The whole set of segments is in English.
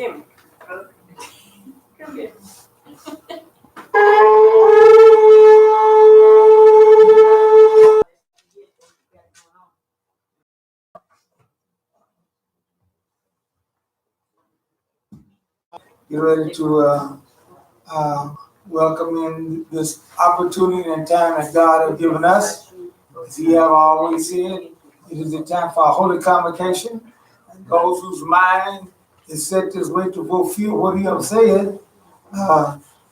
Jimmy. Come here. Get ready to welcome in this opportunity and time that God has given us. As He have always said, it is a time for a holy convocation. And those whose mind is set this way to fulfill what He has said,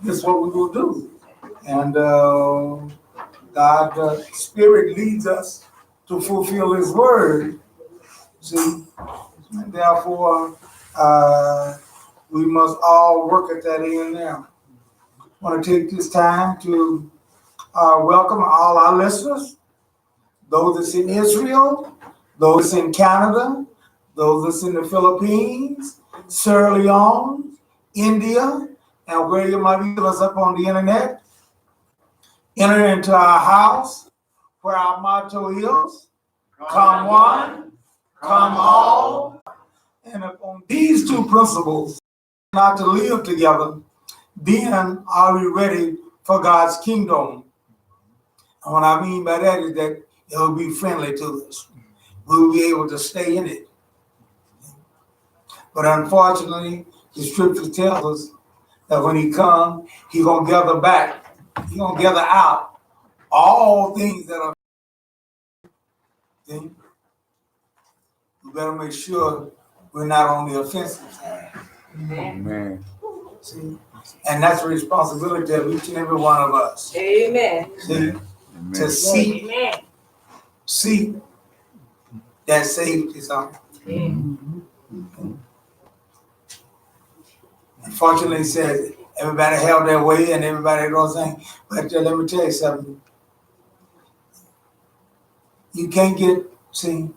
this is what we will do. And God's Spirit leads us to fulfill His word. See, and therefore, we must all work at that end now. I want to take this time to welcome all our listeners, those that's in Israel, those in Canada, those that's in the Philippines, Sierra Leone, India, and where you might be with us up on the internet. Enter into our house where our motto is, come one, come all. And upon these two principles, not to live together, then are we ready for God's kingdom. And what I mean by that is that it will be friendly to us. We'll be able to stay in it. But unfortunately, the scripture tells us that when He comes, He's going to gather back. He's going to gather out all things that are. See? We better make sure we're not on the offensive side. Amen. See? And that's the responsibility of each and every one of us. Amen. See? Amen. To seek that safety zone. Unfortunately, it says everybody held their way and everybody goes saying, but let me tell you something. You can't get, see,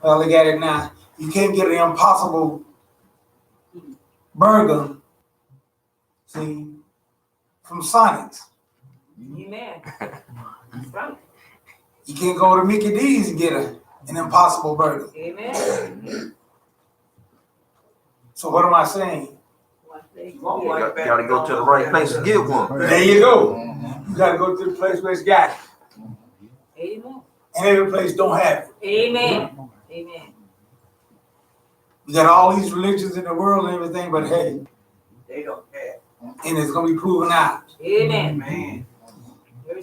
well, look at it now. You can't get an impossible burger, see, from Sonic's. Amen. Right. You can't go to Mickey D's and get an impossible burger. Amen. So what am I saying? You gotta go to the right place to get one. There you go. You gotta go to the place where it's got it. Amen. And every place don't have it. Amen. Amen. You got all these religions in the world and everything, but hey, They don't care. and it's gonna be proven out. Amen. Man.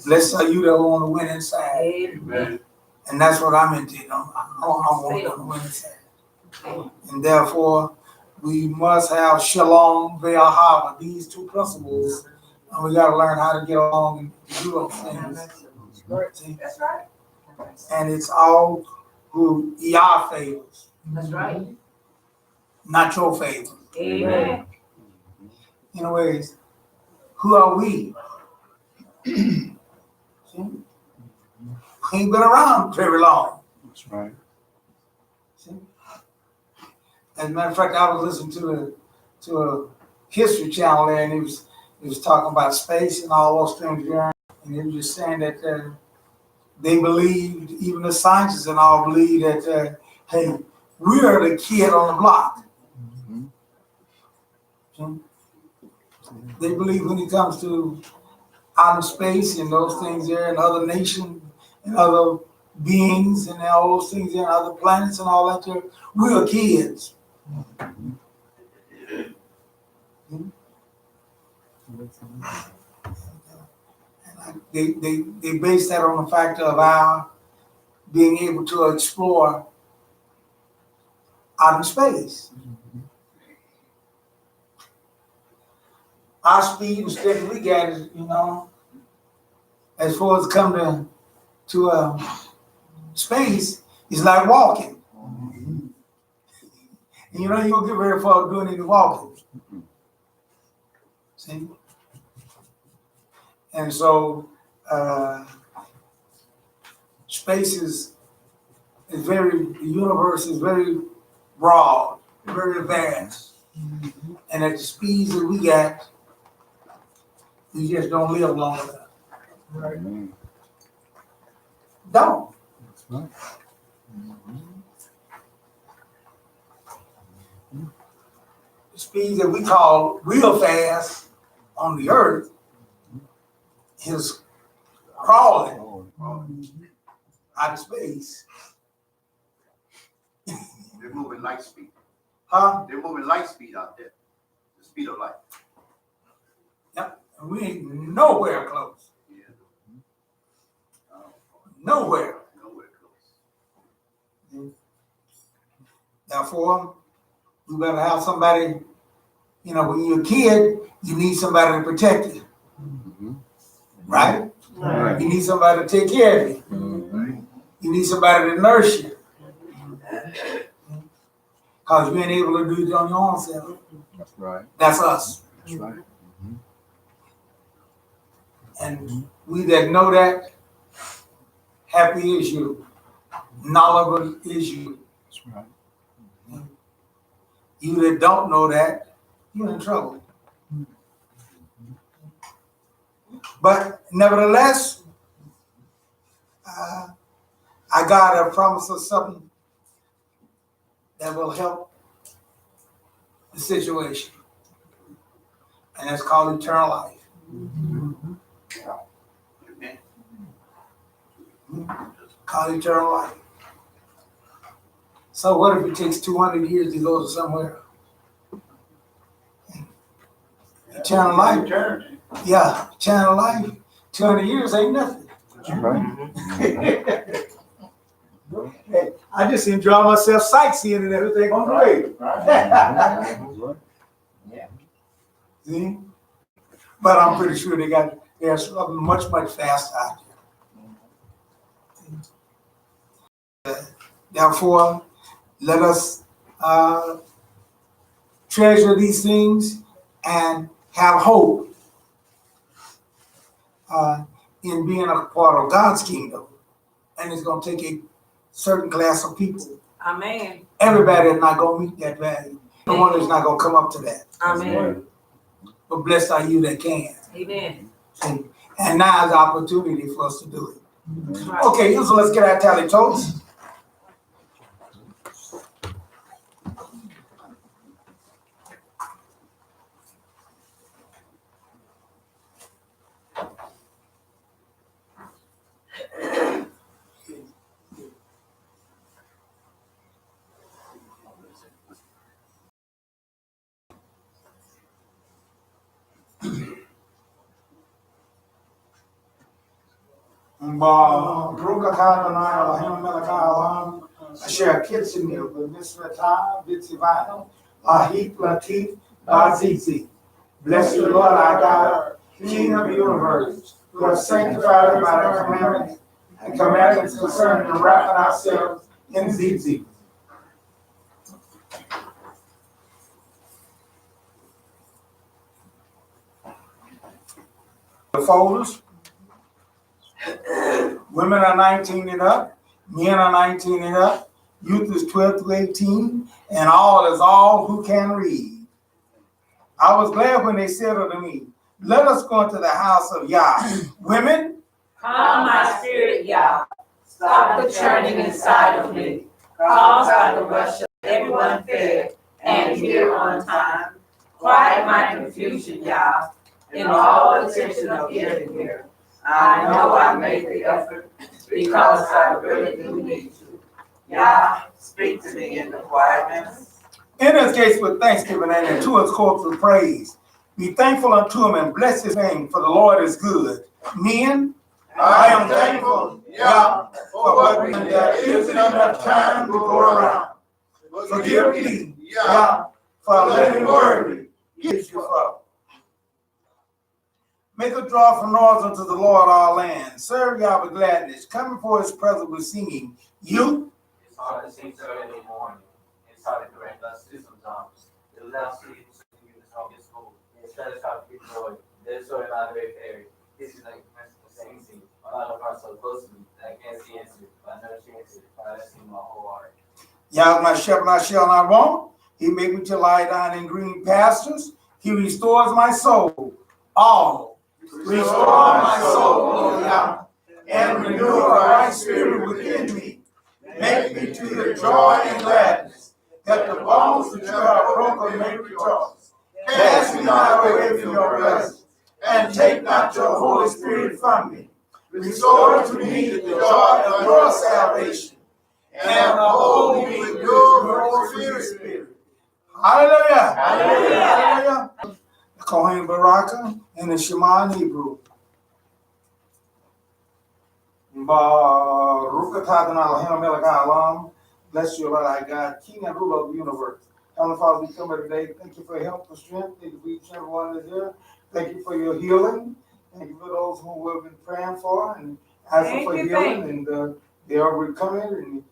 Blessed are you that are on the winning side. Amen. And that's what I'm into. I want on the winning side. And therefore, we must have shalom, Vayeshev, these two principles. And we got to learn how to get along and do those things. See? That's right. And it's all who Yah favors, That's right. not your favor. Amen. Anyways, who are we? See? We ain't been around very long. That's right. See? As a matter of fact, I was listening to a history channel there, and he was talking about space and all those things there, and he was just saying that they believed, even the scientists and all believe that hey, we are the kid on the block. Mm-hmm. They believe when it comes to outer space and those things there, and other nations and other beings and all those things there, and other planets and all that there, we are kids. They base that on the fact of our being able to explore outer space. Our speed and steady we got is, as far as come to space, is like walking. And you don't get very far doing any walking. See? And so space is the universe is very broad, very vast. And at the speeds that we got, we just don't live long enough. Right. Don't. That's right. speeds that we call real fast on the earth is crawling out of space. They're moving light speed. Huh? They're moving light speed out there. The speed of light. Yep. And we ain't nowhere close. Yeah. Nowhere. Nowhere close. Therefore, you better have somebody, you know, when you're a kid, you need somebody to protect you. Right? Right. You need somebody to take care of you. You need somebody to nurse you. Because you ain't able to do it on your own self. That's right. That's us. That's right. And we that know that, happy is you. Knowledgeable is you. That's right. You that don't know that, you're in trouble. But nevertheless, I got a promise of something that will help the situation. And that's called eternal life. Amen. Called eternal life. So what if it takes 200 years to go somewhere? Eternal life. Yeah, eternal life. 200 years ain't nothing. That's right. Hey, I just enjoy myself sightseeing and everything on the way. See? But I'm pretty sure there's something much faster out there. Therefore, let us treasure these things and have hope in being a part of God's kingdom. And it's going to take a certain class of people. Amen. Everybody is not going to meet that value. No one is not going to come up to that. Amen. But blessed are you that can. Amen. See? And now is the opportunity for us to do it. That's right. Okay, so let's get our tally toes. Baruch atah Adonai Eloheinu melech haolam asher kitzenil b'mitzvotav v'tzivanu lahit latif b'azizi. Bless you, Lord our God, King of the universe, who has sanctified us by the commandments and commandments concerning wrapping ourselves in tzitzit. The folders. Women are 19 and up, men are 19 and up, youth is 12 to 18, and all is all who can read. I was glad when they said unto me, let us go into the house of Yah. Women, Calm my spirit, Yah. Stop the churning inside of me. Cause by the rush of everyone fed and here on time. Quiet my confusion, Yah. In all the tension of getting here. I know I made the effort because I really do need you. Yah, speak to me in the quietness. in his gates with thanksgiving and into his courts with praise. Be thankful unto him and bless his name, for the Lord is good. Men, I am thankful, Yah, for what there isn't enough time to go around. Forgive me, Yah, for letting worry get you from. Make a joyful noise unto the Lord our land. Serve Yah with gladness. Come before his presence with singing. You. It's hard to sing early in the morning. It's hard to correct us too sometimes. The last sleep is you to talk at school. It's trying to stop people joy. They're sort of not very fair. This is like the same thing. A lot of hearts so close to me that I can't see into it. But I know she answered. But I see my whole heart. Yah is my shepherd, I shall not want. He made me to lie down in green pastures. He restores my soul. All. Restore my soul, O Yah, and renew a right spirit within me. Make me to the joy and gladness that the bones which you have broken may rejoice. Cast me not away from your presence, and take not your Holy Spirit from me. Restore to me the joy of your salvation, and uphold me with your Holy Spirit. Hallelujah! Hallelujah! The Kohen Baraka and the Shema in Hebrew. Baruch atah Adonai Eloheinu melech haolam. Bless you, Lord our God, King and ruler of the universe. Heavenly Father, we come here today. Thank you for your help and strength. Thank you for each and every one that is here. Thank you for your healing. Thank you for those who we have been praying for and asking for healing. And they are recoming, and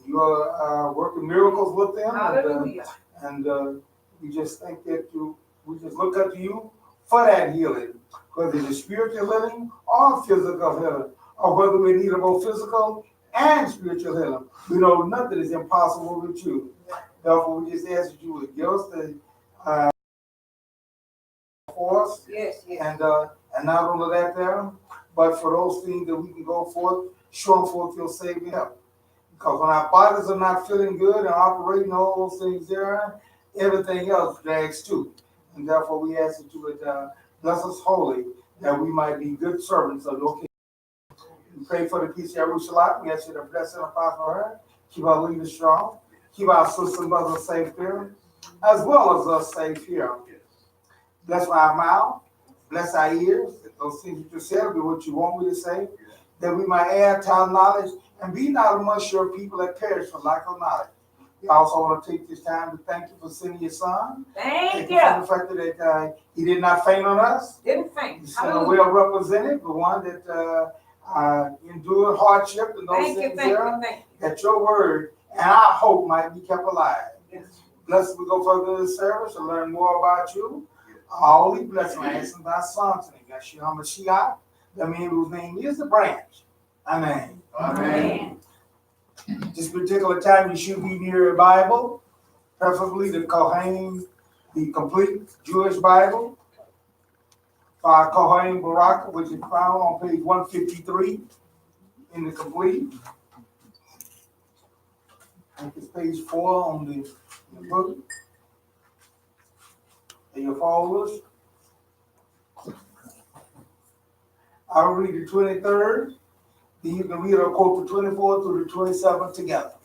you are working miracles with them. Hallelujah. And we just think that we just look up to you for that healing, whether it's spiritual healing or physical healing, or whether we need both physical and spiritual healing. We know nothing is impossible with you. Therefore, we just ask that you would give us the force. Yes, yes. And not only that there, but for those things that we can go forth, showing forth your saving help. Because when our bodies are not feeling good and operating all those things there, everything else drags too. And therefore, we ask that you would bless us wholly, that we might be good servants of your kingdom. We pray for the peace of Jerusalem. We ask you to bless and prosper her, keep our leaders strong, keep our sisters and brothers safe there, as well as us safe here. Bless our mouth, bless our ears. Those things that you said will be what you want me to say, that we might add to our knowledge and be not amongst your people that perish for lack of knowledge. We also want to take this time to thank you for sending your son. Thank you. For the fact that he did not faint on us. Didn't faint. He's well represented, the one that endured hardship and those things there. That your word and our hope might be kept alive. Yes. Blessed we go further in the service and learn more about you. Holy blessing, I ask in thy son's name, Yeshua Mashiach, the man whose name is the branch. Amen. Amen. This particular time you should be near a Bible, preferably the Kohen, the complete Jewish Bible, by Kohen Baraka, which is found on page 153 in the complete. I think it's page 4 on the book. Are you followers? I'll read the 23rd. Then you can read or quote the 24th through the 27th together.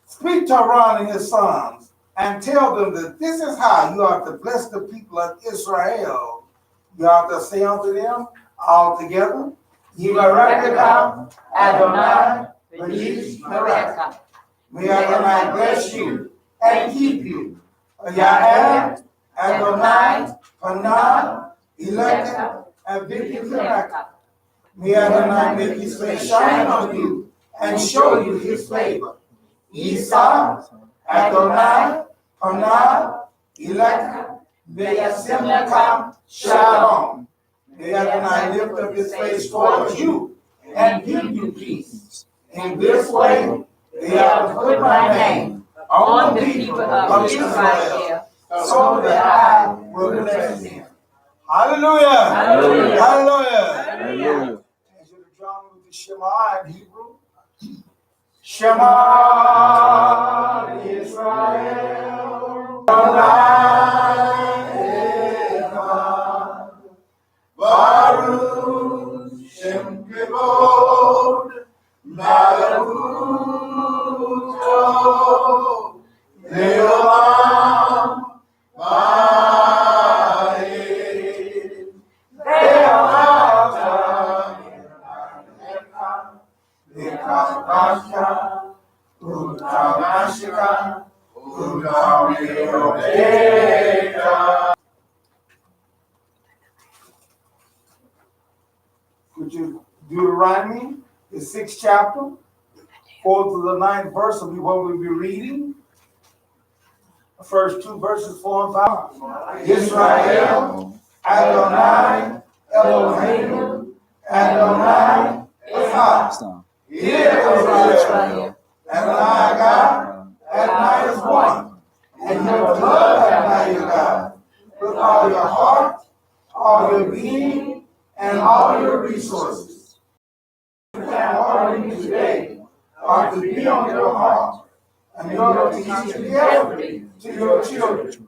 Speak to Aaron and his sons and tell them that this is how you are to bless the people of Israel. You are to say unto them all together, Yivarekah Adonai Vayeshev. May Adonai bless you and keep you. Yael Adonai Panah Eleka and Vayeshev. May Adonai make his face shine on you and show you his favor. Isa Adonai Panah Eleka Vayeshev Shalom. May Adonai lift up his face towards you and give you peace. In this way, they have put my name on the people of Israel, so that I will bless them. Hallelujah! Hallelujah! Hallelujah! Hallelujah. As you join with the Shema in Hebrew. Shema Israel, Adonai Echad, Baruch Shem Kevod, Malachuto, Leolam, Vayeshev, Ve'alata, Parashah, Utamashika, Utamiyodeka. Would you Deuteronomy, the 6th chapter, 4th to the 9th verse will be what we'll be reading. The first 2 verses, 4 and 5. Israel, Adonai, Eloheinu, Adonai, Echad. Hear, Israel, Adonai God, Adonai is one. And you will love Adonai your God with all your heart, all your being, and all your resources. And all you today are to be on your heart, And you're going to teach it carefully to your children.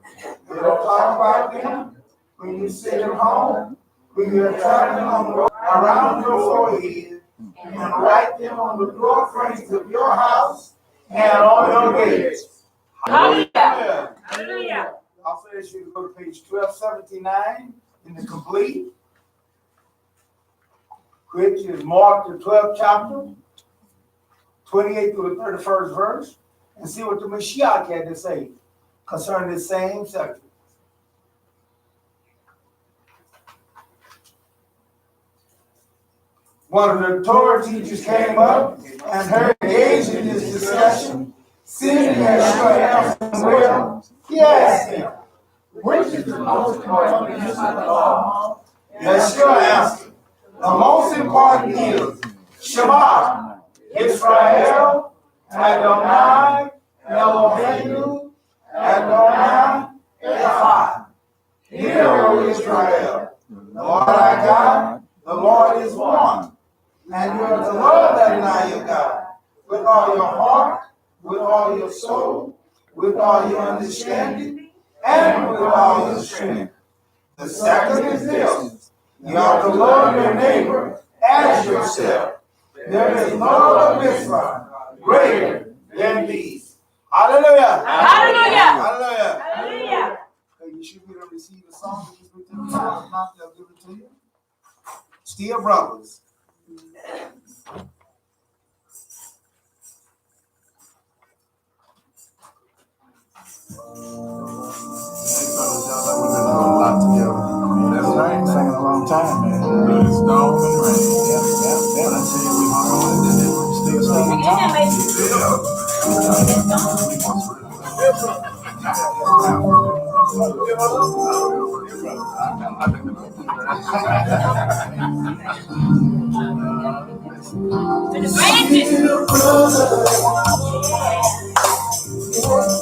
You don't talk about them when you sit at home, when you're traveling on the road, around your forehead, and write them on the door frames of your house and on your gates. Hallelujah. Hallelujah. Also, I should go to page 1279 in the complete, which is Mark the 12th chapter, 28 through the 31st verse, and see what the Mashiach had to say concerning the same subject. One of the Torah teachers came up and heard engaged in this discussion, seeing Yeshua asked him, well, he asked him, which is the most important use of the law? Yeshua answered, the most important is Shema, Israel, Adonai, Eloheinu, Adonai, Echad. Hear, O Israel, the Lord our God, the Lord is one. And you are to love Adonai your God with all your heart, with all your soul, with all your understanding, and with all your strength. The second is this: you are to love your neighbor as yourself. There is no other mitzvah greater than these. Hallelujah! Hallelujah. Hallelujah! Hallelujah. Okay, you should be able to receive the song. If you speak to the song, not they'll give it to you. Still brothers. That's right. Sang a long time, man. Good storm and rain. Yeah. I tell you, we hung on and then we still singing.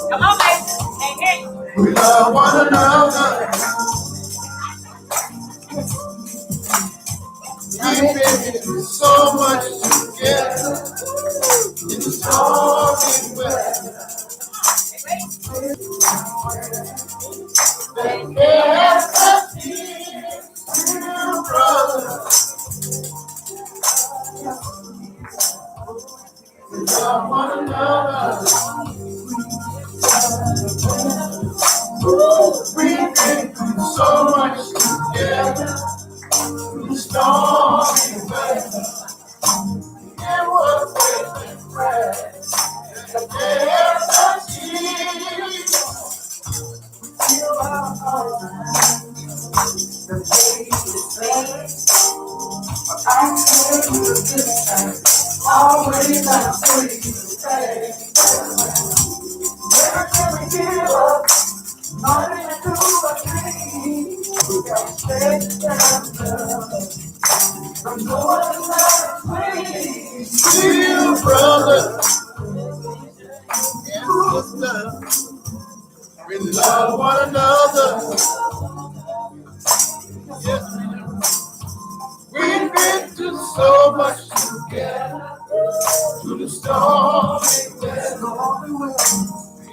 Come on, baby. Hey. We love one another. We've been through so much together. It's talking well. Brother, we love one another. We've been through so much together. Through storm and weather. It was faith and prayer. There's a Jesus. Feel our hearts. The day is late. I tell you a good time. Always I'm free to say. Never can we give up. Nothing to do but dream. We got to stay down. From going to free. Still, brother and sister, we love one another. Yes, we do. We've been through so much together. Through the storm and weather.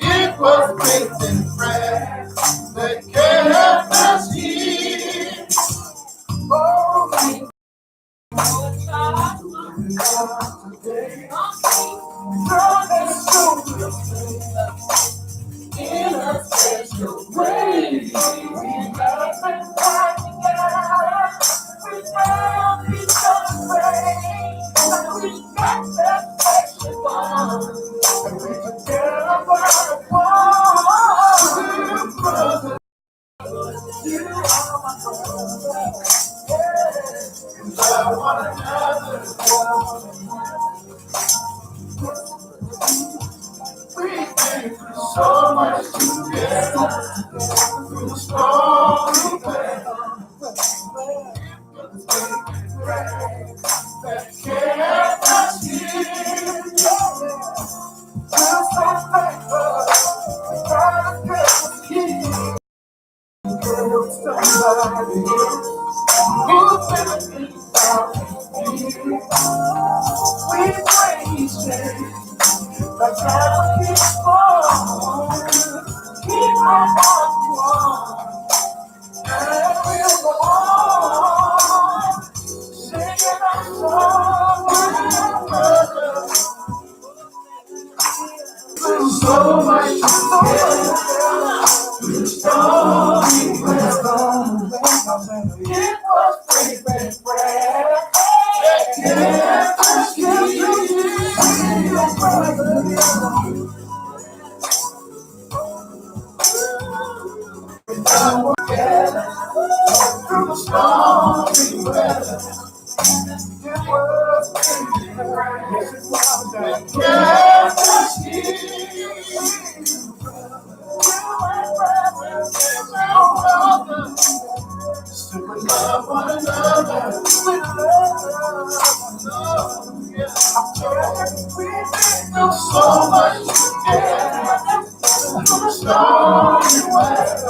It was faith and prayer that kept us here. Oh, today. God is so good in a special way. We love and fight together. We found each other's way. And we got that special bond. And we forget about the past. Brother, you are my brother. Yeah. We love one another. We've been through so much together. Through the storm and weather. That kept us here. We're so thankful. God kept us here. Somebody who's been we praise Him. The devil keeps on, keep on walking on, and we'll go on, singing our song. So much it was free bread. Through the stormy weather, it was free bread. This is what I'm done. Love one another. We've been so much together. Stormy weather.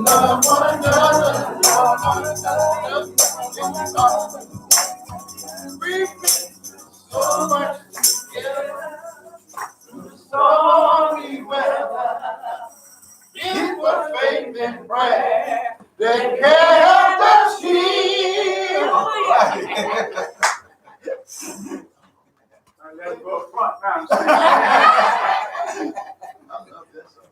Love one another. We've been so much together. Stormy weather. It was faith and prayer that kept us here. Let's go front now. I love this song.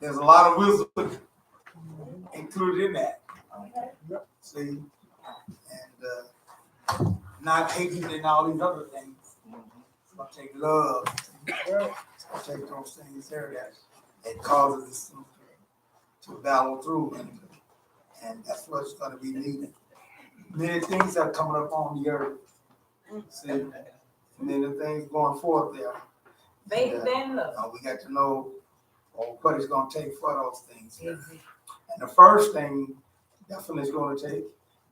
There's a lot of wisdom included in that. See, and not hating and all these other things. It's gonna take love. It's gonna take those things there that causes us to battle through, and that's what's gonna be needed. Many things are coming up on the earth. See, many things going forth there. Faith and love. We got to know what it's going to take for those things. And the first thing definitely is going to take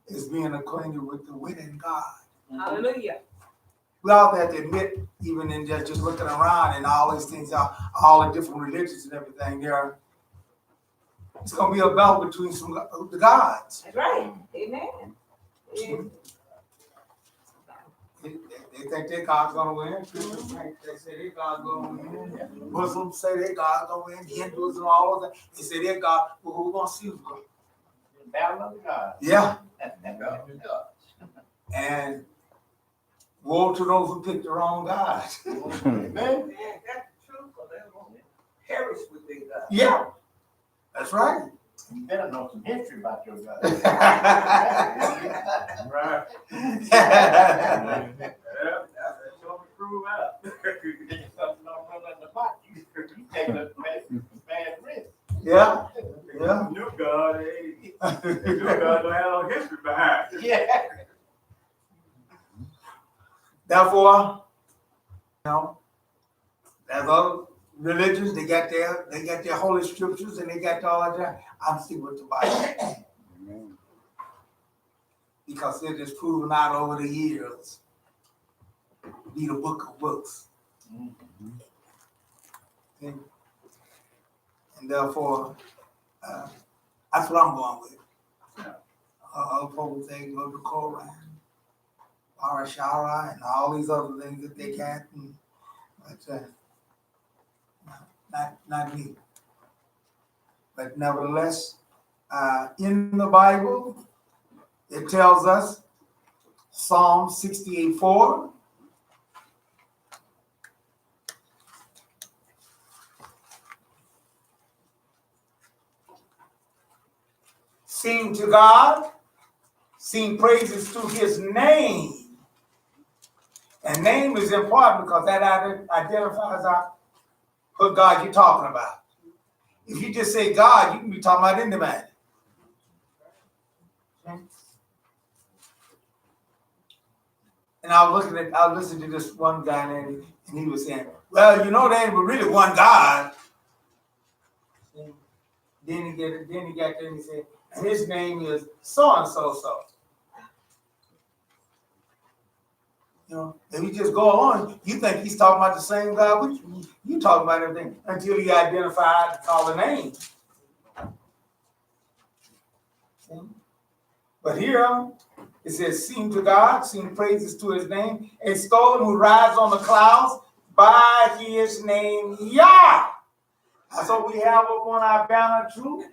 is being acquainted with the within God. Hallelujah. We all have to admit, even in just looking around and all these things, all the different religions and everything, it's going to be a battle between the gods. That's right. Amen. Yeah. They think their God's going to win. Christians think they say their God's going to win. Muslims say their God's going to win. Hindus and all of that. They say their God. Well, who's going to see who's going to win? Battle of the gods. Yeah. And woe to those who pick the wrong God. Amen. Yeah, that's true, because they're going to perish with their God. Yeah. That's right. You better know some history about your God. Right. Yeah. Yeah, that's what we prove out. Something don't run on the pot. You take a bad risk. Yeah. New God, hey. New God don't have no history behind it. Yeah. Therefore, there's other religions, they got their holy scriptures and they got all of that. I'm sticking with the Bible. Because it is proven out over the years to be the book of books. And therefore, that's what I'm going with. Other folks, they go to Torah, Parashah, and all these other things that they got. But not me. But nevertheless, in the Bible, it tells us, Psalm 68:4, sing to God, sing praises to his name. And name is important because that identifies what God you're talking about. If you just say God, you can be talking about anybody. And I was listening to this one guy and he was saying, well, there ain't really one God. Then he got there and he said, and his name is so and so. You know, if you just go on, you think he's talking about the same God with you. You talking about everything until he identified, call the name. See? But here it says, sing to God, sing praises to his name, extol him who rides on the clouds by his name, Yah. That's what we have up on our banner, truth.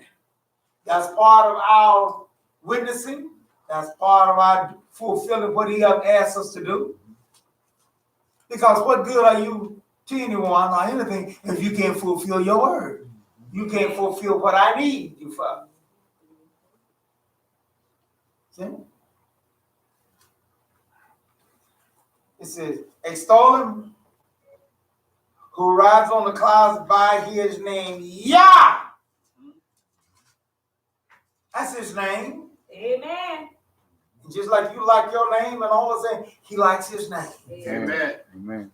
That's part of our witnessing. That's part of our fulfilling what he has asked us to do. Because what good are you to anyone or anything if you can't fulfill your word? You can't fulfill what I need you for. See? It says, extol him who rides on the clouds by his name, Yah. That's his name. Amen. Just like you like your name and all of that, he likes his name. Amen. Amen.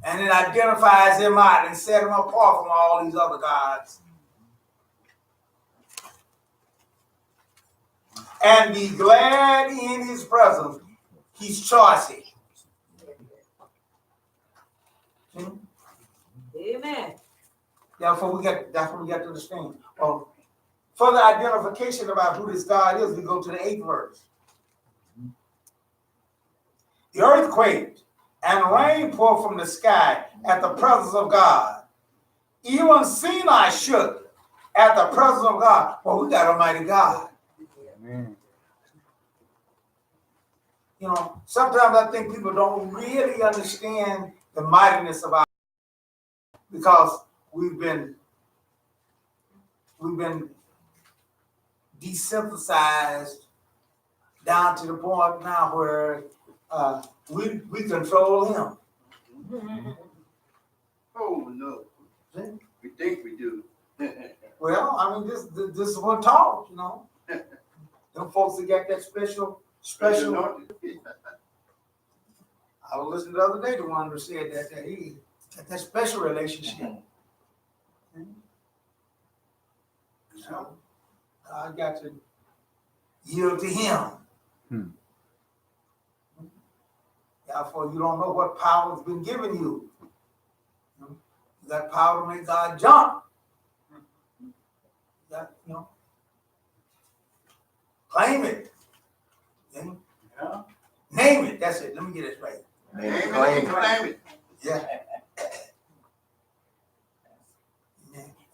And it identifies him out and set him apart from all these other gods. And be glad in his presence. He's choicy. Amen. That's what we got to understand. Well, further identification about who this God is, we go to the 8th verse. The earth quaked and rain poured from the sky at the presence of God. Even Sinai shook at the presence of God. Well, we got Almighty God. Amen. You know, sometimes I think people don't really understand the mightiness of our, because we've been desynthesized down to the point now where we control him. Oh, no. We think we do. Well, I mean, this is what taught, you know. Them folks that got that special. I was listening the other day to one who said that he got that special relationship. So I got to yield to him. Therefore, you don't know what power has been given you. You got power to make God jump. You know, claim it. Yeah. Name it. That's it. Let me get it right. Claim it. Yeah.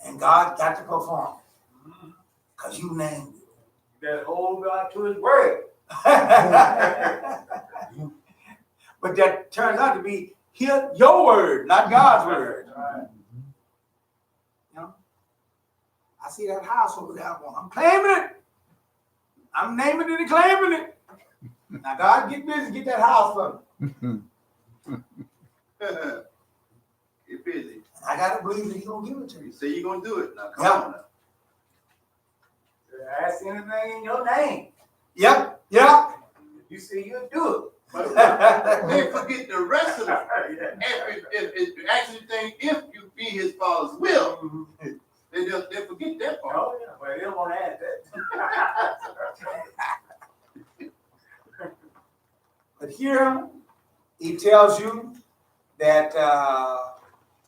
And God got to perform. Because you named it. That hold God to his word. But that turns out to be your word, not God's word. Right. You know? I see that house over there. I'm claiming it. I'm naming it and claiming it. Now God, get busy, get that house for me. Get busy. And I gotta believe that He's gonna give it to You me. say you're going to do it. Now, come Yeah. on now. Ask anything in your name. Yep. You say you'll do But they forget the rest of the if actually think if you be his father's will, they forget that part. Oh, yeah. Well, they don't want to add that. But here he tells you that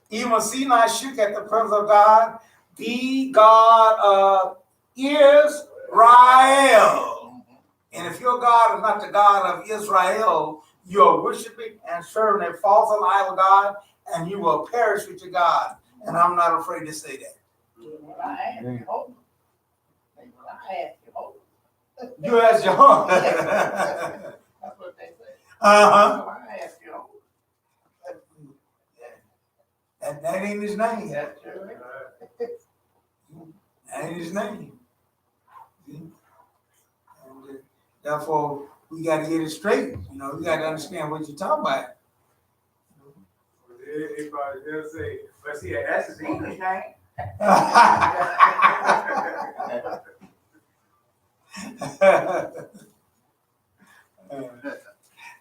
even Sinai shook at the presence of God, the God of Israel. And if your God is not the God of Israel, you are worshiping and serving a false and idol God, and you will perish with your God. And I'm not afraid to say that. You ask Jehovah. That's what they say. Uh-huh. I ask you. That ain't his name. That's true. That ain't his name. See? And therefore, we got to get it straight. You know, we got to understand what you're talking about. They'll say, but see, that's his English name.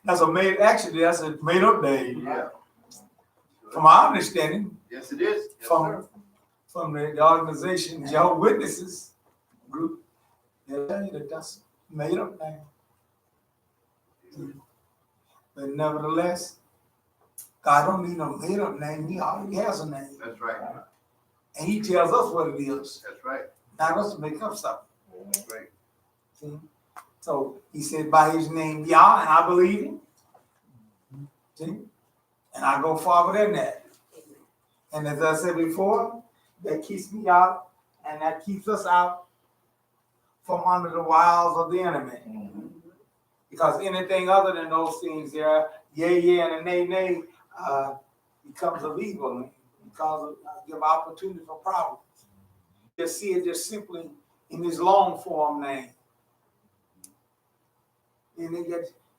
That's a made up name. Yeah. From my understanding, Yes, it is. Yes, from sir. from the organization Jehovah's Witnesses group, they'll tell you that that's a made up name. But nevertheless, God don't need no made up name. He already has a name. That's right. And he tells us what it is. That's right. Not us to make up something. That's right. See? So he said by his name Yah, and I believe him. See? And I go farther than that. And as I said before, that keeps me out, and that keeps us out from under the wiles of the enemy. Because anything other than those things there, yeah, and a nay, becomes of evil, because of give opportunity for problems. Just see it just simply in his long form name. And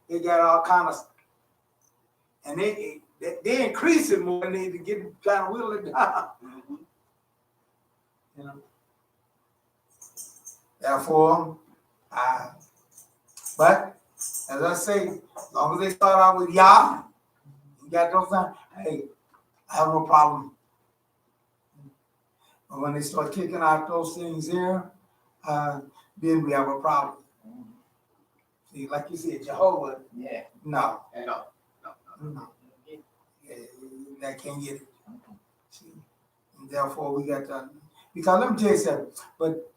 they got all kind of, and they increase it more than they get kind of whittle it down. You know. Therefore, but as I say, as long as they start out with Yah, you got those things, hey, I have no problem. But when they start kicking out those things there, then we have a problem. See, like you said, Jehovah, Yeah. no. No. Yeah, that can't get it. See, and therefore we got to, because let me tell you something, but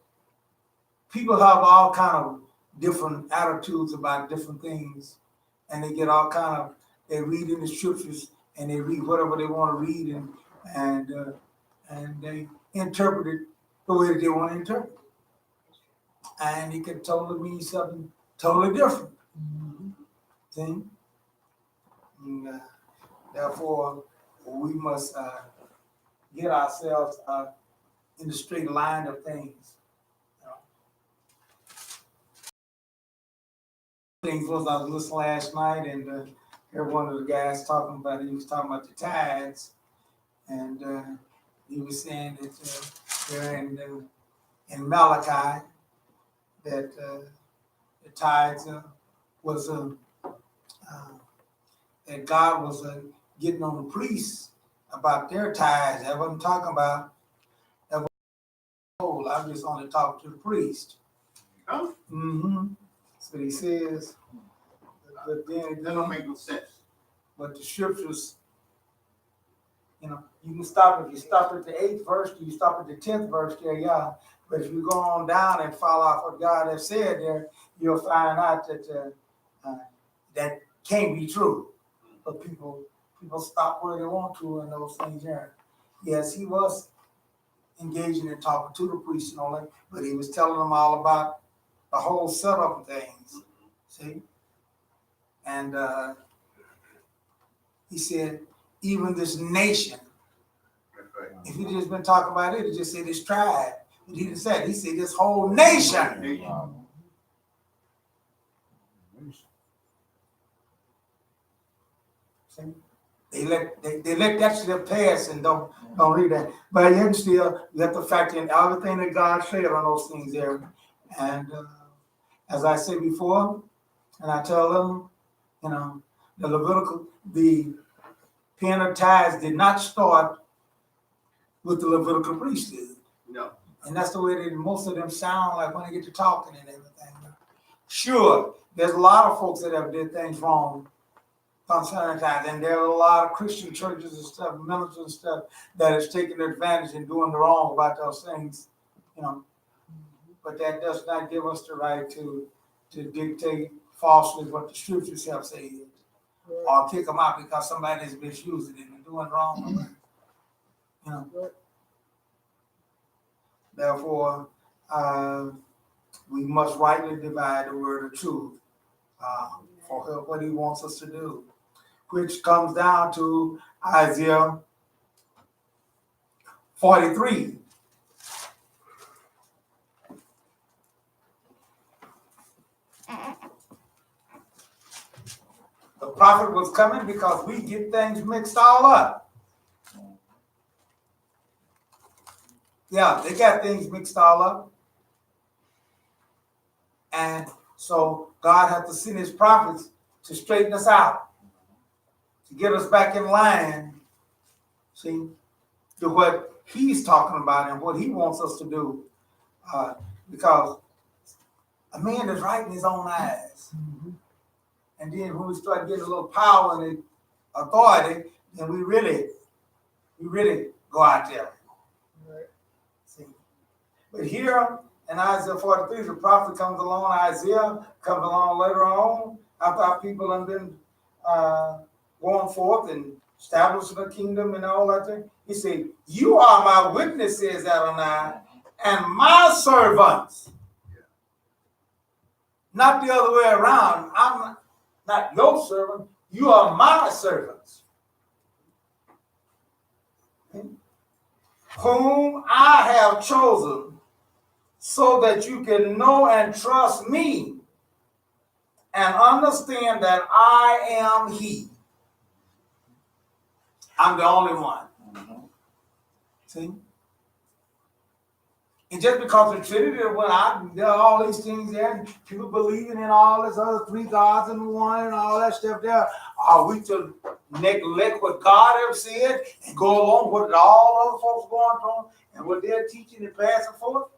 people have all kind of different attitudes about different things, and they get all kind of, they read in the scriptures and they read whatever they want to read, and they interpret it the way that they want to interpret it. And it can totally mean something totally different. See? And, therefore, we must get ourselves in the straight line of things. Things was I was listening last night, and heard one of the guys talking about it. He was talking about the tithes, and he was saying that they're in Malachi that the tithes was that God was getting on the priests about their tithes. I wasn't talking about that. I'm just only talking to the priest. Oh. That's what he says. But then That don't make no sense. But the scriptures, you know, you can stop if you stop at the 8th verse, you stop at the 10th verse there, yeah. But if you go on down and follow out what God has said there, you'll find out that that can't be true. But people stop where they want to and those things there. Yes, he was engaging and talking to the priests and all that, but he was telling them all about the whole setup of things. See? And he said, even this nation, That's right. if he just been talking about it, he just said this tribe. But he didn't say it. He said this whole nation. See? They let that shit pass and don't read that. But yet still, you have to factor in everything that God said on those things there. And as I said before, and I tell them, you know, the pen of tithes did not start with the Levitical priesthood. No. And that's the way that most of them sound like when they get to talking and everything. Sure, there's a lot of folks that have did things wrong concerning tithes, and there are a lot of Christian churches and stuff, ministers and stuff, that is taking advantage and doing the wrong about those things, you know. But that does not give us the right to dictate falsely what the scriptures have said, or kick them out because somebody is misusing it and doing wrong. You know. Therefore, we must rightly divide the word of truth for what he wants us to do, which comes down to Isaiah 43. The prophet was coming because we get things mixed all up. Yeah, they got things mixed all up. And so God had to send his prophets to straighten us out, to get us back in line, see, to what he's talking about and what he wants us to do. Because a man is right in his own eyes. And then when we start getting a little power and authority, then we really go out there. See? But here in Isaiah 43, the prophet comes along, Isaiah comes along later on, after our people have been going forth and establishing a kingdom and all that thing. He said, you are my witnesses, Adonai, and my servants. Not the other way around. I'm not your servant. You are my servants. Whom I have chosen so that you can know and trust me and understand that I am he. I'm the only one. See? And just because the Trinity, there are all these things there, and people believing in all this other three gods and one and all that stuff there, are we to neglect what God has said and go along with all other folks going on and what they're teaching and passing forth?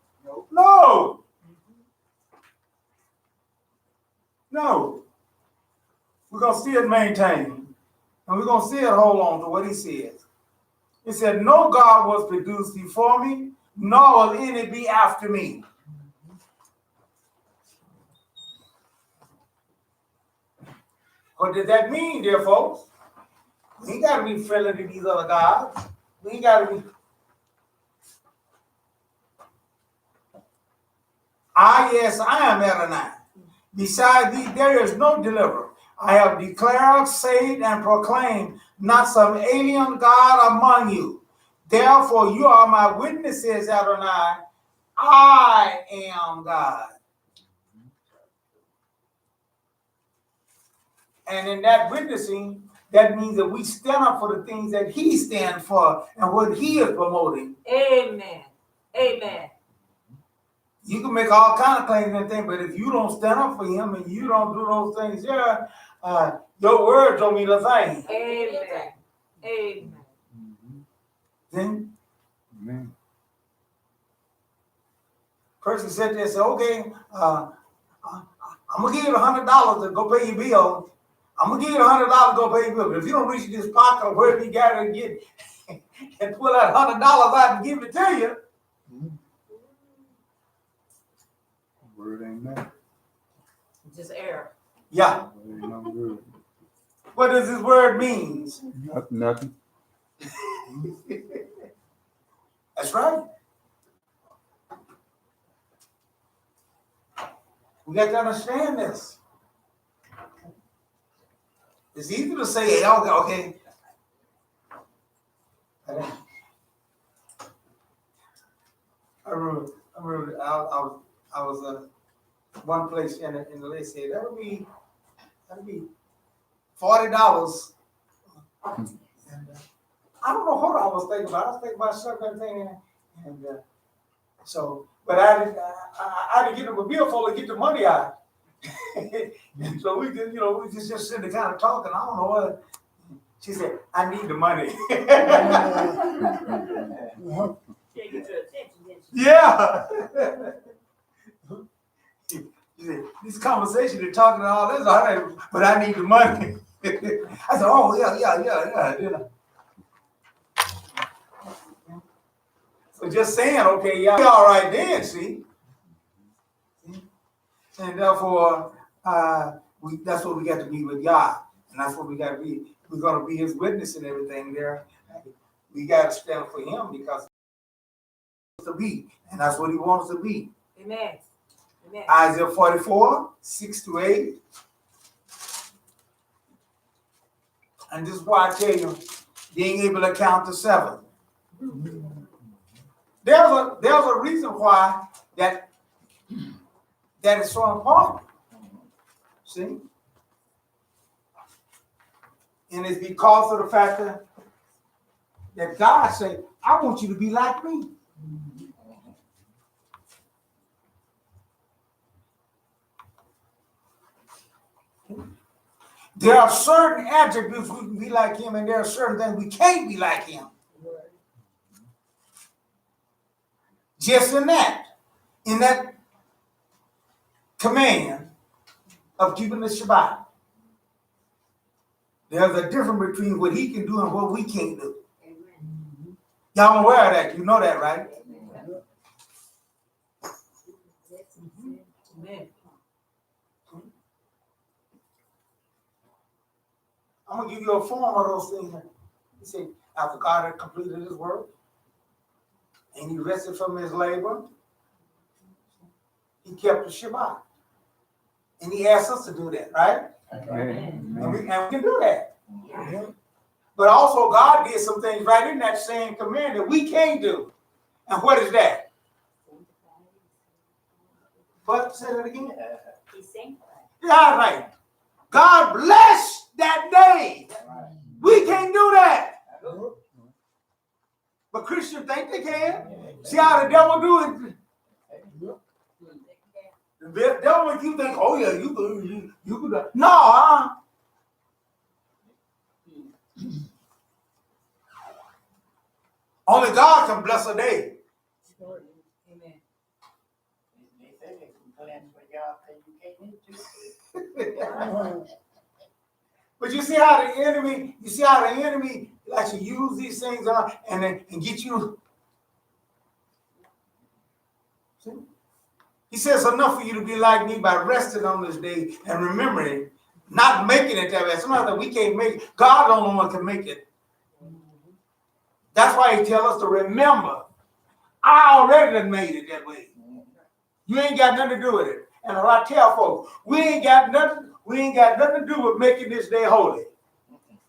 No. No. We're going to see it maintained. And we're going to see it hold on to what he says. He said, no God was produced before me, nor will any be after me. What did that mean, dear folks? We ain't got to be friendly to these other gods. We ain't got to be. Yes, I am Adonai. Besides thee, there is no deliverer. I have declared, saved, and proclaimed, not some alien God among you. Therefore, you are my witnesses, Adonai. I am God. And in that witnessing, that means that we stand up for the things that he stands for and what he is promoting. Amen. Amen. You can make all kind of claims and things, but if you don't stand up for him and you don't do those things here, your words don't mean a thing. Amen. Amen. Then, person said there, said, okay, I'm gonna give you $100 to go pay your bill. I'm gonna give you $100 to go pay your bill. But if you don't reach this pocket or wherever you got to get and pull that $100 out and give it to you, Word ain't that. Just error. yeah. Word ain't no good. What does this word mean? Nothing. That's right. We got to understand this. It's easy to say, hey, okay. I remember I was one place in the list said that'll be $40. And I don't know what I was thinking about. I was thinking about something, and so, but I didn't get them a bill for to get the money out. And so we just sitting there kind of talking. I don't know what. She said, I need the money. Can't get your attention, didn't you? Yeah. She said, this conversation, they're talking and all this, all right, but I need the money. I said, oh, yeah. You know. So just saying, okay, yeah, all right then, see? And therefore, that's what we got to be with God. And that's what we got to be. We're going to be his witness and everything there. We got to stand for him because he wants to be. And that's what he wants to be. Amen. Amen. Isaiah 44, 6-8. And this is why I tell you, being able to count to 7. There's a reason why that is so important. See? And it's because of the fact that God said, I want you to be like me. There are certain attributes we can be like him, and there are certain things we can't be like him. Just in that command of keeping the Shabbat. There's a difference between what he can do and what we can't do. Y'all aware of that? You know that, right? Amen. I'm gonna give you a form of those things. He said, after God had completed his work and he rested from his labor, he kept the Shabbat. And he asked us to do that, right? And we can do that. But also God did some things right in that same command that we can't do. And what is that? What? Say that again. Yeah, right. God bless that day. We can't do that. But Christians think they can. See how the devil do it? The devil make you think, oh yeah, you could do that. No, only God can bless a day. Amen. But you see how the enemy likes to use these things and get you. See? He says enough for you to be like me by resting on this day and remembering, not making it that way. Sometimes we can't make it. God the only one can make it. That's why he tells us to remember. I already done made it that way. You ain't got nothing to do with it. And I tell folks, we ain't got nothing to do with making this day holy.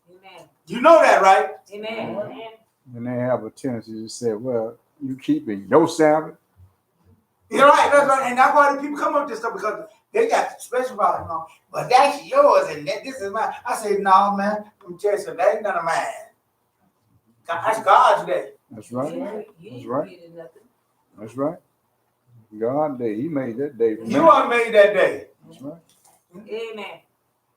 Amen. You know that, right? Amen. And they have a tendency to say, well, you keeping your Sabbath. You're right. That's right. And that's why the people come up with this stuff, because they got special about it. You know, but that's yours and this is mine. I say, no, man. Let me tell you something. That ain't none of mine. That's God's day. That's right. You That's ain't right. getting nothing. That's right. God day. He made that day for me. You are made that day. That's right. Amen.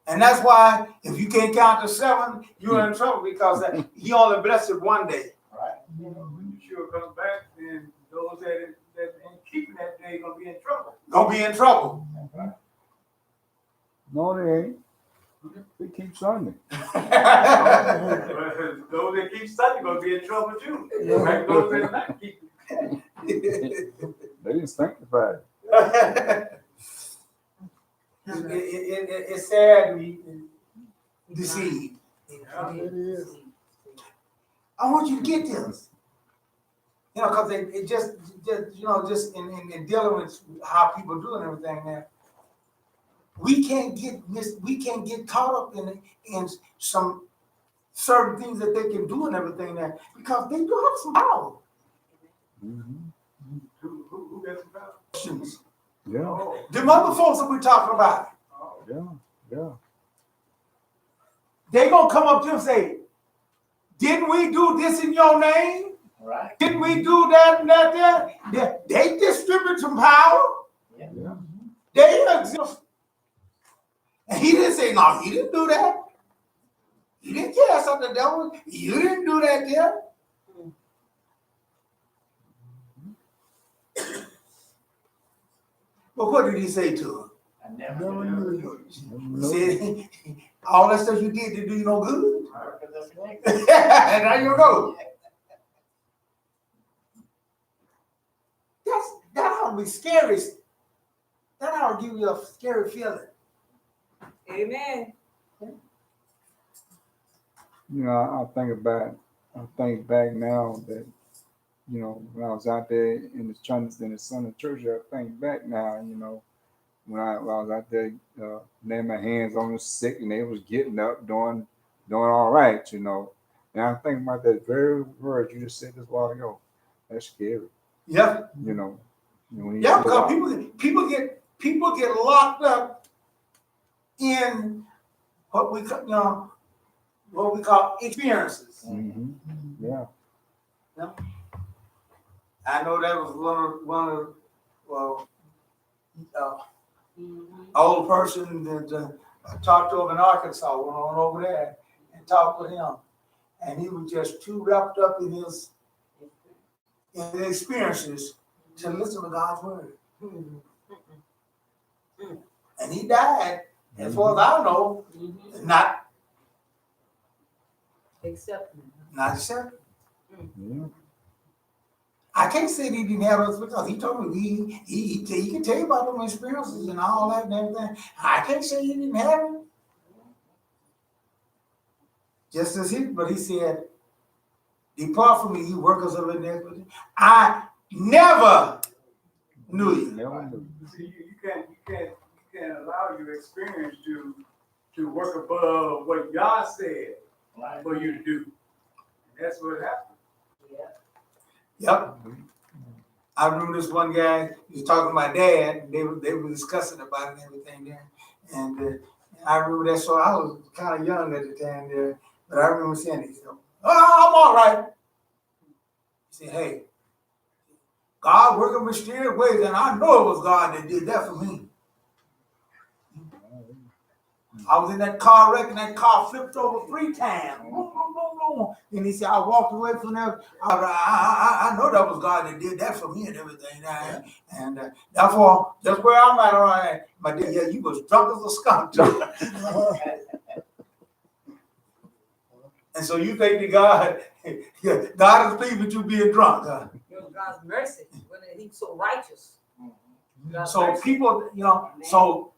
And that's why if you can't count to 7, you're in trouble, because he only blessed it one day. Right. When Yeshua comes back, then those that ain't keeping that day gonna be in trouble. Gonna be in trouble. No, they ain't. They keep Sunday. Those that keep Sunday gonna be in trouble too. Like those that not keep. They didn't sanctify it. It's sad to be deceived. It is. I want you to get this. You know, because it just in dealing with how people do and everything now, we can't get caught up in some certain things that they can do and everything there, because they do have some power. Mm-hmm. Who gets the power? Christians. Yeah, Oh, Them other folks that we're talking about, yeah. they gonna come up to you and say, didn't we do this in your name? Right. Didn't we do that and that there? They distribute some power. Yeah. They exist. And he didn't say, no, he didn't do that. He didn't cast out the devil. You didn't do that there. But what did he say to him? I never knew. He said, all that stuff you did to do you no good. And now you go. That ought to be scary. That ought to give you a scary feeling. Amen. You know, I think back now that, you know, when I was out there in the Sunday church, I think back now, you know, when I was out there laying my hands on the sick and they was getting up, doing all right, you know. And I'm thinking about that very word you just said this while ago. That's scary. Yeah. You know. When Yeah, because people get locked up in what we call experiences. Mm-hmm. Yeah. I know that was one of old person that I talked to him in Arkansas. Went on over there and talked with him, and he was just too wrapped up in his experiences to listen to God's word. And he died, as far as I know, not Accept me. Not accepting. Yeah. I can't say that he didn't have those because he told me he can tell you about them experiences and all that and everything. I can't say he didn't have them. Just as but he said, depart from me, you workers of iniquity. I never knew you. Never knew. See, you can't allow your experience to work above what God said for you to do. And that's what happened. Yep. I remember this one guy, he was talking to my dad, and they were discussing about it and everything there. And I remember that, so I was kind of young at the time there, but I remember saying, he said, oh, I'm all right. He said, hey, God working mysterious ways, and I know it was God that did that for me. I was in that car wreck, and that car flipped over 3 times. Boom, boom, boom, boom. And he said, I walked away from there. I know that was God that did that for me and everything. And therefore, that's where I'm at. All right. My dad, yeah, you was drunk as a skunk. And so you think that God is pleased with you being drunk, huh? It was God's mercy when he's so righteous. God's So mercy. people, so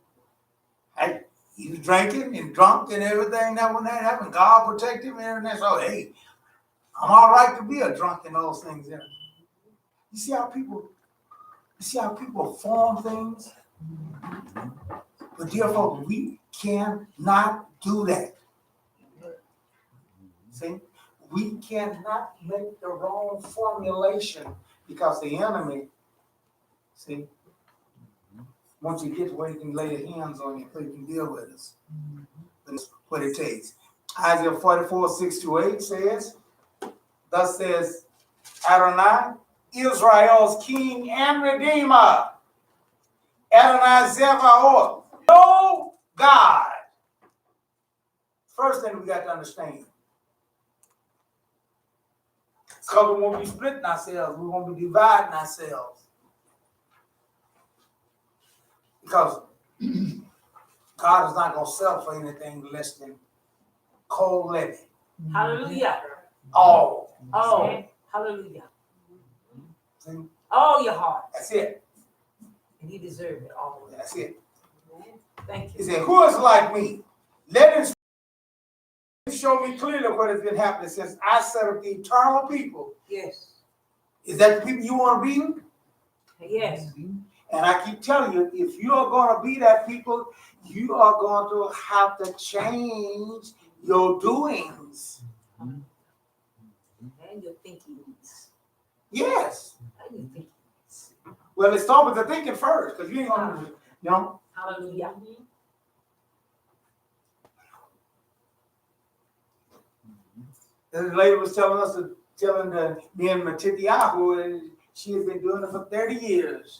hey, he was drinking and drunk and everything. That when that happened, God protected him and everything. So hey, I'm all right to be a drunk and those things. There. You see how people form things? But therefore, we cannot do that. See, we cannot make the wrong formulation because the enemy, see, once you get to where he can lay the hands on you, so he can deal with us. That's what it takes. Isaiah 44:6-8 says, thus says Adonai, Israel's king and redeemer, Adonai Zevaoth, no God. First thing we got to understand. Because we won't be splitting ourselves, we won't be dividing ourselves. Because God is not going to settle for anything less than cold-blooded. Hallelujah. All. Oh, hallelujah. See? All your heart. That's it. And he deserved it all. That's it. Thank He you. said, who is like me? Let him show me clearly what has been happening since I set up the eternal people. Yes. Is that the people you want to be? Yes. And I keep telling you, if you are going to be that people, you are going to have to change your doings. And your thinkings. Yes. And your thinkings. Well, it starts with the thinking first, because you ain't going to, Hallelujah. The lady was telling me and Matityahu, and she has been doing it for 30 years.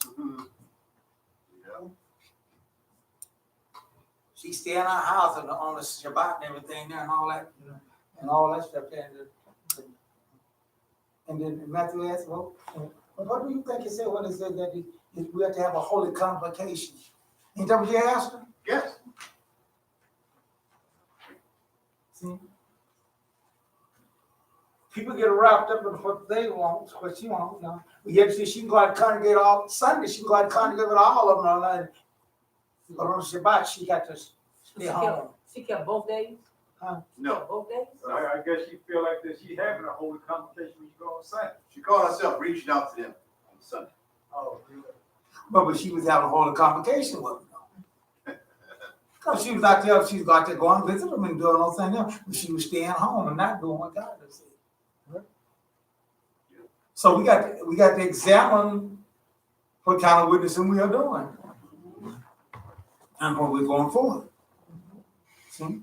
She stay in our house on the Shabbat and everything there and all that, and all that stuff there. And then Matthew asked, well, what do you think he said when he said that we have to have a holy convocation? Ain't that what you asked him? Yes. See? People get wrapped up in what they want, what she wants. But yet she can go out and congregate all Sunday. She can go out and congregate with all of them. But on Shabbat, she got to stay home. She kept both days? No. Both days? I guess she feel like that she having a holy conversation when you go on Sunday. She called herself reaching out to them on Sunday. Oh, really? But she was having a holy convocation with them. Because she was out there, she was out there going to visit them and doing all things else. But she was staying home and not doing what God had said. So we got to examine what kind of witnessing we are doing and what we're going forward. See?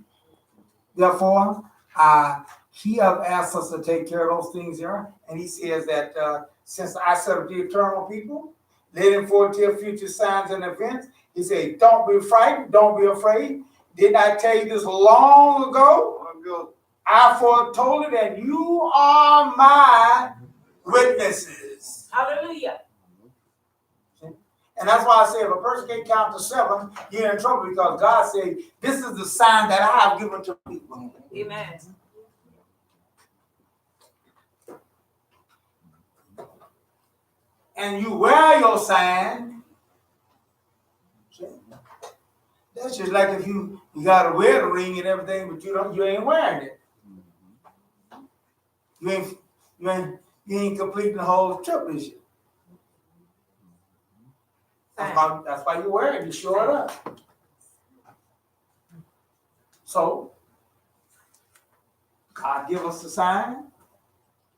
Therefore, he have asked us to take care of those things here, and he says that since I set up the eternal people, let him foretell future signs and events. He said, don't be frightened, don't be afraid. Didn't I tell you this long ago? I foretold you that you are my witnesses. Hallelujah. And that's why I say if a person can't count to 7, you're in trouble because God said, this is the sign that I have given to people. Amen. and you wear your sign, see? That's just like if you got a wedding ring and everything, but you ain't wearing it. You ain't completing the whole trip this year. That's why you wear it, you show it up. So God give us the sign,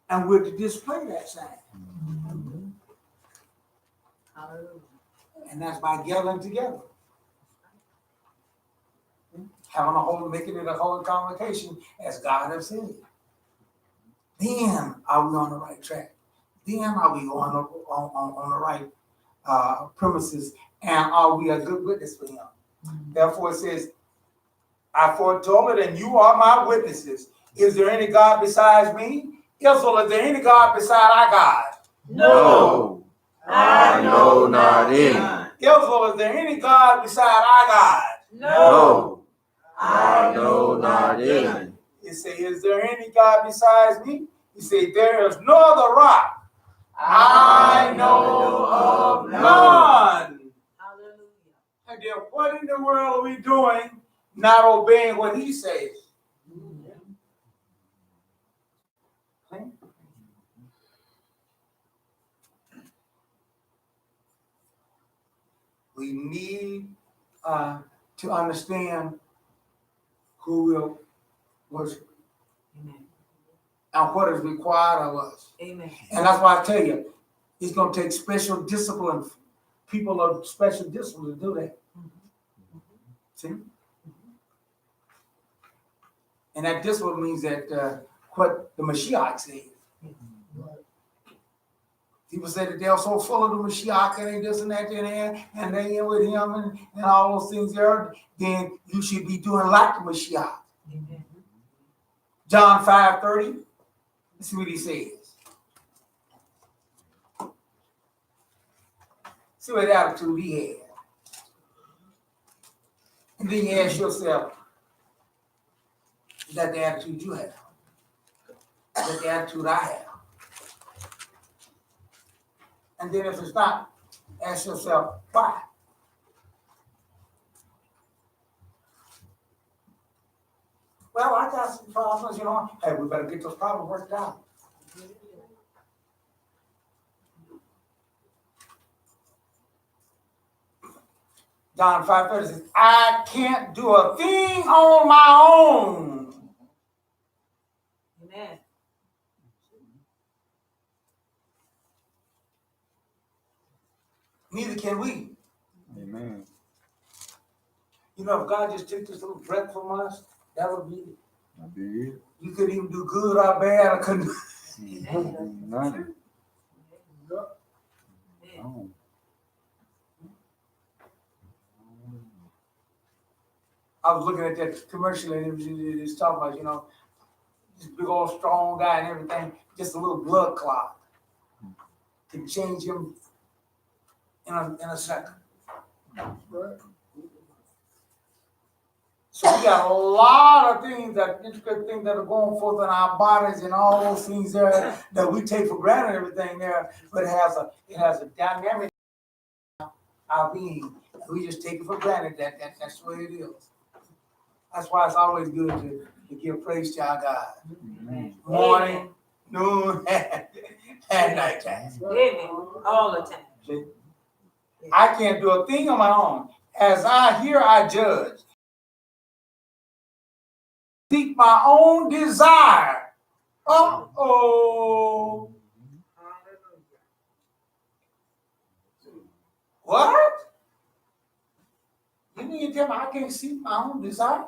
and we're to display that sign. And that's by gathering together. Making it a holy convocation as God has said. Then are we on the right track? Then are we going on the right premises? And are we a good witness for him? Therefore it says, I foretold it, and you are my witnesses. Is there any God besides me? Israel, is there any God beside our God? No, I know not any. Israel, is there any God beside our God? No, I know not any. He said, is there any God besides me? He said, there is no other rock. I know of none. And then what in the world are we doing not obeying what he says? We need to understand who will worship and what is required of us. Amen. And that's why I tell you, it's going to take special discipline, people of special discipline to do that. See? And that discipline means that what the Mashiach said. People say that they're so full of the Mashiach and they this and that and they in with him and all those things there, then you should be doing like the Mashiach. Amen. John 5:30. Let's see what he says. See what attitude he had. And then you ask yourself, is that the attitude you have? Is that the attitude I have? And then if it's not, ask yourself, why? Well, I got some problems, Hey, we better get those problems worked out. John 5:30 says, I can't do a thing on my own. Amen. Neither can we. Amen. If God just took this little breath from us, that would be it. That'd be it. You could even do good or bad, or couldn't. Nothing. No. I was looking at that commercial and it was talking about, this big old strong guy and everything, just a little blood clot can change him in a second. So we got a lot of things intricate things that are going forth in our bodies and all those things there that we take for granted, everything there, but it has a dynamic our being. We just take it for granted that's the way it is. That's why it's always good to give praise to our God. Amen. Morning, noon, and nighttime. Amen. All the time. See? I can't do a thing on my own. As I hear, I judge. Seek my own desire. Uh-oh. What? You mean to tell me I can't seek my own desire?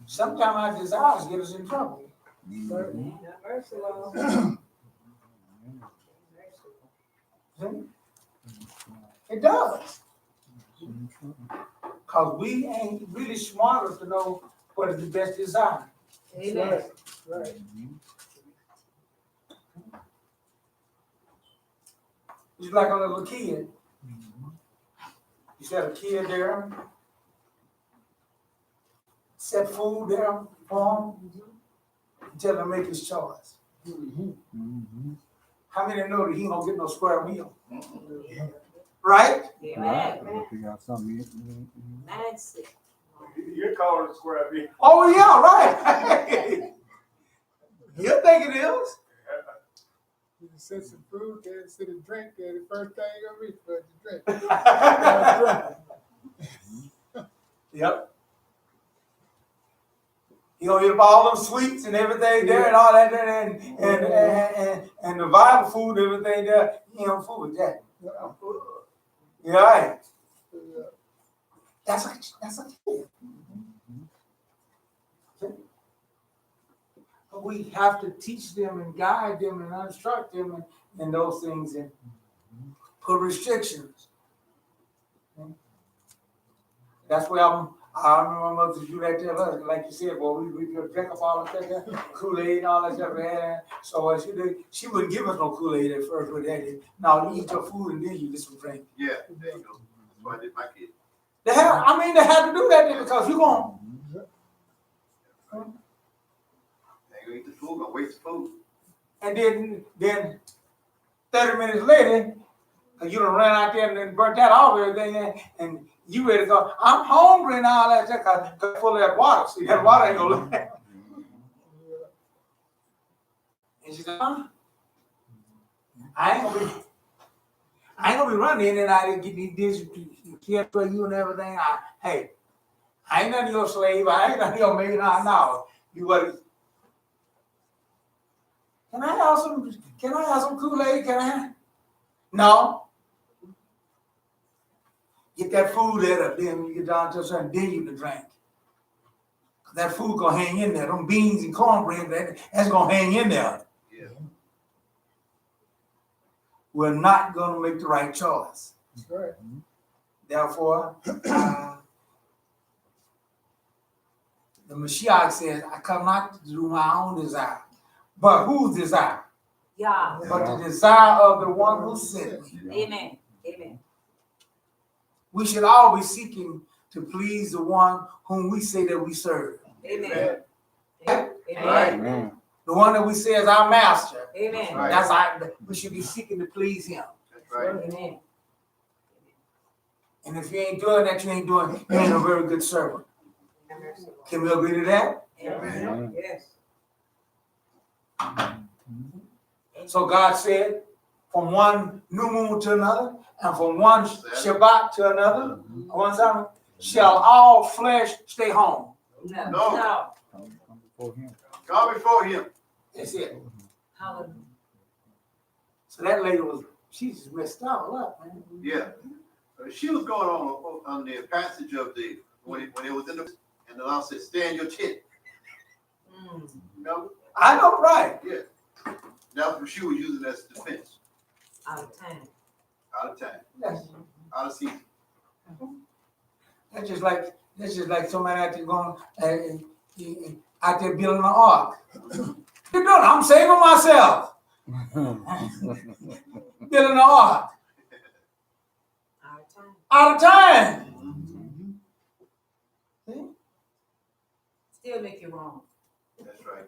Sometimes our desires get us in trouble. It does. Because we ain't really smart enough to know what is the best desire. Amen. Right. It's like a little kid. You set a kid there, set food there for him, tell him to make his choice. Mm-hmm. How many know that he don't get no square meal? Right? Right. If you got something, That's it. You're calling it square meal. Oh yeah, right. You think it is? You can set some food there, sit and drink there. The first thing you're gonna reach for is the drink. Yep. He gonna eat up all them sweets and everything there and all that and the Bible food and everything there. He don't fool with that. You right. That's a kid. But we have to teach them and guide them and instruct them in those things and put restrictions. That's where I remember my mother do that to us. Like you said, boy, we could drink up all that there, Kool-Aid and all that stuff. And so what she wouldn't give us no Kool-Aid at first with that. No, you eat your food and then you get some drink. Yeah, there you go. That's what I did my kid. They had to do that then because you're going. They gonna eat the food, gonna waste the food. And then 30 minutes later, you done ran out there and then burnt that off everything, and you ready to go. I'm hungry and all that stuff because full of that water. See, that water ain't gonna look. And she said, huh? I ain't gonna be running in and out and getting these dishes to for you and everything. I ain't none of your slave. I ain't none of your maid. No. You what? Can I have some Kool-Aid? Can I? No. Get that food there up. Then you get down to a certain, then you can drink. That food gonna hang in there. Them beans and cornbread, that's gonna hang in there. Yeah. We're not gonna make the right choice. That's right. Therefore, the Mashiach says, I come not to do my own desire. But whose desire? Yeah. But the desire of the one who sent me. Amen. Amen. We should all be seeking to please the one whom we say that we serve. Amen. Right. Amen. The one that we say is our master. Amen. Right. We should be seeking to please him. That's right. Amen. And if you ain't doing that, you ain't a very good servant. Can we agree to that? Amen. Yes. So God said, from one new moon to another, and from one Shabbat to another, one Sabbath, shall all flesh stay home. No. No. No. come before him. Come before him. That's it. Hallelujah. So that lady she just messed up, man. Yeah. She was going on the passage of when it was in the, and the law said, stand your tent. You know? I know, right. Yeah. That's what she was using as defense. Out of time. Out of time. That's Out of season. just like somebody out there going out there building an ark. You know, I'm saving myself. Building an ark. Out of time. Out of time. See? Still make you wrong. That's right.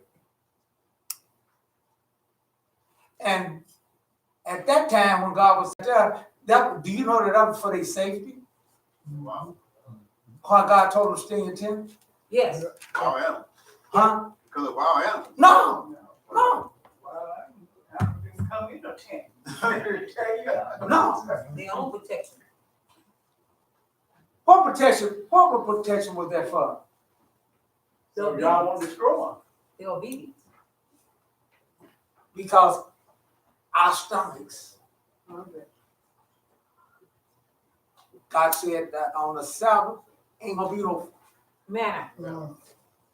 And at that time when God was there, do you know that was for their safety? Wow. Why God told them to stay in your tent? Yes. Wild animal. Huh? Because of wild animals. No. Well, I didn't come in a tent. No. Their own protection. What protection was that for? So y'all want to destroy them. Their obedience. Because our stomachs. God said that on the Sabbath ain't gonna be no. Manna. Yeah.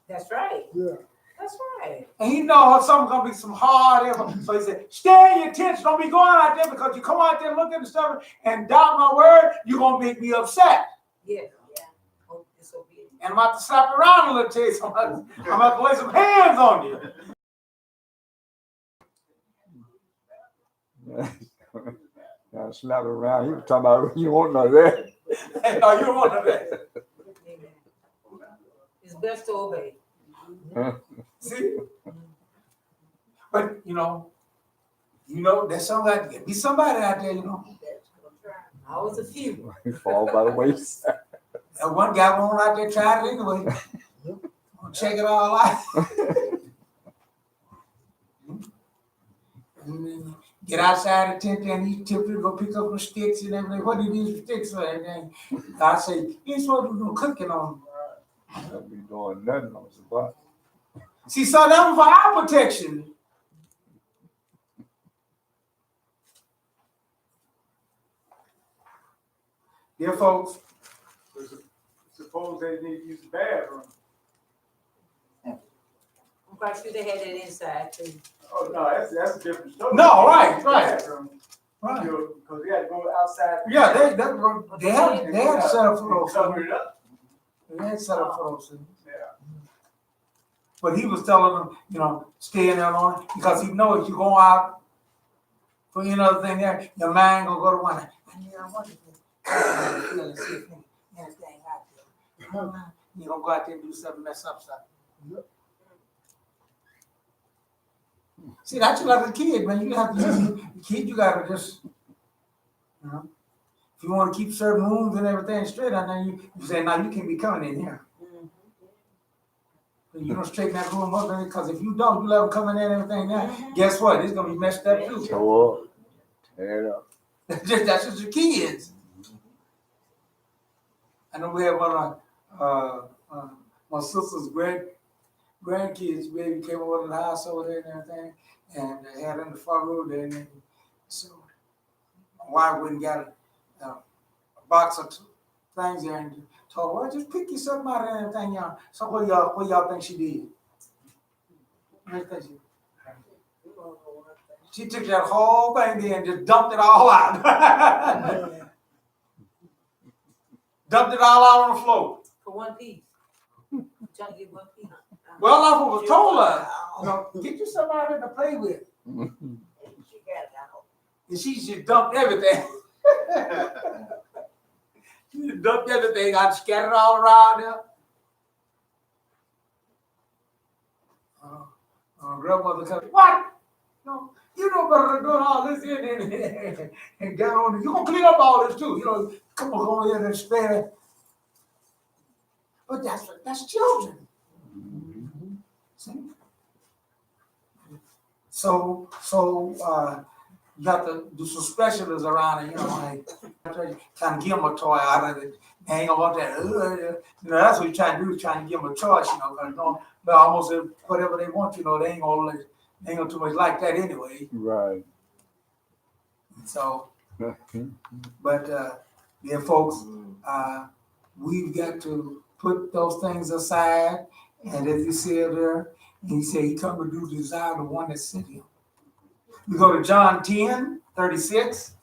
That's right. Yeah. That's right. And he knows something's gonna be some hard effort. So he said, stay in your tents. Don't be going out there because you come out there looking at stuff and doubt my word, you're gonna make me upset. Yeah. Yeah. Oh, disobedience. And I'm about to slap around a little, tell you something. I'm about to lay some hands on you. Gotta slap it around. He was talking about you want none of that. No, you don't want that. Amen. It's best to obey. See? But there's somebody, be somebody out there, Always a few. Fall by the wayside. That one guy won't out there try it anyway. Gonna check it all out. And then get outside the tent and he typically go pick up the sticks and everything. What do you use sticks for? And then I say, you ain't supposed to do no cooking on them. I'll be doing nothing on Shabbat. See, so that was for our protection. Dear folks, Suppose they need to use the bathroom. I'm quite sure they had that inside too. Oh, no, that's a different story. No, right. Bathroom, Right. because they had to go outside. Yeah, they had set up for those Cover things. it up. They had set up for those things. Yeah. But he was telling them, stay in there long because he knows if you go out for any other thing there, your mind gonna go to one. I wonder if anything out there. You gonna go out there and do something, mess up something. See, that's like a kid, man. You have to the kid. You gotta just, if you want to keep certain rooms and everything straight, and then you say, "Now you can't be coming in here." You don't straighten that room up, because if you don't, you let them come in there and everything. Now, guess what? It's gonna be messed up too. Show up, tear it up. That's just your kids. I know we have one of my sister's grandkids, baby came over to the house over there and everything, and they had in the front room there, and so my wife went and got a box of things there and told her, well, just pick you something out of everything, y'all. So what y'all think she did? What do you think she took that whole thing there and just dumped it all out. Dumped it all out on the floor. For one piece. Trying to get one piece. Well, that's what was told her. Get you somebody to play with. She got it out. And she just dumped everything. She dumped everything. I scattered all around there. Grandmother said, what? No, you know better than doing all this in and got on it. You're going to clean up all this too. Come on, go in and spare. But that's children. See? So you have to do some specialists around it, like trying to give them a toy out of it. They ain't gonna want that. That's what you're trying to do, trying to give them a choice, because they almost whatever they want, they ain't gonna too much like that anyway. Right. So, but yeah, folks, we've got to put those things aside, and as you see it there, and he said he come to do desire the one that sent him. We go to John 10:36.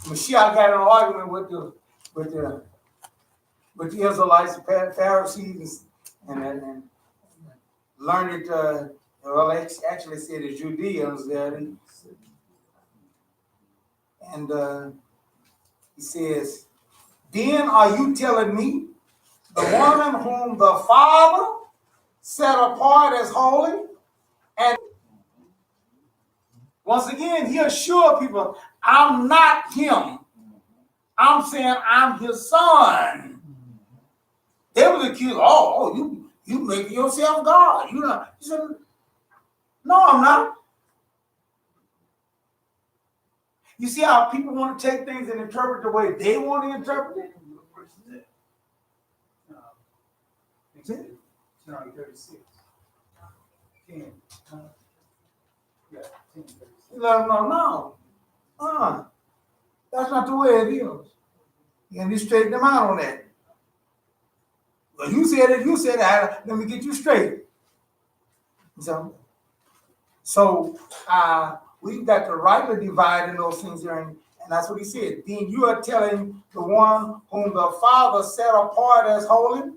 Mashiach had an argument with the Israelites, the Pharisees, and learned it. Well, actually said the Judeans there, and he says, "Then are you telling me the woman whom the Father set apart as holy?" And once again, he assured people, I'm not him. I'm saying I'm his son. They were accused, you make yourself God. He said, no, I'm not. You see how people want to take things and interpret the way they want to interpret it? John 36. 10. Yeah, 10, 36. No. That's not the way it is. And you straighten them out on that. Well, you said it, let me get you straight. So we've got to rightly divide in those things there, and that's what he said. Then you are telling the one whom the Father set apart as holy,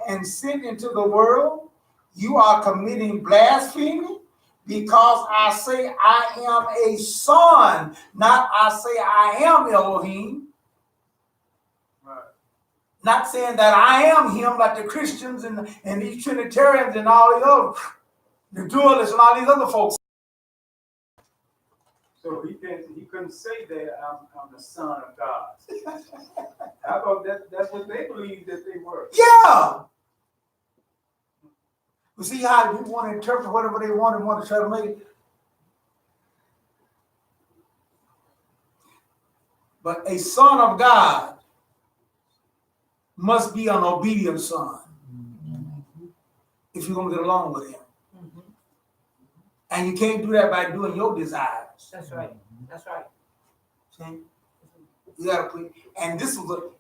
and sent into the world, you are committing blasphemy, because I say I am a son, not I say I am Elohim. Right. Not saying that I am him like the Christians and these Trinitarians and all these other, the dualists and all these other folks. So he couldn't say that I'm the son of God. I thought that's what they believed that they were. Yeah. You see how people want to interpret whatever they want and want to try to make it. But a son of God must be an obedient son if you're going to get along with him. And you can't do that by doing your desires. That's right. That's right. See? You gotta put, and this was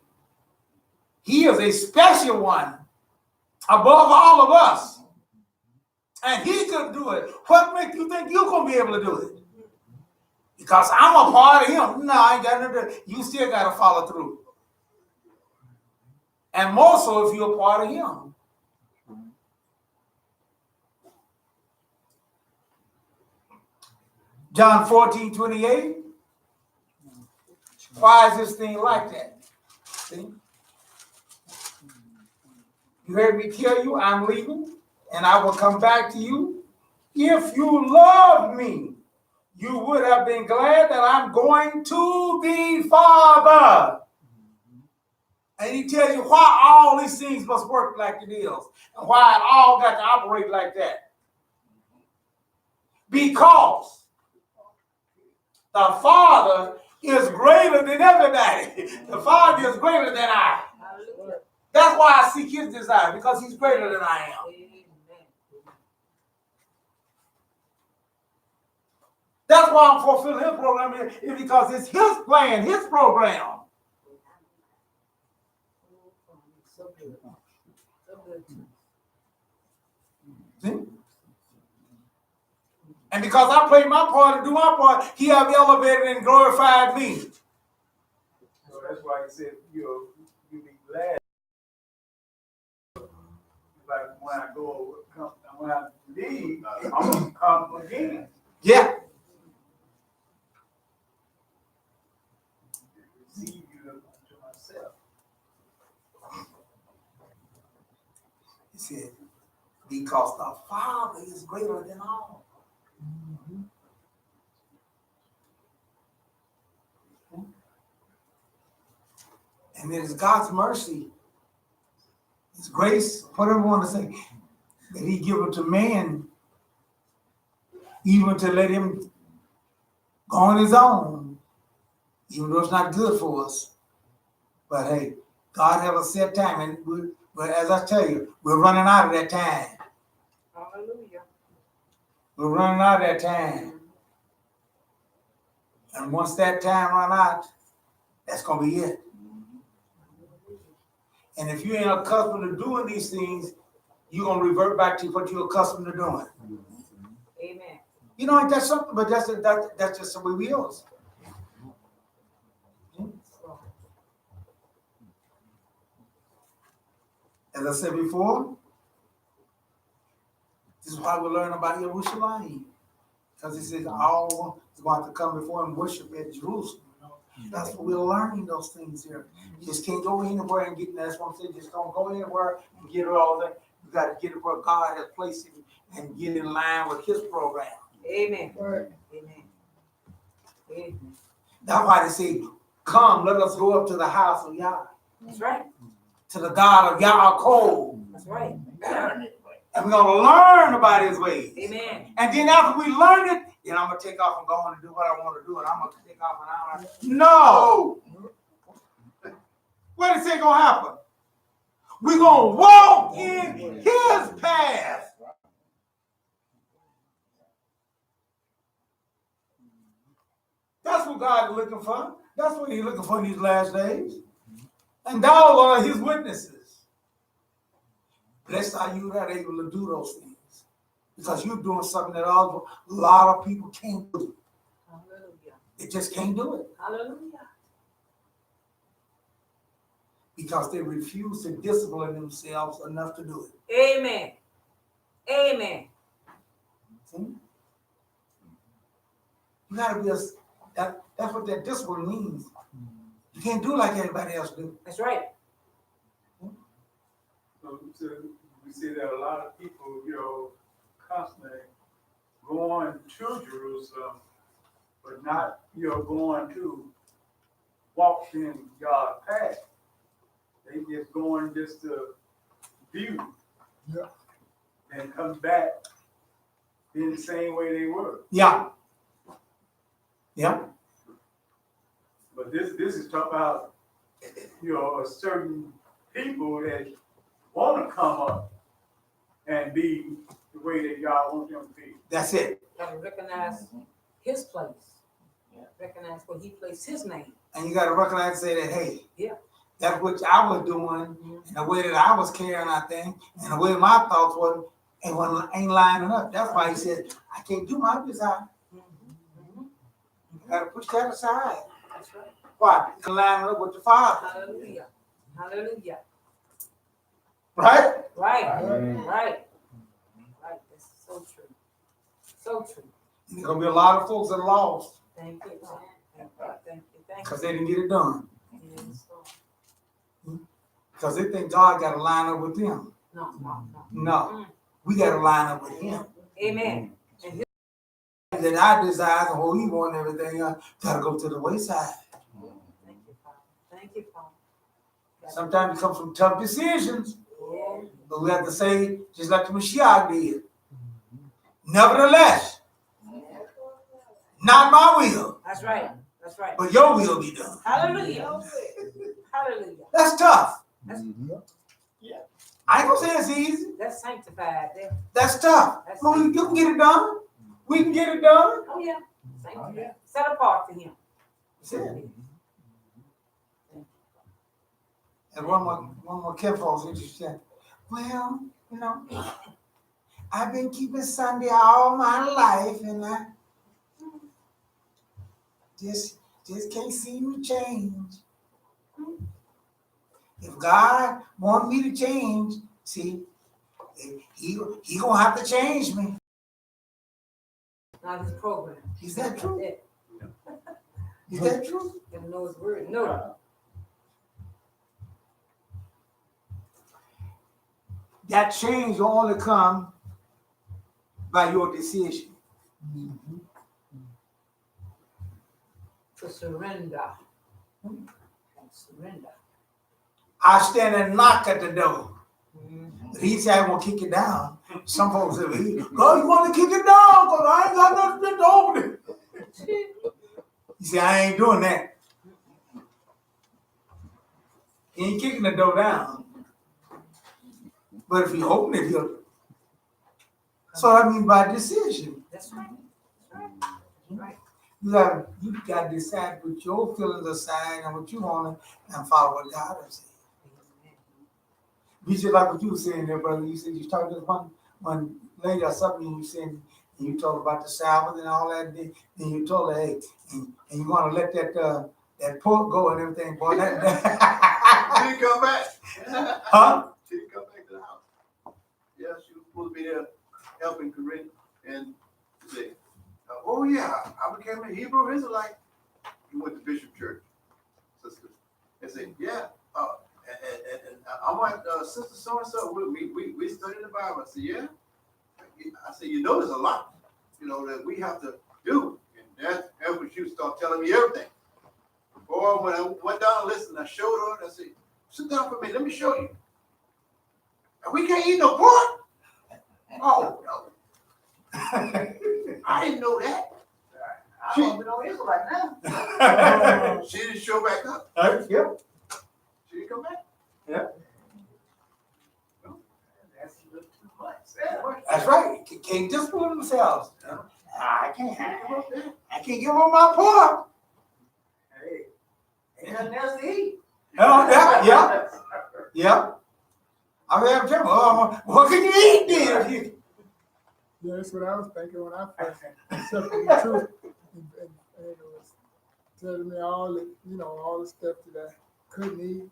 he is a special one above all of us. And he could do it. What makes you think you're gonna be able to do it? Because I'm a part of him. No, I ain't got nothing to do. You still gotta follow through. And more so if you're a part of him. John 14:28. Why is this thing like that? See? You heard me tell you I'm leaving and I will come back to you. If you love me, you would have been glad that I'm going to the Father. And he tells you why all these things must work like it is and why it all got to operate like that. Because the Father is greater than everybody. The Father is greater than I. That's why I seek his desire, because he's greater than I am. That's why I'm fulfilling his program, is because it's his plan, his program. See? And because I played my part and do my part, he have elevated and glorified me. So that's why he said you'll be glad. Like when I leave, I'm gonna come again. Yeah. Receive you to myself. He said, because the Father is greater than all. And it is God's mercy, his grace, whatever you want to say, that he given to man, even to let him go on his own, even though it's not good for us. But hey, God have a set time, and but as I tell you, we're running out of that time. Hallelujah. We're running out of that time. And once that time run out, that's going to be it. And if you ain't accustomed to doing these things, you're going to revert back to what you're accustomed to doing. Amen. You know, ain't that something? But that's just the way we are. As I said before, this is why we learn about Yerushalayim. Because he says all is going to come before him, worship at Jerusalem. That's what we're learning, those things here. You just can't go anywhere and get, that's what I'm saying, just don't go anywhere and get it all that. You got to get it where God has placed it and get in line with his program. Amen. Right. Amen. Amen. That's why they say, come, let us go up to the house of Yah, That's right. to the God of Yaakov. That's right. And we're going to learn about his ways. Amen. And then after we learn it, then I'm going to take off and go on and do what I want to do. And I'm going to take off and I'm no. What is it going to happen? We're going to walk in his path. That's what God is looking for. That's what he's looking for in these last days. And thou are his witnesses. Blessed are you that are able to do those things. Because you're doing something that a lot of people can't do. Hallelujah. They just can't do it. Hallelujah. because they refuse to discipline themselves enough to do it. Amen. Amen. See? You gotta be that's what that discipline means. You can't do like everybody else do. That's right. So we see that a lot of people, constantly going to Jerusalem, but not, going to walk in God's path. They just going just to view. Yeah. And come back in the same way they were. Yeah. Yeah. But this is talking about, a certain people that want to come up and be the way that God wants them to be. That's it. Gotta recognize his place. Recognize where he placed his name. And you gotta recognize and say that, hey, Yeah. that's what I was doing, and the way that I was carrying out things, and the way my thoughts were, and when ain't lining up. That's why he said, I can't do my desire. You gotta push that aside. That's right. Why? You can line it up with the Father. Hallelujah. Hallelujah. Right? Right. Amen. Right. Right. That's so true. So true. There's gonna be a lot of folks that lost Thank you, Lord. Thank you. Thank you. Thank because you. they didn't get it done. Yes, Lord. Because they think God gotta line up with them. No. No. We gotta line up with him. Amen. And That our desires and what we want and everything else gotta go to the wayside. thank you, Father. Thank you, Father. Sometimes it comes from tough decisions. Yeah. But we have to say, just like the Mashiach did, nevertheless, not my will, That's right. That's right. but your will be done. Hallelujah. Hallelujah. That's tough. Yeah. I ain't gonna say it's easy. That's sanctified there. That's tough. But you can get it done. We can get it done. Oh, yeah. Sanctified. Set apart for him. That's it. And one more kinfolk's interesting. Well, I've been keeping Sunday all my life, and I just can't seem to change. If God want me to change, see, he gonna have to change me. Not his program. Is that true? Yeah. Is that true? Gotta know his word. No. That change will only come by your decision. To surrender. Surrender. I stand and knock at the door. Mm-hmm. But he said I won't kick it down. Some folks say, God, you want to kick it down? Because I ain't got nothing to open it. He said, I ain't doing that. He ain't kicking the door down. But if you open it, he'll. So I mean by decision. That's right. That's right. You got to decide, put your feelings aside and what you want and follow what God has said. Be just like what you were saying there, brother. You said you talked to one lady or something, and you said, and you told about the Sabbath and all that. Then you told her, hey, and you want to let that pork go and everything, boy. That She didn't come back. huh? She didn't come back to the house. Yeah, she was supposed to be there helping Corinne and say, oh yeah, I became a Hebrew Israelite. You went to Bishop Church, sisters, and said, yeah, and I want sister so and so. We studying the Bible. I said, yeah. I said, there's a lot, that we have to do, and that's when she start telling me everything. Boy, when I went down and listened, I showed her, and I said, sit down for me. Let me show you. And we can't eat no pork. Oh no. I didn't know that. I don't know Israelite now. She didn't show back up. Yep. She didn't come back. Yeah. That's a little too much. That's right. Can't discipline themselves. I can't give up my pork. Hey, ain't nothing else to eat. Oh, yeah. I mean, I'm telling you, what can you eat then? Yeah, that's what I was thinking when I first accepted the truth. And it was telling me all the stuff that I couldn't eat.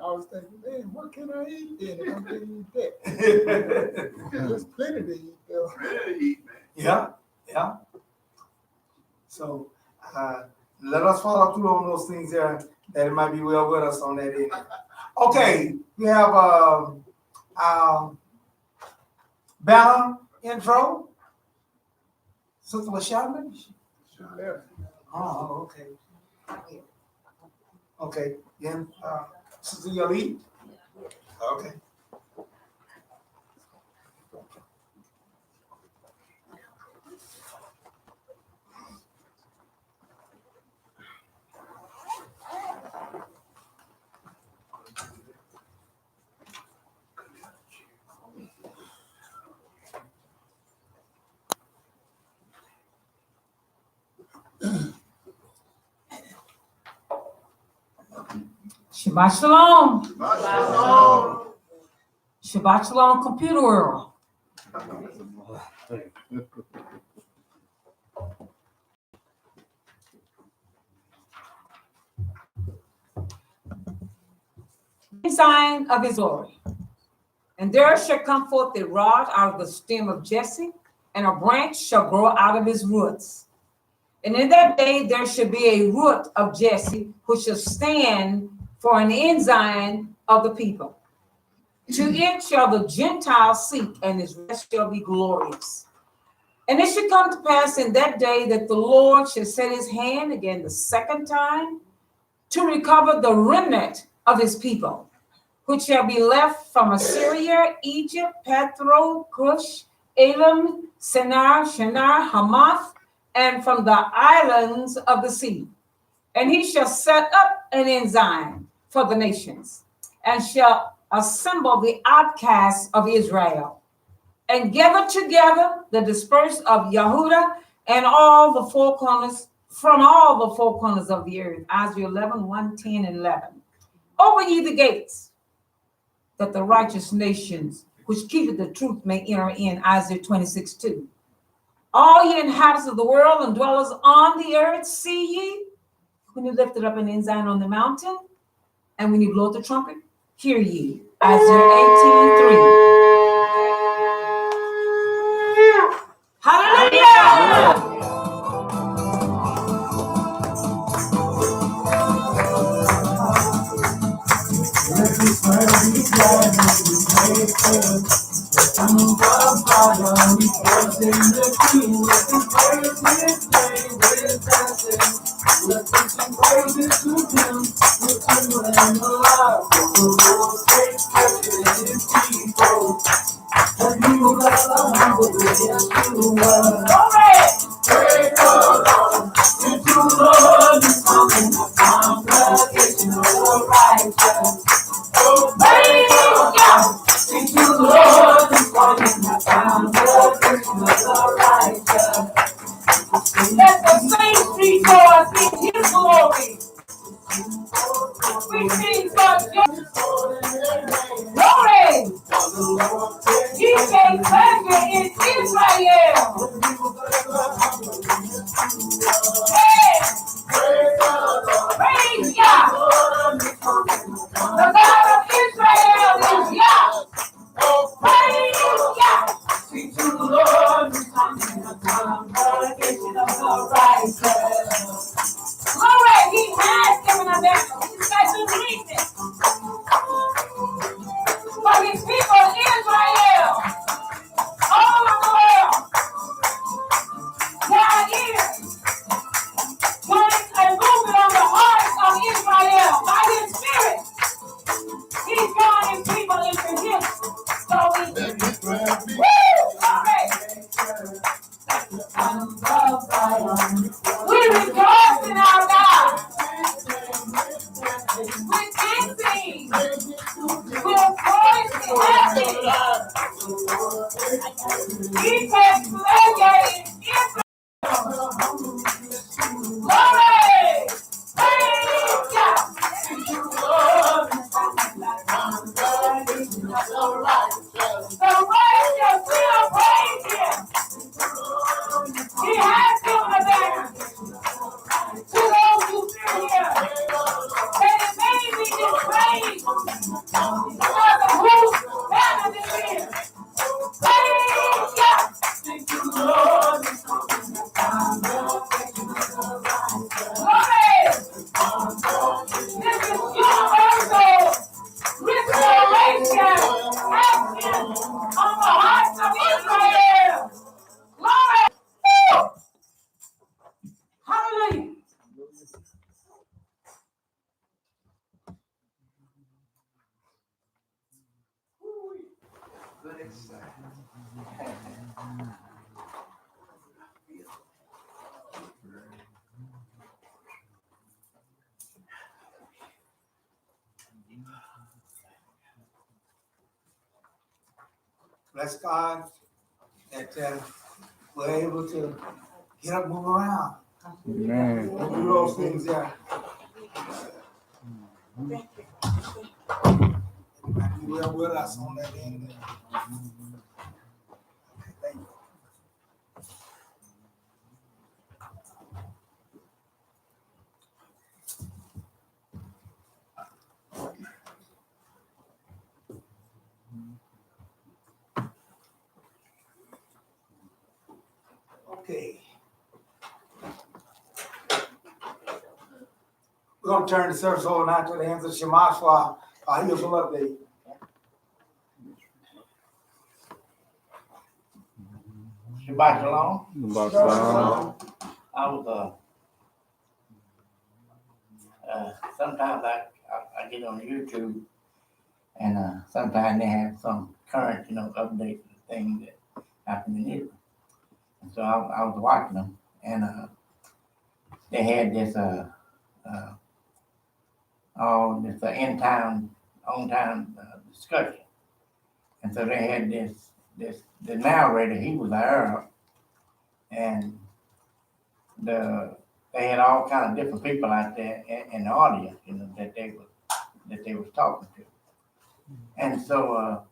I was thinking, man, what can I eat then if I'm going to eat that? There's plenty to eat though. Ready to eat, man. Yeah, yeah. So let us follow through on those things there, that it might be well with us on that end. Okay, we have banner intro. Sister LaShonda? She left. Oh, okay. Okay, then Sister Yali? Okay. Shabbat Shalom. Shalom. Shabbat Shalom, computer world. Sign of his glory. And there shall come forth a rod out of the stem of Jesse, and a branch shall grow out of his roots. And in that day there shall be a root of Jesse, which shall stand for an ensign of the people. To it shall the Gentiles seek, and his rest shall be glorious. And it shall come to pass in that day that the Lord shall set his hand again the second time to recover the remnant of his people, which shall be left from Assyria, Egypt, Pathro, Cush, Elam, Sennaar, Shinar, Hamath, and from the islands of the sea. And he shall set up an ensign for the nations, and shall assemble the outcasts of Israel, and gather together the dispersed of Yehudah and all the four corners, from all the four corners of the earth. Isaiah 11, 1, 10, and 11. Open ye the gates, that the righteous nations which keepeth the truth may enter in. Isaiah 26, 2. All ye inhabitants of the world and dwellers on the earth, see ye, when you lifted up an ensign on the mountain, and when you blow the trumpet, hear ye. Isaiah 18, 3. Hallelujah! Let the saints rejoice in his glory. We sing God's glory. He takes pleasure in Israel. Hey, praise God. The God of Israel is Yah. Praise God. Sing to the Lord. Glory, he has given us that special reason for his people Israel all over the world. God is doing a movement on the hearts of Israel by his spirit. He's drawing his people into him. So we we rejoice in our God. We dancing. We're praising happy. He takes pleasure in Israel. Glory! Praise God! The righteous will praise him. He has given a banner to those who fear him, that it may be displayed Bless God that we're able to get up, move around, Amen. and do those things that be well with us on that end there. Thank you. Okay. We're gonna turn the service over now to the hands of Shamash for our useful update. Shabbat shalom. About time. I was sometimes I get on YouTube and sometimes they have some current updates and things that happen in Israel. And so I was watching them and they had this end time on time discussion. And so they had the narrator, he was an Arab, and they had all kind of different people out there in the audience, that they was talking to. And so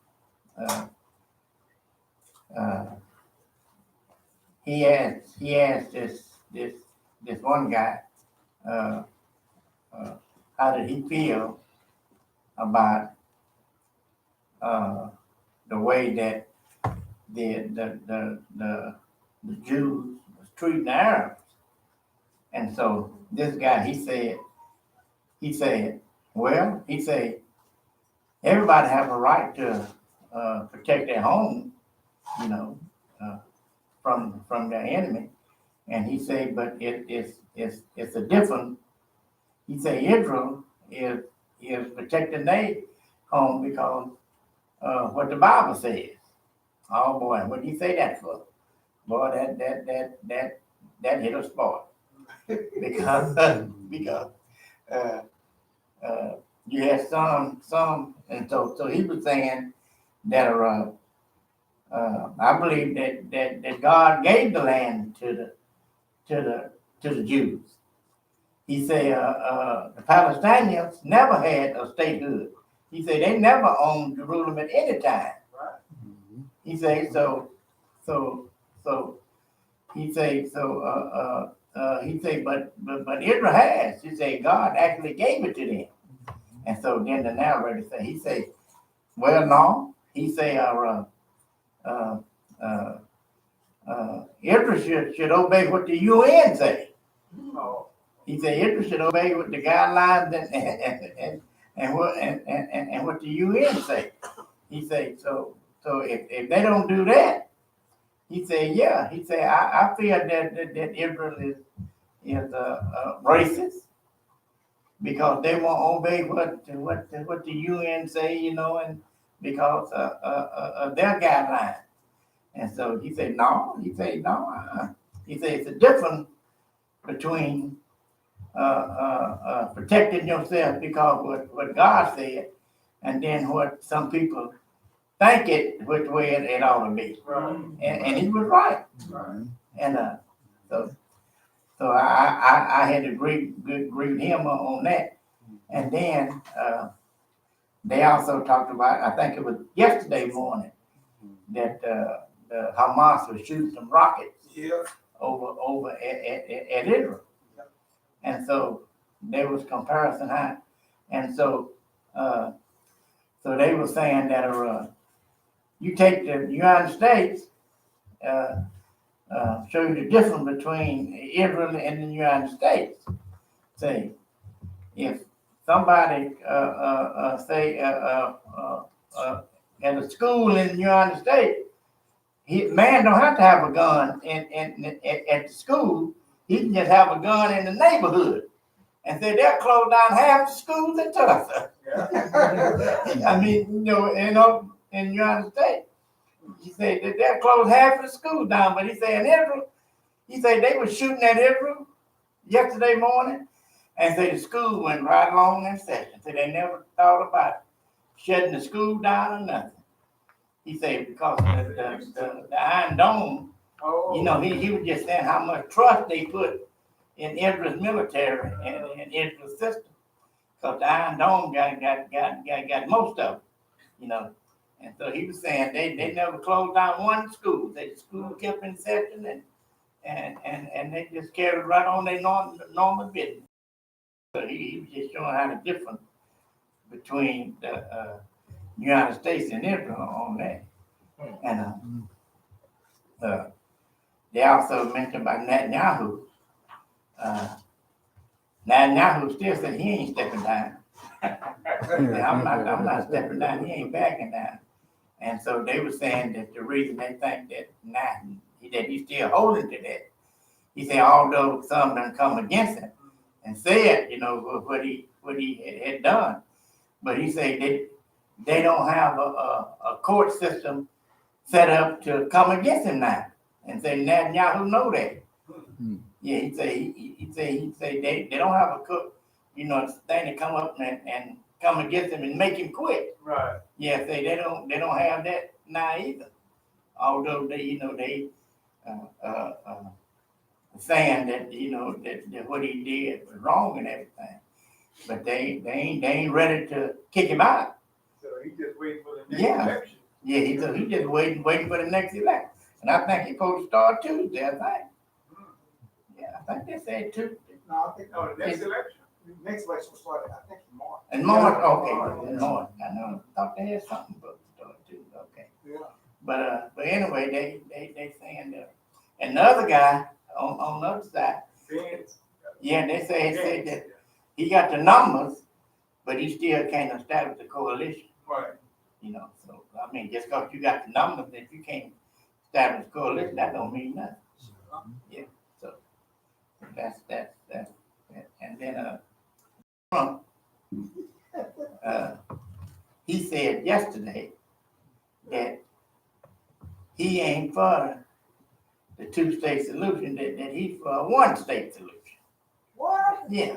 he asked this one guy how did he feel about the way that the Jews was treating the Arabs. And so this guy, he said, well, everybody have a right to protect their home, from their enemy. And he said, but it's a different. He said Israel is protecting their home because what the Bible says. Oh boy, what did he say that for? Boy, that hit a spot. because you had some, and so he was saying that I believe that God gave the land to the Jews. He said the Palestinians never had a statehood. He said they never owned Jerusalem at any time. Right. He said he said, but Israel has. He said God actually gave it to them. And so then the narrator said, he said, well, no. He said, Israel should obey what the UN say. Oh. He said Israel should obey what the guidelines and what the UN say. He said so if they don't do that, he said I feel that Israel is racist because they won't obey what the UN say, and because of their guidelines. And so he said no. He said no. He said it's a difference between protecting yourself because what God said, and then what some people think which way it ought to be. Right. And he was right. Right. And so I had to agree with him on that. And then they also talked about, I think it was yesterday morning, that the Hamas was shooting some rockets over at Israel. And so there was comparison high. And so they were saying that you take the United States, show you the difference between Israel and the United States. Say, if somebody say at a school in the United States, man don't have to have a gun at the school. He can just have a gun in the neighborhood. And say they'll close down half the schools in Tulsa. Yeah. I mean, in the United States. He said that they'll close half of the school down, but he said in Israel, he said they were shooting at Israel yesterday morning, and say the school went right along in session. So they never thought about shutting the school down or nothing. He said because of the Iron Dome, you know, he was just saying how much trust they put in Israel's military and in Israel's system. Because the Iron Dome got most of it, you know. And so he was saying they never closed down one school. The school kept in session and they just carried right on their normal business. So he was just showing how the difference between the United States and Israel on that. And they also mentioned about Netanyahu. Netanyahu still said he ain't stepping down. I'm not stepping down. He ain't backing down. And so they were saying that the reason they think that he's still holding to that. He said although some done come against him and said, you know, what he had done, but he said they don't have a court system set up to come against him now. And say Netanyahu know that. Yeah, he say they don't have a court, you know, thing to come up and come against him and make him quit. Right. Yeah, say they don't have that now either. Although they saying that you know that what he did was wrong and everything, but they ain't ready to kick him out. So he just waiting for the next election. Yeah, he just waiting for the next election, and I think he's supposed to start Tuesday. I think. Yeah, I think they said Tuesday. No, I think No, the next election. next election will start, I think, in March. In March, okay, in March. I know. I thought they had something but start Tuesday. Okay. Yeah. But anyway, they saying that, and the other guy on the other side, yeah, they say that he got the numbers, but he still can't establish the coalition. Right. You know, so I mean, just because you got the numbers, if you can't establish a coalition, that don't mean nothing. Yeah, so that's and then Trump, he said yesterday that he ain't for the two-state solution, that he's for a one-state solution. What? Yeah.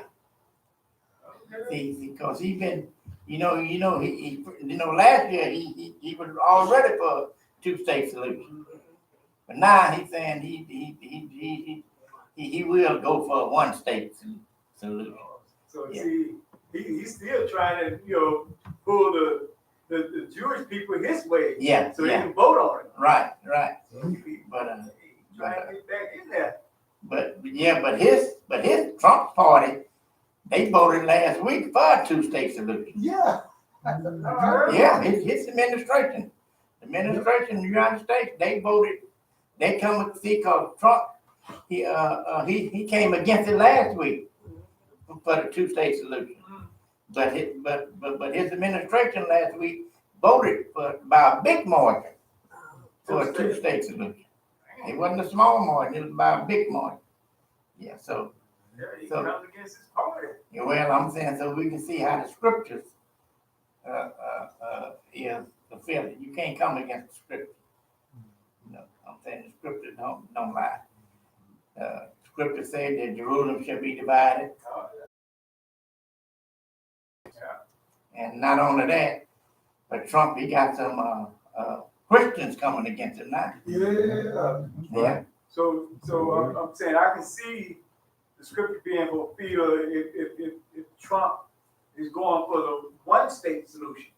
Because he been, he last year he was already for a two-state solution, but now he's saying he will go for a one-state solution. So Yeah. see, he's still trying to, you know, pull the Jewish people his way. Yeah, So he yeah. can vote on it. Right. He But trying to get back in there. but his Trump's party, they voted last week for a two-state solution. Yeah. Yeah, his administration in the United States, they voted. They come to see because Trump, he came against it last week for the two-state solution. But his administration last week voted by a big margin for a two-state solution. It wasn't a small margin; it was by a big margin. Yeah, so. Yeah, he comes against his party. Yeah, well, I'm saying so we can see how the scriptures is fulfilled. You can't come against the scripture. No, I'm saying the scriptures don't lie. Scripture said that Jerusalem shall be divided. And not only that, but Trump, he got some Christians coming against him now. Yeah. So I'm saying I can see the scripture being fulfilled if Trump is going for the one state solution.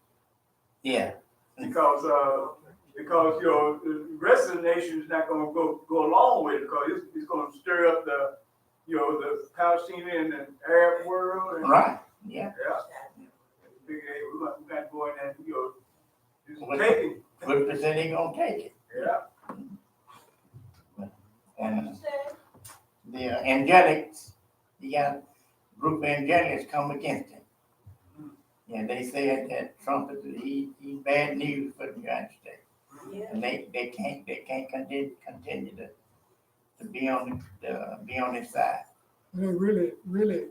Yeah. Because you know the rest of the nation is not going to go along with it because it's going to stir up the Palestinian and Arab world. And, Right. Yeah. Yeah. Figure, hey, we got to go in and just take it. Scripture said they gonna take it. Yeah. And the angelics, you got a group of angelics come against him. And they said that Trump is he's bad news for the United States. Yeah. And they can't continue to be on his side. And they really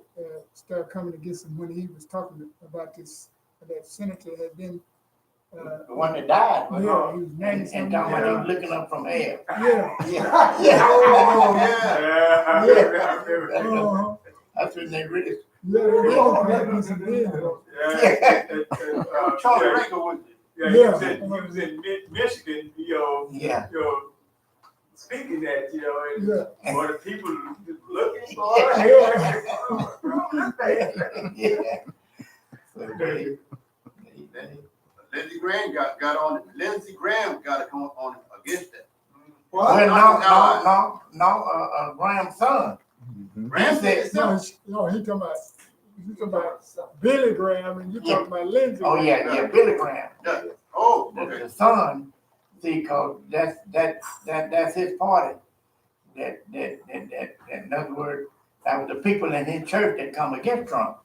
started coming against him when he was talking about this. That senator had been The one that died, wasn't Yeah, he was it? 90 And something. talking about he Yeah. was looking up from hell. Yeah. Yeah. Oh, yeah. Yeah, I Yeah. remember. Uh-huh. That's when they really. Yeah, they wrong. That piece of did though. Charlie Rankin was Yeah, he was in Michigan, Yeah. speaking that, Yeah. and what the people looking for. Yeah. So they- Lindsey Graham got on it. Lindsey Graham got to come on against that. Well, no, Graham's son. Mhm. Graham said No, he talking about Billy Graham, and you Yeah. talking about Lindsey. Oh, yeah, Billy Graham. oh, The okay. son, see, cause that's his party. That, in other words, that was the people in his church that come against Trump.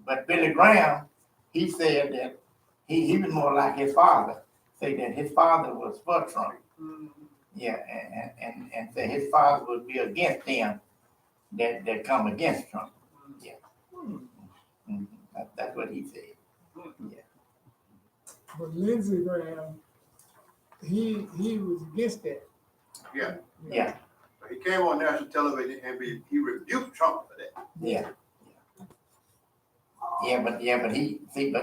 But Billy Graham, he said that he was more like his father. Say that his father was for Trump. Yeah, and say his father would be against them that come against Trump. Yeah. Mhm. That's what he said. But Lindsey Graham, he was against that. Yeah. Yeah, He came on national television and he rebuked Trump for that. yeah. But he see,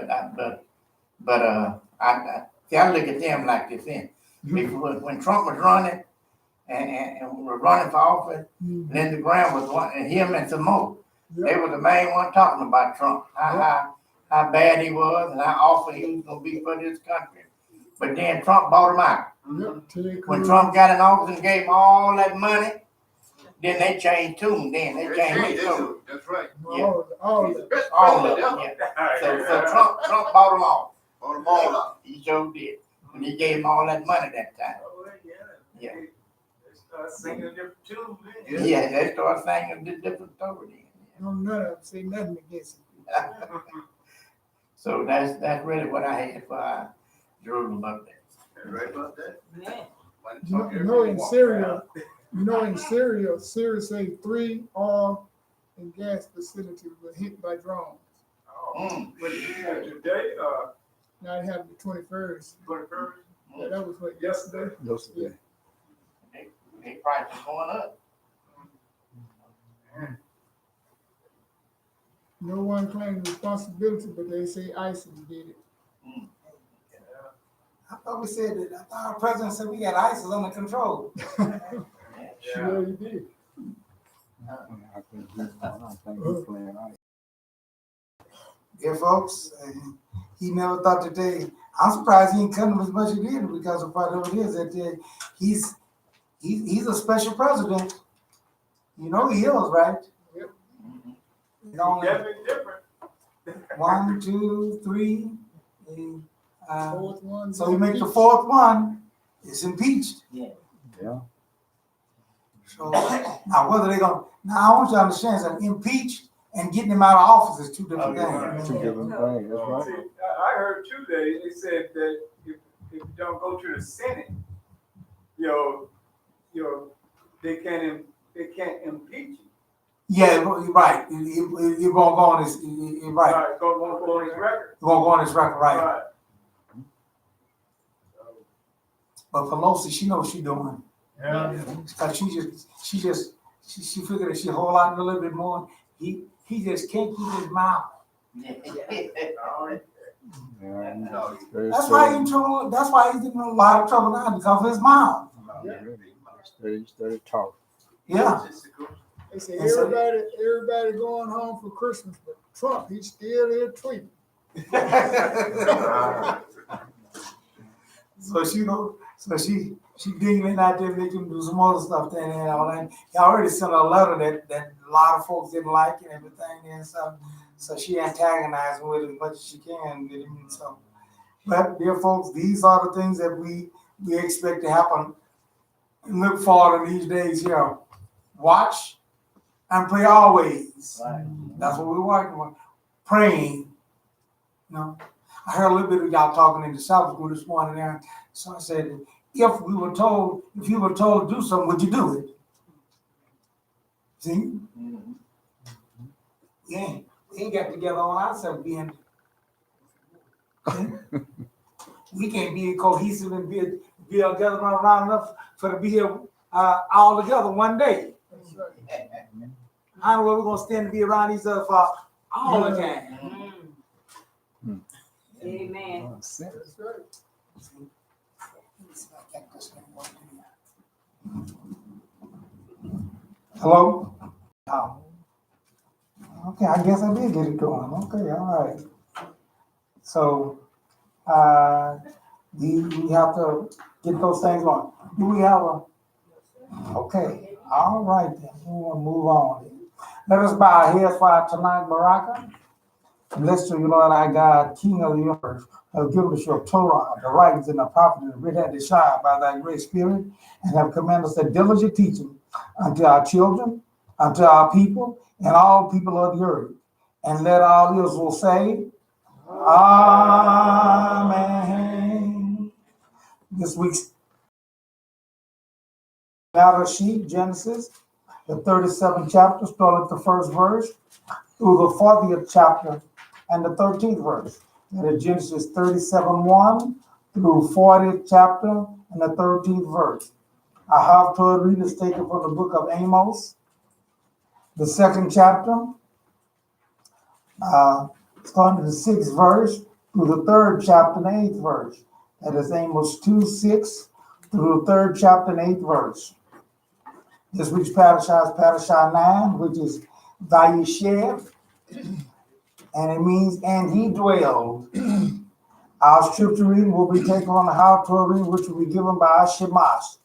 I look at them like this. Then when Trump was running and was running for office, Lindsey Graham was one, and him and some more. They were the main one talking about Trump, how bad he was and how awful he was gonna be for this country. But then Trump bought him out. When Trump got in office and gave him all that money, then they changed tune. Then they changed That's tune. right. All He's of the it. best All of president them. ever. Yeah. So Trump bought them all. On them all out. He sure did. And he gave him all that money that time. Yeah. They start singing a different tune, man. Yeah, they started singing a different story then. No, none of them say nothing against him. So that's really what I had for Jerusalem up there. You right about that? Yeah. In Syria, Syria say 3 oil and gas facilities were hit by drones. But today, Now it happened the 21st. 21st, Yeah, that was what, yesterday? Yesterday. They prices going up. No one claimed responsibility, but they say ISIS did it. I thought we said that, I thought our president said we got ISIS under control. Yeah, he did. I think he's playing ice. Yeah, folks, he never thought that I'm surprised he didn't cut him as much as he did because of part of it is that he's a special president. You know he is, right? Yep. It's only definitely different. 1, 2, 3. Fourth one. So he makes the fourth one, it's impeached. Yeah. So now whether they're gonna, now I want you to understand that impeached and getting him out of office is two different things. Two different things, that's right. See, I heard too, they said that if you don't go to the Senate, they can't impeach you. Yeah, right. You're gonna go on this, right. Right, go on his record. You're gonna go on this record, right. Right. But Pelosi, she knows what she's doing. Yeah. Cause she figured that she hold out a little bit more. He just can't keep his mouth. Yeah, No, That's why he's in trouble. That's why he's in a lot of trouble now because of his mouth. Steady talk. Yeah. They say everybody going home for Christmas, but Trump, he's still here tweeting. So she digging out there making do some other stuff there and all that. He already sent a letter that a lot of folks didn't like and everything and stuff. So she antagonized him with as much as she can with him. So, but dear folks, these are the things that we expect to happen and look forward to these days here. Watch and pray always. Right. That's what we're working on. Praying. You know, I heard a little bit of y'all talking in the Sabbath school this morning there. So I said, if you were told to do something, would you do it? See? We ain't got together on ourselves being. we can't be cohesive and be together around enough for to be here all together one day. That's right. How are we gonna stand to be around each other for all the time? Amen. That's right. Hello? Oh. Okay, I guess I did get it going. Okay, all right. So, we have to get those things on. Do we have a? Okay, all right then. We want to move on. Let us bow our heads for tonight, Baraka. Bless you, Lord, our God, King of the universe, who have given us your Torah, the writings and the prophets, and written at the shine by thy great spirit, and have commanded us that diligent teaching unto our children, unto our people, and all people of the earth. And let all Israel say, Amen. This week's Parashah, Genesis, the 37th chapter, starting at the first verse, through the 40th chapter and the 13th verse. That is Genesis 37:1 through 40th chapter and the 13th verse. Our Haftorah reading is taken from the book of Amoss, the 2nd chapter, starting at the 6th verse through the 3rd chapter and the 8th verse. That is Amos 2:6 through the 3rd chapter and 8th verse. This week's Parashah is Parashah 9, which is Vayeshev, and it means, and he dwelled. Our scripture reading will be taken on the Haftorah reading, which will be given by our Shemash.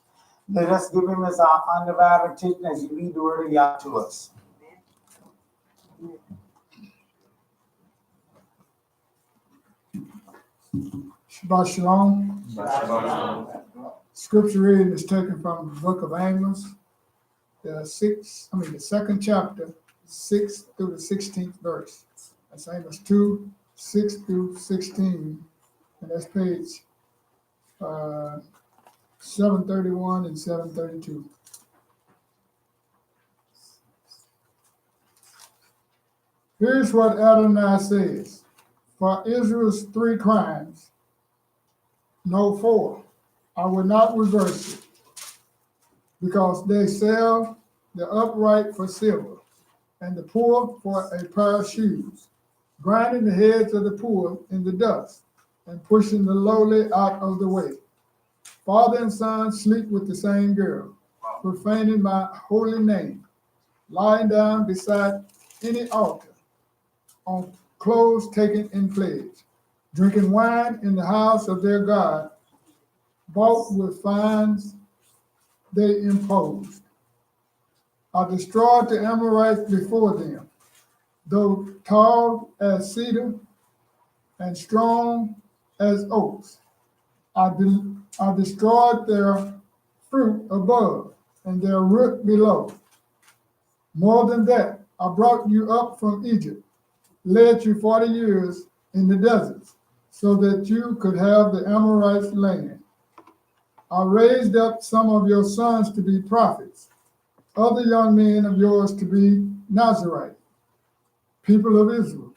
Let us give him as our undivided attention as he read the word of Yah to us. Shabbat Shalom. Scripture reading is taken from the book of Amos, the 2nd chapter, 6th through the 16th verse. That's Amos 2, 6 through 16, and that's page 731 and 732. Here's what Adonai says: for Israel's 3 crimes, no 4, I will not reverse it, because they sell the upright for silver, and the poor for a pair of shoes, grinding the heads of the poor in the dust, and pushing the lowly out of the way. Father and son sleep with the same girl, profaning my holy name, lying down beside any altar, on clothes taken in pledge, drinking wine in the house of their God, bought with fines they imposed. I destroyed the Amorites before them, though tall as cedar and strong as oaks. I destroyed their fruit above and their root below. More than that, I brought you up from Egypt, led you 40 years in the deserts, so that you could have the Amorites' land. I raised up some of your sons to be prophets, other young men of yours to be Nazarite, people of Israel.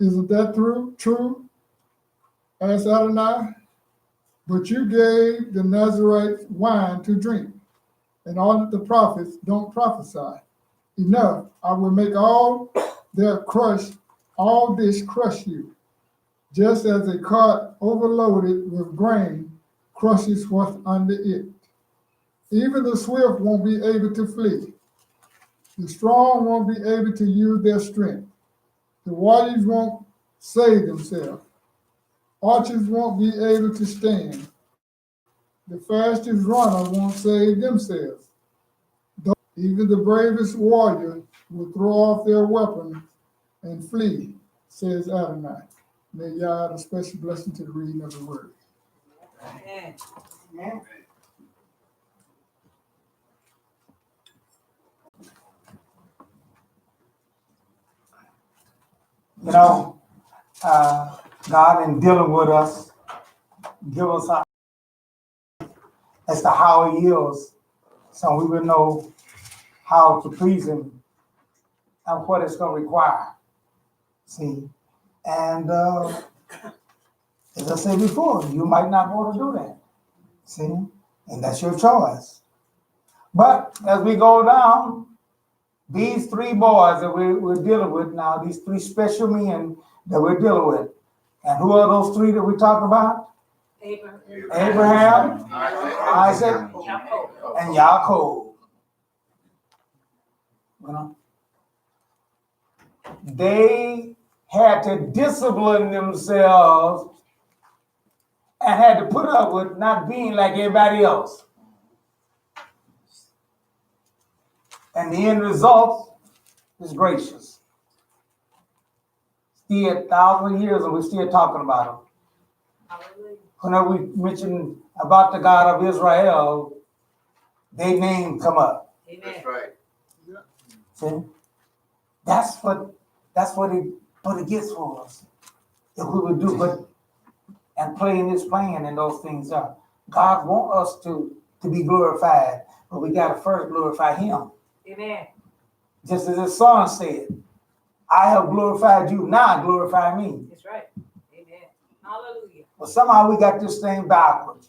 Isn't that true? Asked Adonai. But you gave the Nazarites wine to drink, and all the prophets don't prophesy. Enough, I will make all this crush you, just as a cart overloaded with grain crushes what's under it. Even the swift won't be able to flee. The strong won't be able to use their strength. The warriors won't save themselves. Archers won't be able to stand. The fastest runner won't save themselves. Even the bravest warrior will throw off their weapons and flee, says Adonai. May Yah add a special blessing to the reading of the word. Amen. You know, God in dealing with us, give us as to how he is, so we will know how to please him and what it's going to require. See, and As I said before, you might not want to do that. See? And that's your choice. But as we go down, these three boys that we're dealing with now, these three special men that we're dealing with. And who are those three that we talked about? Abraham, Isaac, and Yaakov. You know, they had to discipline themselves and had to put up with not being like everybody else. And the end result is gracious. Still 1,000 years and we're still talking about them. Whenever we mention about the God of Israel, their name come up. That's right. See? That's what it gets for us. If we would do but and playing this plan and those things are. God wants us to be glorified, but we gotta first glorify him. Amen. Just as his son said, I have glorified you, now glorify me. That's right. Amen. Hallelujah. But somehow we got this thing backwards.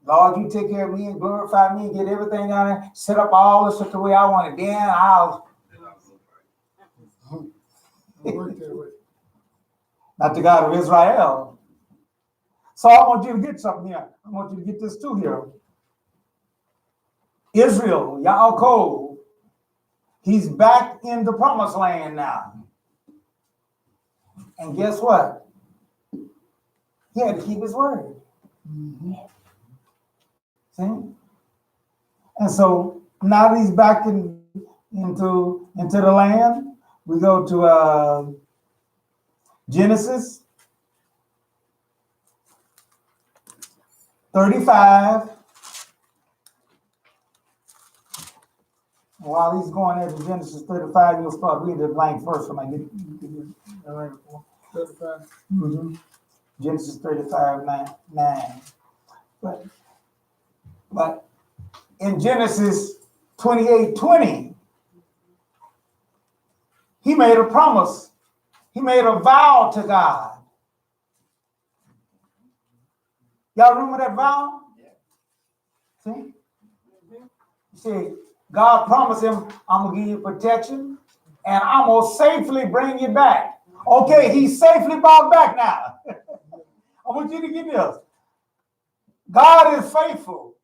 Lord, you take care of me and glorify me and get everything down there, set up all this the way I want it. Then I'll not the God of Israel. So I want you to get something here. I want you to get this too here. Israel, Yaakov, he's back in the promised land now. And guess what? He had to keep his word. Mm-hmm. See? And so now that he's back into the land, we go to Genesis 35. While he's going there to Genesis 35, you'll start reading the blank first. I might get 35. Mm-hmm. Genesis 35, 9. But in Genesis 28:20, he made a promise. He made a vow to God. Y'all remember that vow? Yeah. See? You see, God promised him, I'm going to give you protection and I'm going to safely bring you back. Okay, he's safely brought back now. I want you to get this. God is faithful.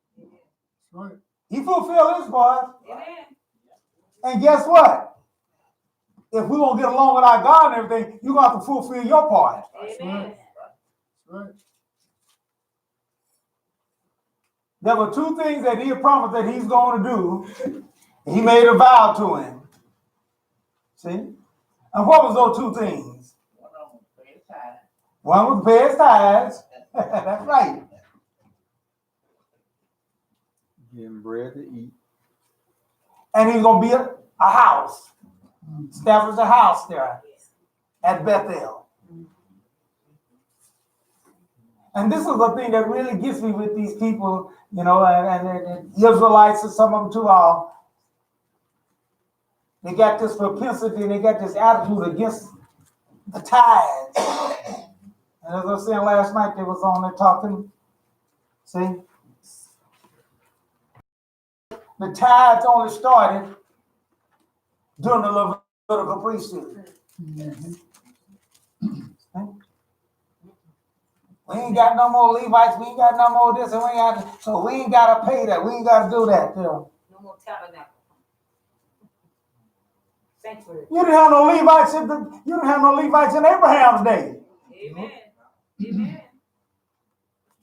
Right. He fulfilled his part. Amen. And guess what? If we're going to get along with our God and everything, you're going to have to fulfill your part. Amen. Right. There were two things that he promised that he's going to do. He made a vow to him. See? And what was those two things? One was pay his tithes. That's right. Getting bread to eat. And he's going to be a house. Establish a house there at Bethel. And this is the thing that really gets me with these people, you know, and Israelites and some of them too all. They got this propensity and they got this attitude against the tithes. And as I was saying last night, they was on there talking. See? The tithes only started during the Levitical priesthood. Mm-hmm. We ain't got no more Levites, we ain't got no more this, and we ain't got to pay that. We ain't got to do that. You know. No more tabernacle. Sanctuary. You didn't have no Levites in Abraham's day. Amen. Amen.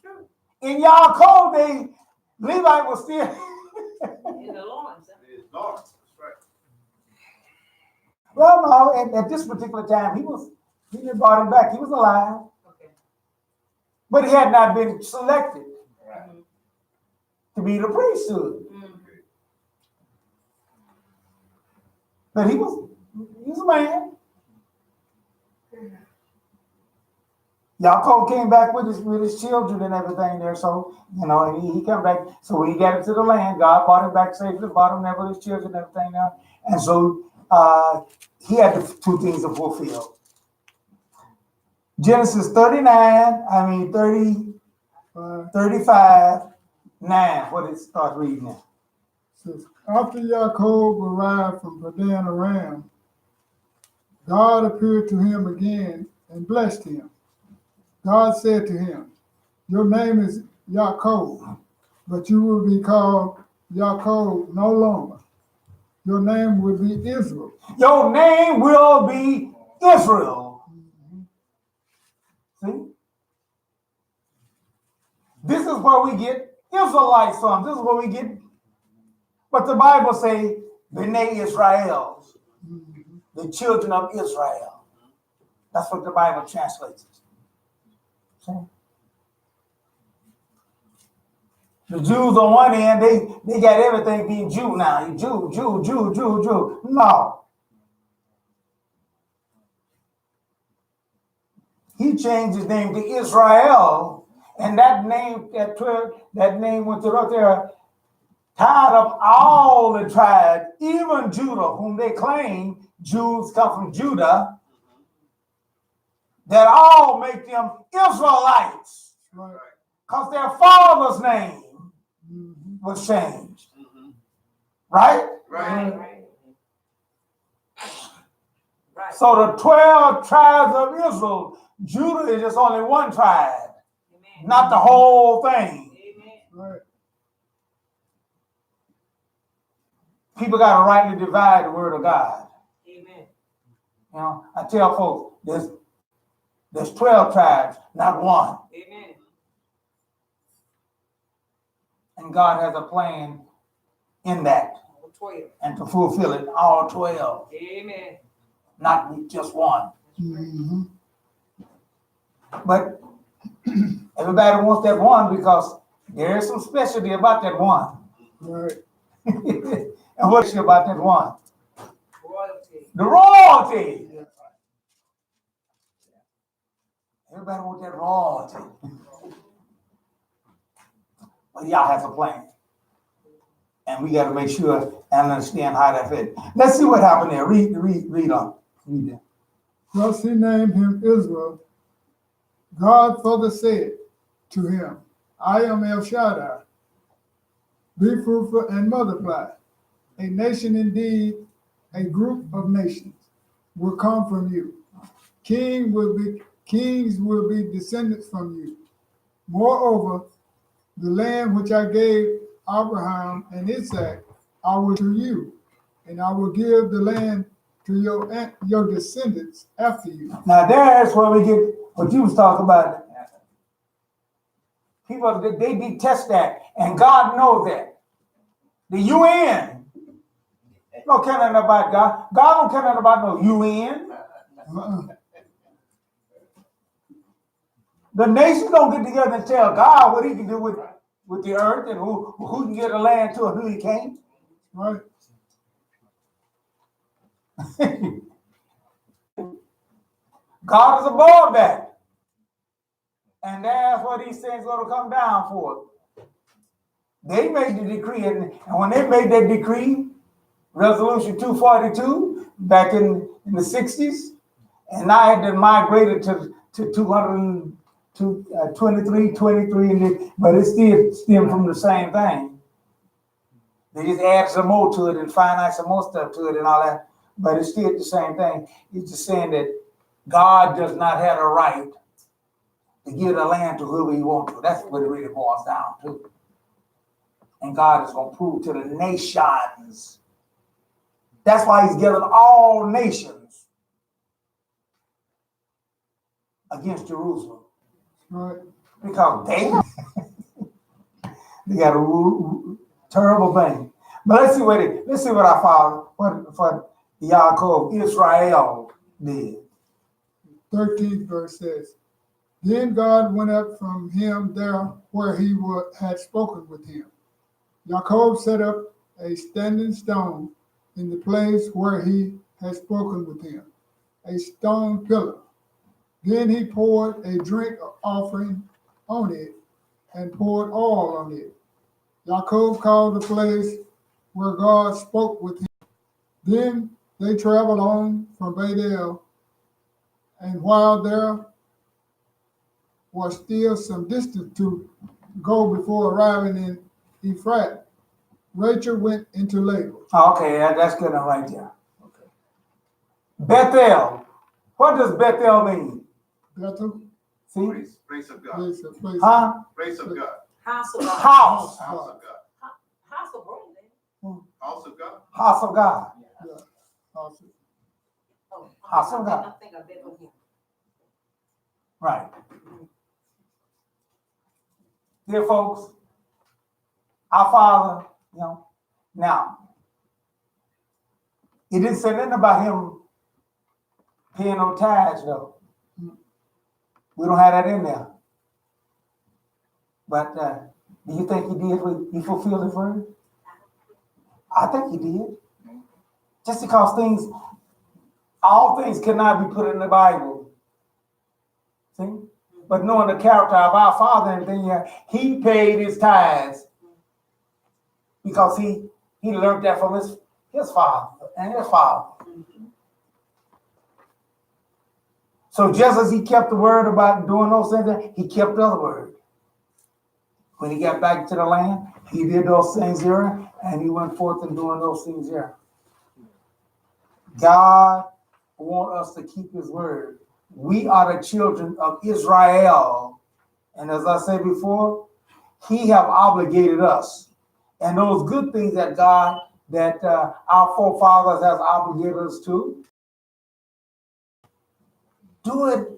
True. In Yaakov day, Levite was still In the loins. It is Lord. That's right. well, no, at this particular time, he didn't brought him back. He was alive. Okay. But he had not been selected Right. to be the priesthood. Mm. But he was a man. Yaakov came back with his children and everything there. So, you know, he came back. So when he got into the land, God brought him back safely, brought him there with his children and everything there. And so he had the two things to fulfill. Genesis 35, 9. What it start reading now? Says, after Jacob arrived from Padan Aram, God appeared to him again and blessed him. God said to him, your name is Jacob, but you will be called Jacob no longer. Your name will be Israel. Your name will be Israel. See? This is where we get Israelites from. This is where we get what the Bible say, B'nai Israel, the children of Israel. That's what the Bible translates it. See? The Jews on one end, they got everything being Jew now. Jew. No. He changed his name to Israel, and that name went to right there, tied up all the tribes, even Judah, whom they claim Jews come from Judah, that all make them Israelites, because their father's name was changed. Right? Right. So the 12 tribes of Israel, Judah is just only one tribe, not the whole thing. Right. People got to rightly divide the word of God. Amen. You know, I tell folks, there's 12 tribes, not one. Amen. And God has a plan in that, All 12. and to fulfill it, all 12, Amen. not just one. Mm-hmm. But everybody wants that one because there is some specialty about that one. Right. And what's about that one? Royalty. The royalty. Everybody wants that royalty. But y'all has a plan. And we got to make sure and understand how that fit. Let's see what happened there. Read on. Read that. Thus he named him Israel. God further said to him, I am El Shaddai. Be fruitful and multiply. A nation indeed, a group of nations will come from you. Kings will be descendants from you. Moreover, the land which I gave Abraham and Isaac, I will to you, and I will give the land to your descendants after you. Now there's where we get what you was talking about. People, they detest that, and God knows that. The UN don't care nothing about God. God don't care nothing about no UN. The nations don't get together and tell God what he can do with the earth and who can get a land to and who he can't. Right. God is above that. And that's what these things going to come down for. They made the decree, and when they made that decree, Resolution 242, back in the 60s, and now it had migrated to 23, but it still stemmed from the same thing. They just add some more to it and finite some more stuff to it and all that, but it's still the same thing. It's just saying that God does not have a right to give the land to whoever he wants to. That's what it really boils down to. And God is going to prove to the nations. That's why he's given all nations against Jerusalem. Right. Because they got a terrible thing. But let's see what our father, what Yaakov, Israel did. 13th verse says, Then God went up from him there where he had spoken with him. Jacob set up a standing stone in the place where he had spoken with him, a stone pillar. Then he poured a drink offering on it and poured oil on it. Jacob called the place where God spoke with him. Then they traveled on from Bethel, and while there was still some distance to go before arriving in Ephraim, Rachel went into labor. Okay, that's good enough right there. Okay. Bethel. What does Bethel mean? Bethel, See? Grace of God. place, Huh? Grace of God. House of God. House. House of God. House of God. House of God. House of God. house. House of God. I think I bet on him. Right. Dear folks, our Father, now, he didn't say nothing about him paying no tithes, though. We don't have that in there. But do you think he did he fulfilled his word? I think he did. Just because all things cannot be put in the Bible. See? But knowing the character of our Father and everything, he paid his tithes because he learned that from his father and his father. So just as he kept the word about doing those things, he kept the other word. When he got back to the land, he did those things here, and he went forth and doing those things here. God wants us to keep his word. We are the children of Israel. And as I said before, he have obligated us. And those good things that our forefathers has obligated us to, do it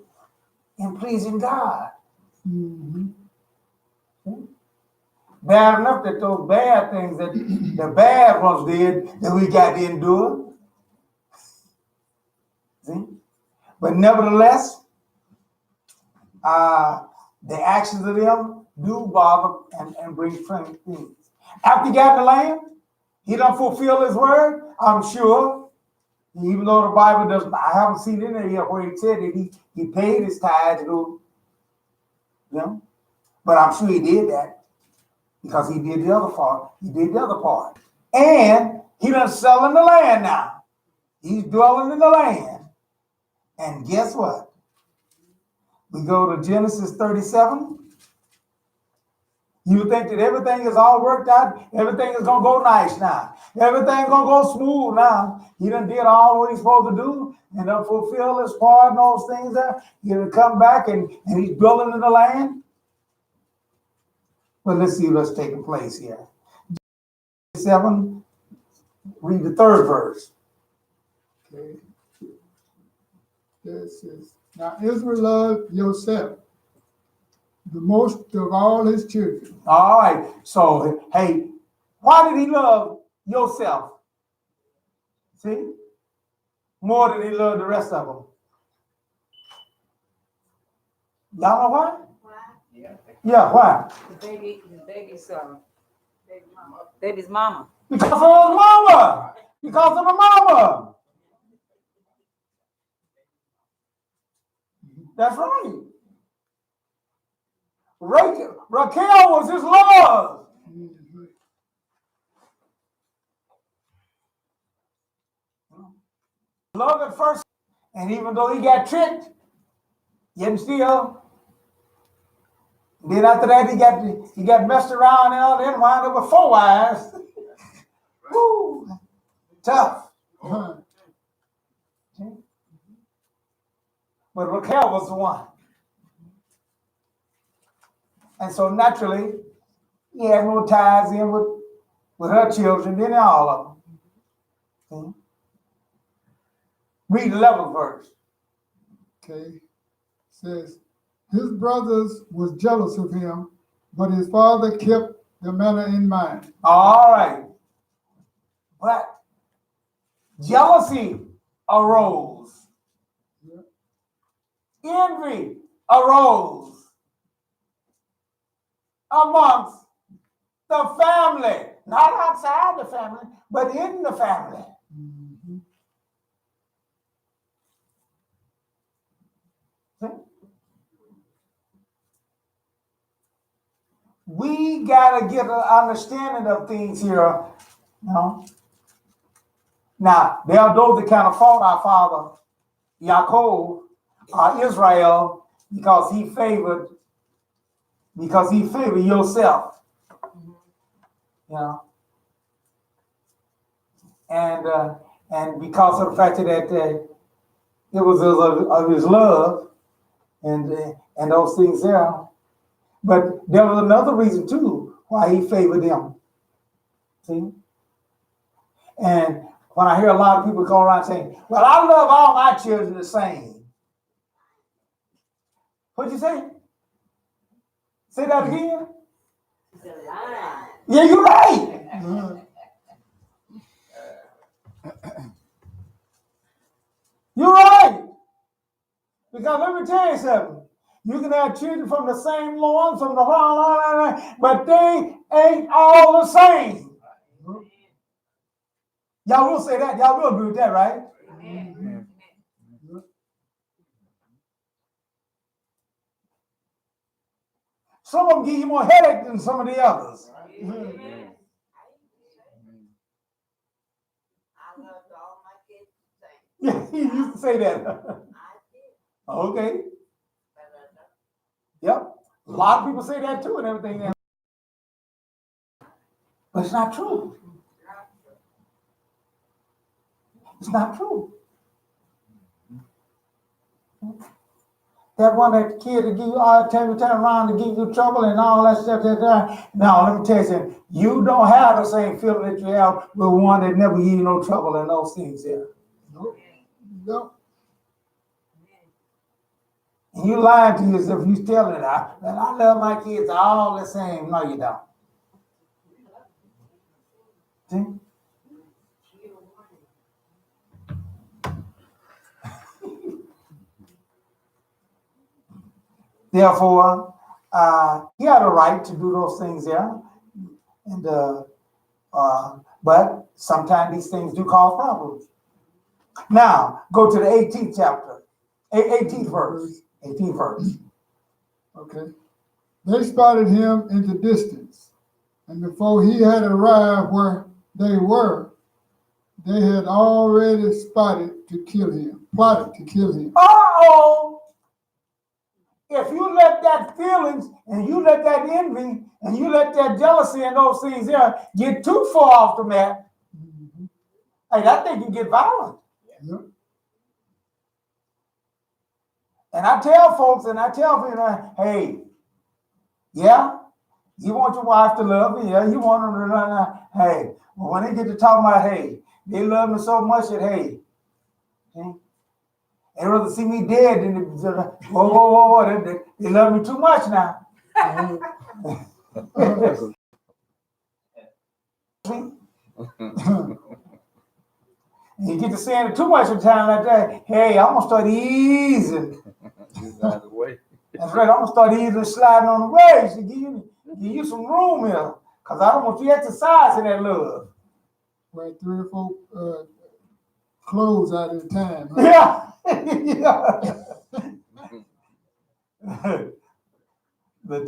in pleasing God. Mm-hmm. Bad enough that those bad things that the bad ones did, that we didn't do it. See? But nevertheless, the actions of them do bother and bring friendly things. After he got in the land, he done fulfill his word, I'm sure. Even though the Bible doesn't, I haven't seen it in there yet where he said that he paid his tithes to them. But I'm sure he did that because he did the other part. He did the other part. And he done selling the land now. He's dwelling in the land. And guess what? We go to Genesis 37. You think that everything is all worked out, everything is going to go nice now. Everything's going to go smooth now. He done did all what he's supposed to do and done fulfill his part and those things there. He done come back and he's dwelling in the land. Well, let's see what's taking place here. 7, read the 3rd verse. Okay. This is, now Israel loved Joseph the most of all his children. All right. So, hey, why did he love Joseph? See? More than he loved the rest of them. Y'all know why? Yeah, why? Baby's mama. Because of his mama. Because of the mama. That's right. Raquel was his love. Mm-hmm. Love at first. And even though he got tricked, yet still. Then after that, he got messed around and all, then wound up with 4 wives. Woo, tough. Uh-huh. But Raquel was the one. And so naturally, he had more ties in with her children than all of them. Read the 11th verse. Okay. Says, his brothers was jealous of him, but his father kept the matter in mind. All right. But jealousy arose. Envy arose amongst the family. Not outside the family, but in the family. Mm-hmm. We gotta get an understanding of things here, Now, there are those that kind of fault our father, Yaakov, Israel, because he favored because he favored yourself. You know, and because of the fact that it was of his love and those things there. But there was another reason too why he favored them. See? And when I hear a lot of people go around saying, well, I love all my children the same. What'd you say? Say that again? Yeah, you're right. You're right. Because let me tell you something. You can have children from the same Lord, from the line, but they ain't all the same. Y'all will say that. Y'all will agree with that, right? Amen. Some of them give you more headache than some of the others. Amen. Yeah, he used to say that. Okay. Yep. A lot of people say that too and everything. But it's not true. It's not true. That one, that kid to give you all turn around to give you trouble and all that stuff. Now, let me tell you something. You don't have the same feeling that you have with one that never give you no trouble and those things there. Nope. Nope. And you lying to yourself. You telling it. I love my kids all the same. No, you don't. See? Therefore, he had a right to do those things there. And but sometimes these things do cause problems. Now, go to the 18th chapter, 18th verse. 18th verse. Okay. They spotted him in the distance, and before he had arrived where they were, they had already plotted to kill him. Uh-oh! If you let that feelings and you let that envy and you let that jealousy and those things there get too far off the map, hey, that thing can get violent. Yep. And I tell folks and I tell people, hey, yeah, you want your wife to love you, yeah, you want her to hey, but when they get to talking about, hey, they love me so much that, hey, they'd rather see me dead than whoa, they love me too much now. You get to saying it too much of the time like that, hey, I'm gonna start easing. Out of the way. That's right, I'm gonna start easing sliding on the way. So give you some room here. Cause I don't want you exercising that love. Wear 3 or 4 clothes out at a time. Huh? Yeah. But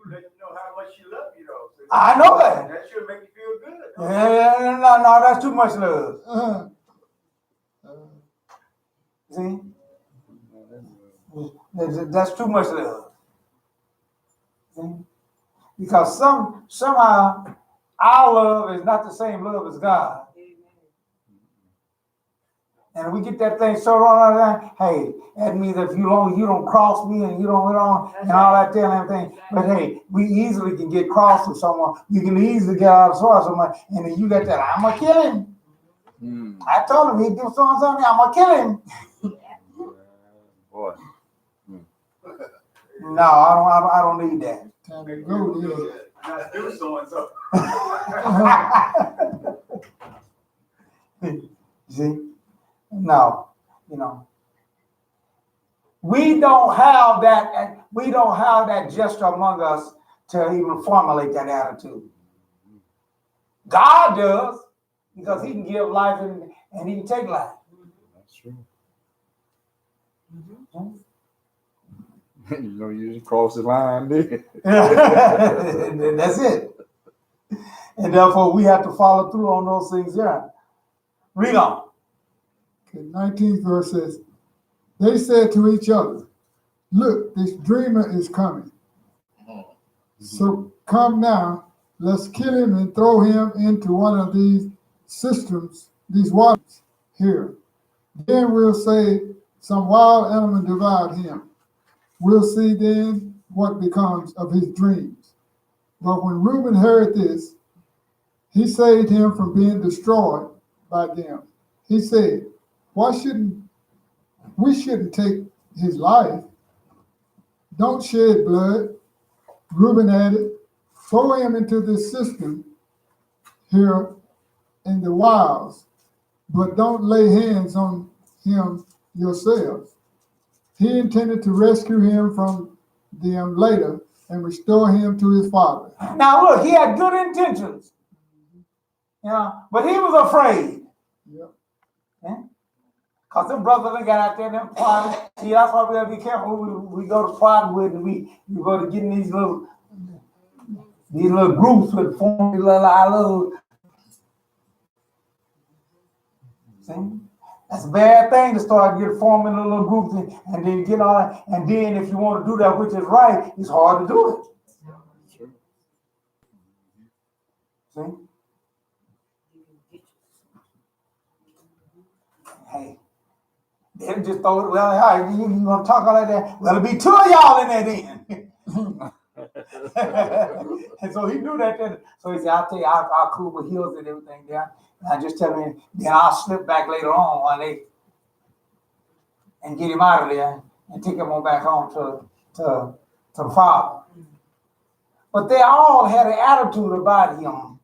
You let you know how much she love you though. So I know that. that should make you feel good. Yeah, no, that's too much love. See? That's too much love. See? Because somehow our love is not the same love as God. And we get that thing so wrong, hey, that means if you don't cross me and you don't and all that there and everything. But hey, we easily can get crossed with someone. You can easily get out of source someone, and then you got that, I'm gonna kill him. I told him he'd do something, I'm gonna kill him. Boy. No, I don't need that. Time to go there. Not do so and so. See? No, we don't have that gesture among us to even formulate that attitude. God does, because he can give life and he can take life. That's true. You just cross the line there. That's it. And therefore we have to follow through on those things there. Read on. Okay, 19th verse says, they said to each other, look, this dreamer is coming. So come now, let's kill him and throw him into one of these cisterns, these waters here. Then we'll say some wild animal devoured him. We'll see then what becomes of his dreams. But when Reuben heard this, he saved him from being destroyed by them. He said, we shouldn't take his life. Don't shed blood. Reuben added, throw him into this cistern here in the wilds, but don't lay hands on him yourselves. He intended to rescue him from them later and restore him to his father. Now look, he had good intentions. But he was afraid. Yep. Because them brothers they got out there, them plotting. See, that's why we gotta be careful who we go to plotting with, and we go to get in these little groups with form little. See? That's a bad thing to start forming little groups and then get on. And then if you want to do that, which is right, it's hard to do it. See? Hey, they just throw it. Well, all right, you gonna talk all like that? Well, it'll be two of y'all in there then. And so he knew that. So he said, "I'll tell you, I'll cool with heels and everything there. And I just tell him, then I'll slip back later on one day and get him out of there and take him on back home to the father." But they all had an attitude about him.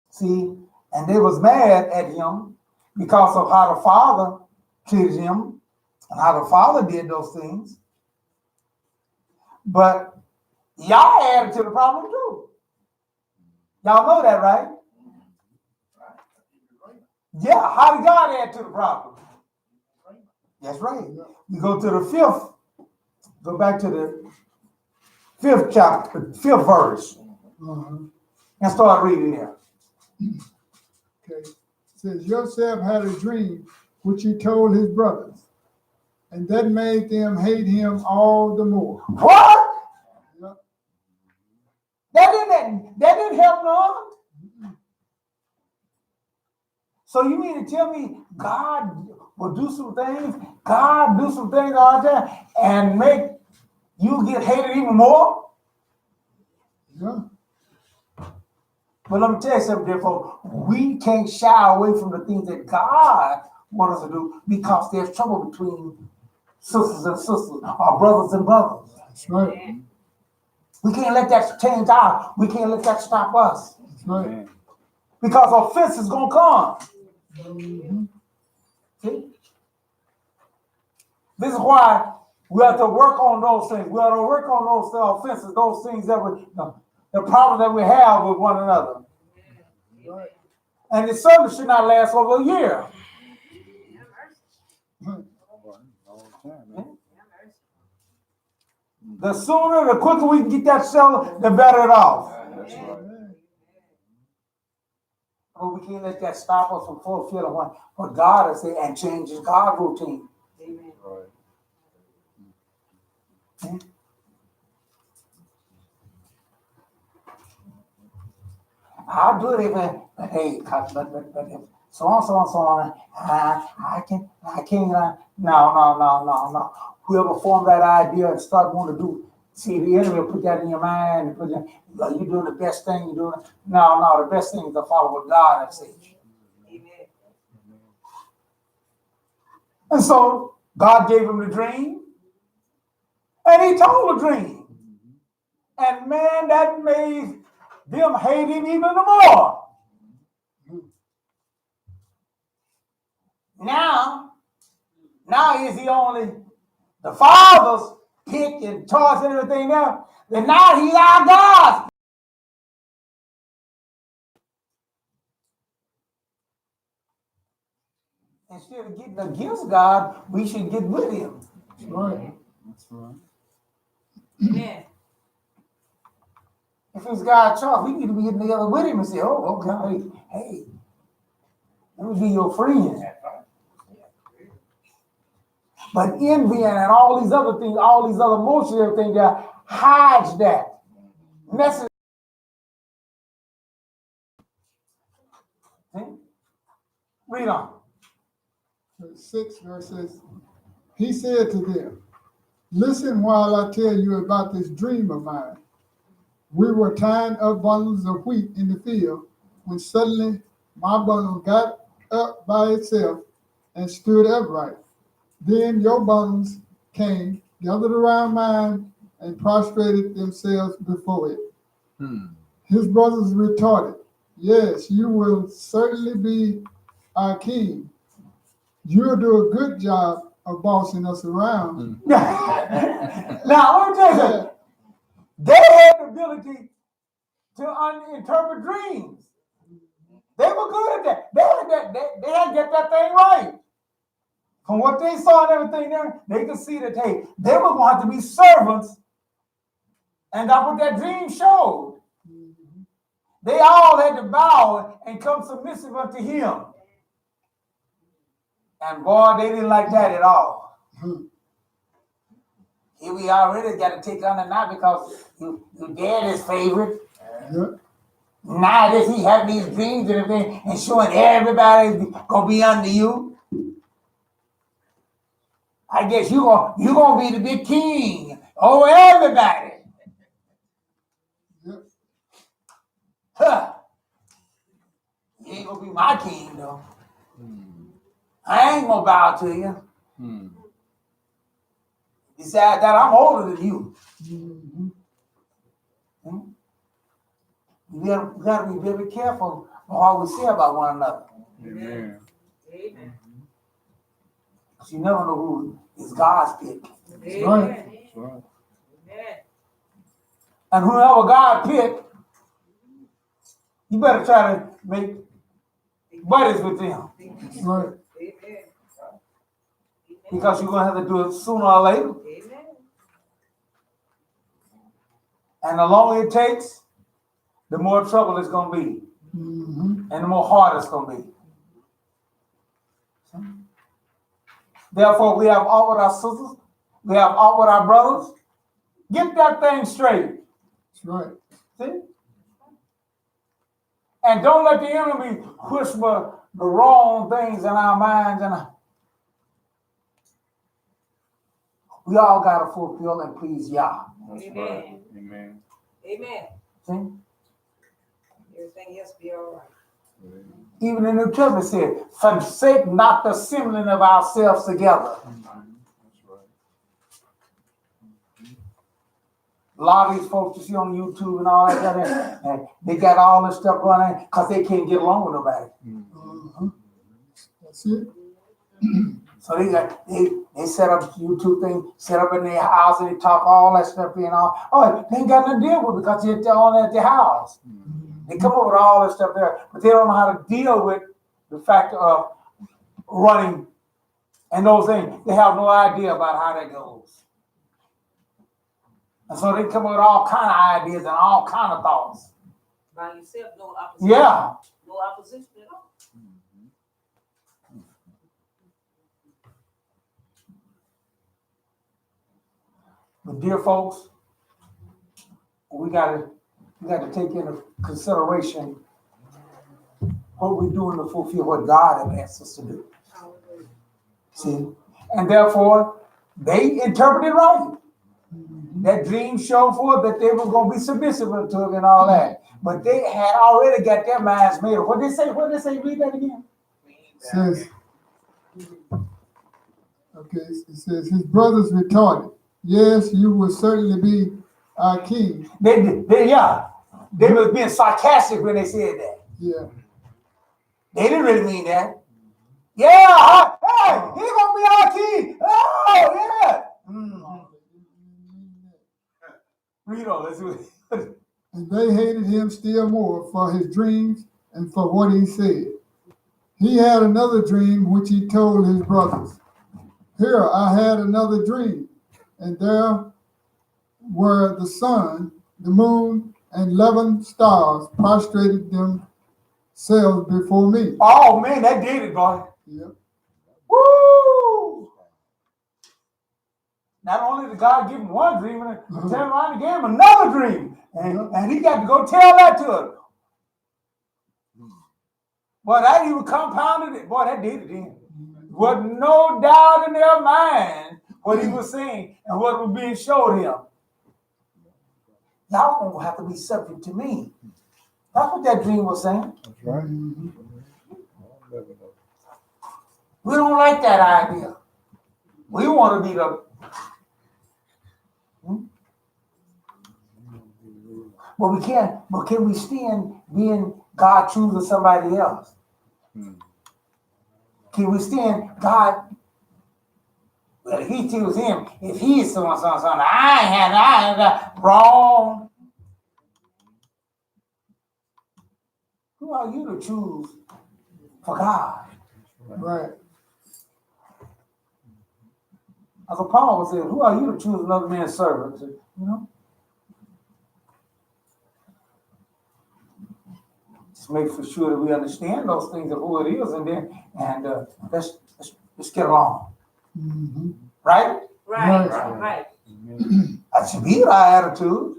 See, and they was mad at him because of how the father treated him and how the father did those things. But y'all added to the problem too. Y'all know that, right? Yeah, how did God add to the problem? That's right. You go to the fifth, go back to the fifth chapter, fifth verse, and start reading there. Okay. It says, Joseph had a dream which he told his brothers, and that made them hate him all the more. What? Yep. That didn't help none. So you mean to tell me God will do some things, all the time, and make you get hated even more? Yeah. But let me tell you something, therefore, we can't shy away from the things that God wants us to do because there's trouble between sisters and sisters, or brothers and brothers. That's right. We can't let that change we can't let that stop us. That's right. Because offense is going to come. Mm-hmm. See? This is why we have to work on those things. We have to work on those offenses, those things that the problems that we have with one another. Right. And it certainly should not last over a year. The sooner, the quicker we can get that settled, the better it off. That's right. But we can't let that stop us from fulfilling what God has said and changes God's routine. Right. I'll do it even, but hey, but if so on, I can't, no. Whoever formed that idea and start wanting to do, see, the enemy will put that in your mind and put that, you're doing the best thing, you're doing. No, the best thing is to follow what God has said. Amen. And so God gave him the dream, and he told the dream. And man, that made them hate him even more. Now is he only the Father's pick and choice and everything else? Then now he's our God. Instead of getting against God, we should get with him. That's right. That's right. Amen. If it's God's choice, we need to be getting together with him and say, oh God, hey, let me be your friend. But envy and all these other things, all these other emotions, everything that hides that. message. Read on. Verse 6 says, he said to them, listen while I tell you about this dream of mine. We were tying up bundles of wheat in the field when suddenly my bundle got up by itself and stood upright. Then your bundles came, gathered around mine, and prostrated themselves before it. His brothers retorted, yes, you will certainly be our king. You'll do a good job of bossing us around. Now, let me tell you something. They had the ability to interpret dreams. They were good at that. They had to get that thing right. From what they saw and everything there, they could see that, hey, they were going to have to be servants. And that's what that dream showed. They all had to bow and come submissive unto him. And boy, they didn't like that at all. Here we already got to take under now because your dad is favorite. Now that he having these dreams and everything and showing everybody gonna be under you. I guess you gonna be the big king over everybody. Huh. You ain't gonna be my king though. I ain't gonna bow to you. Besides that, I'm older than you. We gotta be very careful on what we say about one another. Amen. Amen. Because you never know who is God's pick. Amen. That's right. Amen. And whoever God pick, you better try to make buddies with them. Right. Amen. Because you're going to have to do it sooner or later. Amen. And the longer it takes, the more trouble it's going to be. And the more hard it's going to be. Therefore, we have out with our sisters. We have out with our brothers. Get that thing straight. That's right. See? And don't let the enemy whisper the wrong things in our minds. We all got to fulfill and please Yah. That's Amen. right. Amen. Amen. See? Everything else be all right. Even the New Testament said, forsake not the assembling of ourselves together. That's right. A lot of these folks you see on YouTube and all that, and they got all this stuff going on because they can't get along with nobody. That's it. So they set up YouTube thing, set up in their house, and they talk all that stuff and all. Oh, they ain't got nothing to deal with because they're on at their house. They come up with all this stuff there, but they don't know how to deal with the fact of running and those things. They have no idea about how that goes. And so they come up with all kind of ideas and all kind of thoughts. By yourself, no opposition. Yeah. No opposition at all. But dear folks, we got to take into consideration what we're doing to fulfill what God has asked us to do. See? And therefore, they interpreted right. That dream showed forth that they were going to be submissive to it and all that. But they had already got their minds made up. What did they say? What did they say? Read that again. Says, okay, it says, his brothers retorted, yes, you will certainly be our king. They were being sarcastic when they said that. Yeah. They didn't really mean that. Yeah, hey, he's going to be our king. Oh, yeah. Read on, let's do it. And they hated him still more for his dreams and for what he said. He had another dream which he told his brothers. Here, I had another dream, and there were the sun, the moon, and 11 stars prostrated themselves before me. Oh, man, that did it, boy. Yep. Woo! Not only did God give him one dream, and turn around and gave him another dream. And he got to go tell that to him. Boy, that even compounded it. Boy, that did it then. With no doubt in their mind what he was saying and what was being showed him. Y'all don't have to be subject to me. That's what that dream was saying. That's right. We don't like that idea. We want to be the. But we can't. But can we stand being God choosing somebody else? Can we stand God? Well, if he chooses him, if he is someone, I ain't had wrong. Who are you to choose for God? Right. As Paul was saying, who are you to choose another man's servant? You know? Just make for sure that we understand those things of who it is, and then let's get along. Mm-hmm. Right? Right. That should be our attitude.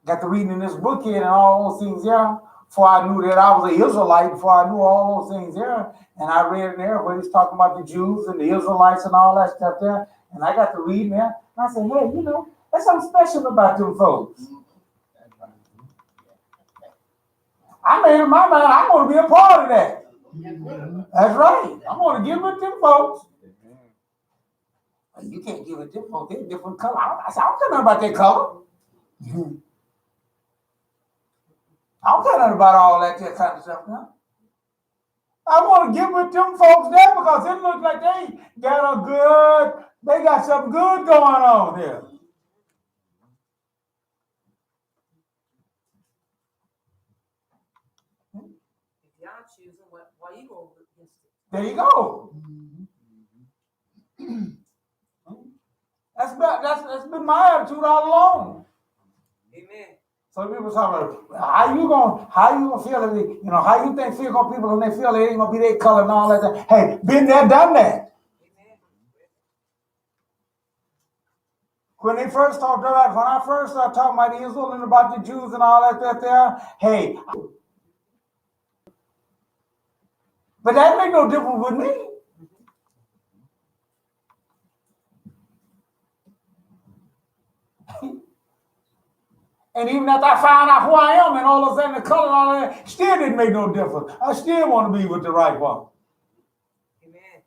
Got to reading in this book here and all those things there. Before I knew that I was an Israelite, before I knew all those things there, and I read in there where he's talking about the Jews and the Israelites and all that stuff there, and I got to read there, and I said, hey, you know, there's something special about them folks. I made in my mind, I'm going to be a part of that. That's right. I'm going to give it to them folks. You can't give it to them folks. They're different color. I said, I don't care nothing about their color. I don't care nothing about all that kind of stuff now. I want to give it to them folks there because it looks like they got something good going on here. If y'all choosing, why you go against it? There you go. That's been my attitude all along. Amen. So people talk about how you gonna feel it, you know, how you think feel gonna people when they feel it ain't gonna be their color and all that. Hey, been there, done that. Amen. When I first started talking about Israel and about the Jews and all that there, hey, but that make no difference with me. And even after I found out who I am and all of a sudden the color and all that, still didn't make no difference. I still want to be with the right one. Amen.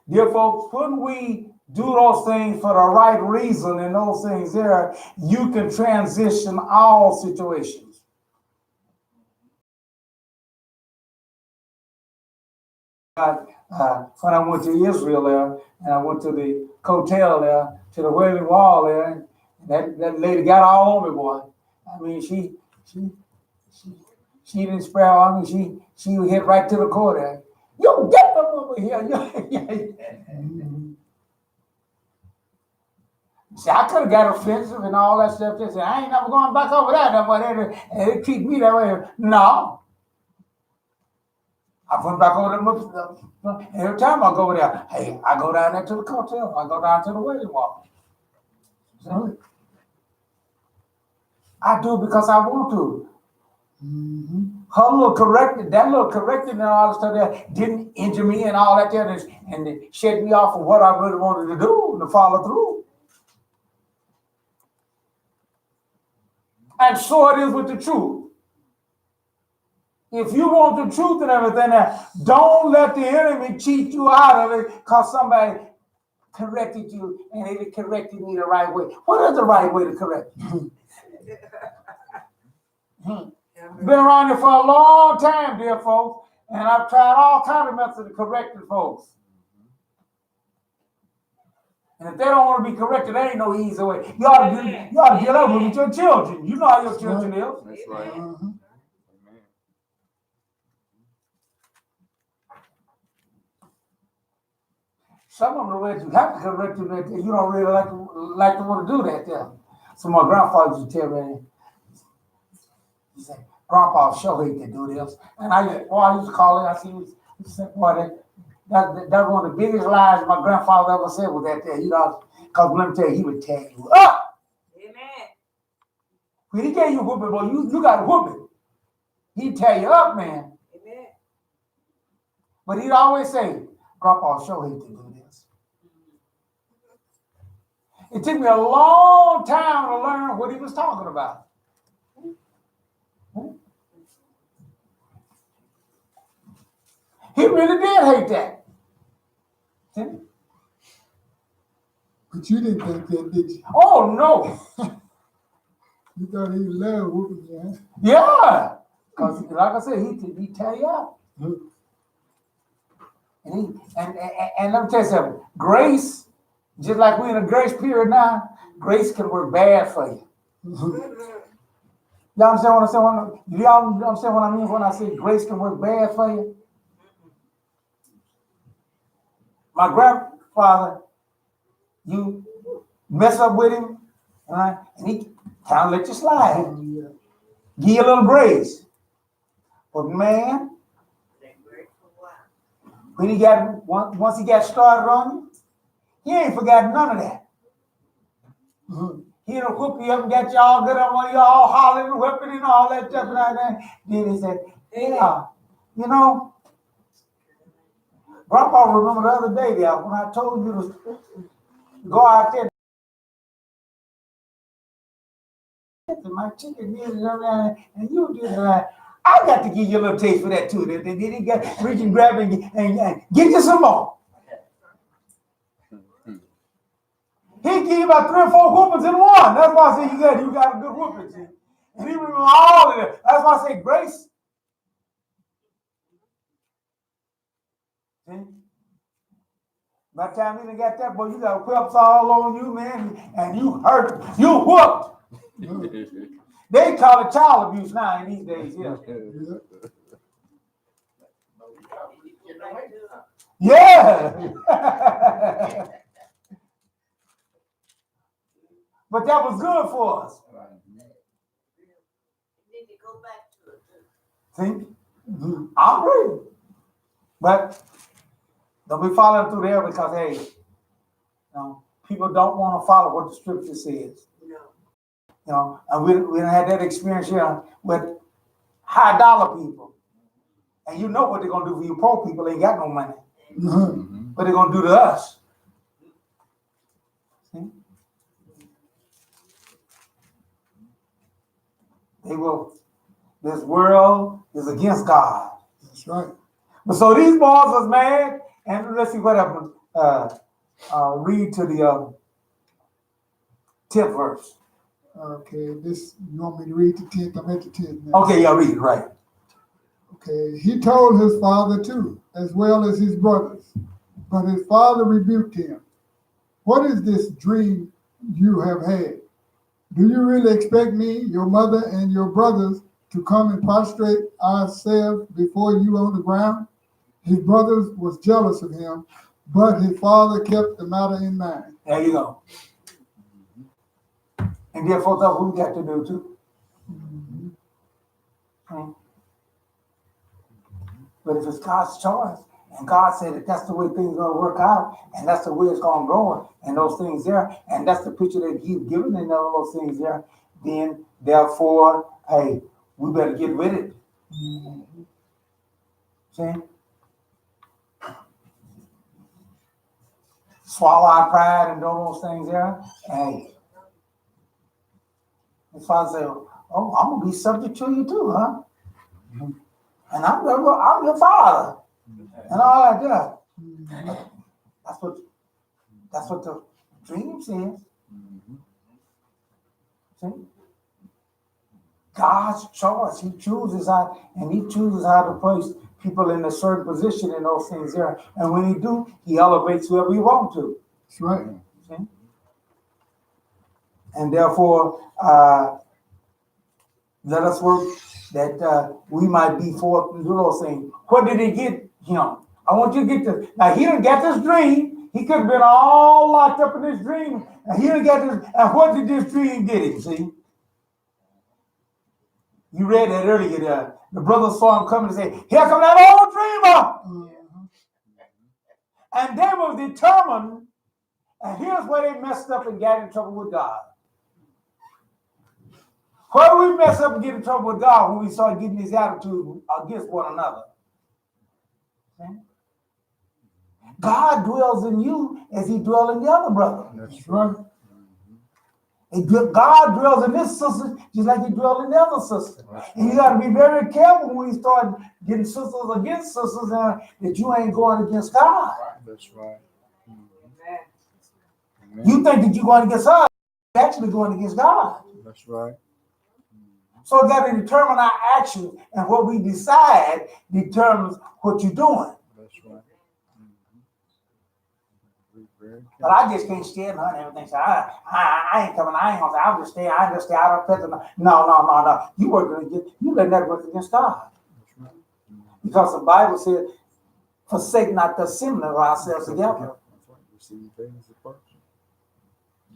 Dear folks, when we do those things for the right reason and those things there, you can transition all situations. When I went to Israel there, and I went to the hotel there, to the Wailing Wall there, and that lady got all on me, boy. I mean, she didn't spare on me. She hit right to the core there. You get them over here. See, I could have got offensive and all that stuff. They said, I ain't never going back over there. That way, they treat me that way. No. I went back over there. Every time I go over there, hey, I go down there to the hotel. I go down to the Wailing Wall. So, I do because I want to. That little correcting and all that stuff there didn't injure me and all that there and it shed me off of what I really wanted to do and to follow through. And so it is with the truth. If you want the truth and everything, don't let the enemy cheat you out of it because somebody corrected you and they corrected me the right way. What is the right way to correct you? Been around here for a long time, dear folks, and I've tried all kinds of methods of correcting folks. And if they don't want to be corrected, there ain't no easy way. You ought to get over with your children. You know how your children is. That's right. Some of them, the ways you have to correct them, that you don't really like to want to do that. Yeah. So my grandfather used to tell me, he said, Grandpa sure hate to do this. And I used to call him, I said, Boy, that's one of the biggest lies my grandfather ever said was that there. You know, because let me tell you, he would tear you up. Amen. When he gave you a whooping, boy, you got a whooping. He'd tear you up, man. Amen. But he'd always say, Grandpa sure hate to do this. It took me a long time to learn what he was talking about. He really did hate that. But you didn't think that, did you? Oh, no. You thought he loved whooping you, huh? Yeah. Because, like I said, he'd tear you up. And let me tell you something. Grace, just like we're in a grace period now, grace can work bad for you. Y'all understand what I'm saying? Do y'all understand what I mean when I say grace can work bad for you? My grandfather, you mess up with him, right? And he kind of let you slide. Yeah. Give you a little grace. But man, when once he got started on you, he ain't forgotten none of that. He'll whoop you up and get you all good up on you, all hollering, whipping and all that stuff like that. Then he said, yeah, you know, Grandpa remember the other day there when I told you to go out there and my chicken and you did that. I got to give you a little taste for that too. Then he got reach and grab and get you some more. He gave you about 3 or 4 whoopings in one. That's why I say you got a good whooping. See? And he remember all of it. That's why I say grace. See? By the time he done got that, boy, you got whelps all on you, man, and you hurt. You whooped. They call it child abuse now in these days, yeah. Yeah. But that was good for us. Need to go back to it. See? I'm ready. But don't be following through there because, hey, you know, people don't want to follow what the scripture says. No. You know, and we done had that experience here with high dollar people. And you know what they're going to do for you poor people. They ain't got no money. What they're going to do to us. See? They will. This world is against God. That's right. But so these boys was mad. And let's see what happened. Read to the 10th verse. Okay, you want me to read the 10th? I'm at the 10th now. Okay, yeah, read it, right. Okay, he told his father too, as well as his brothers. But his father rebuked him. What is this dream you have had? Do you really expect me, your mother, and your brothers to come and prostrate ourselves before you on the ground? His brothers was jealous of him, but his father kept the matter in mind. There you go. And therefore, that's what we got to do too. But if it's God's choice, and God said that that's the way things are going to work out, and that's the way it's going to go, and those things there, and that's the picture that He's given in all those things there, then therefore, hey, we better get with it. See? Swallow our pride and do those things there. Hey, his father said, oh, I'm going to be subject to you too, huh? And I'm your father. And all like that. That's what the dream says. See? God's choice. He chooses how, and He chooses how to place people in a certain position in those things there. And when He do, He elevates whoever He wants to. That's right. See? And therefore, let us work that we might be forth and do those things. What did He get him? I want you to get this. Now, he didn't get this dream. He could have been all locked up in this dream. And he didn't get this. And what did this dream get him? See? You read that earlier. The brothers saw him coming and say, here come that old dreamer. And they were determined, and here's where they messed up and got in trouble with God. Where do we mess up and get in trouble with God when we start getting these attitudes against one another? Okay? God dwells in you as he dwells in the other brother. That's right. God dwells in this sister just like he dwells in the other sister. And you got to be very careful when you start getting sisters against sisters that you ain't going against God. That's right. You think that you're going against God, you're actually going against God. That's right. So we got to determine our action, and what we decide determines what you're doing. That's right. But I just can't stand her and everything. So I ain't coming. I ain't gonna say. I'll just stay. I just stay out of prison. No. You working against. You let that work against God, because the Bible said, "Forsake not the assembly of ourselves together."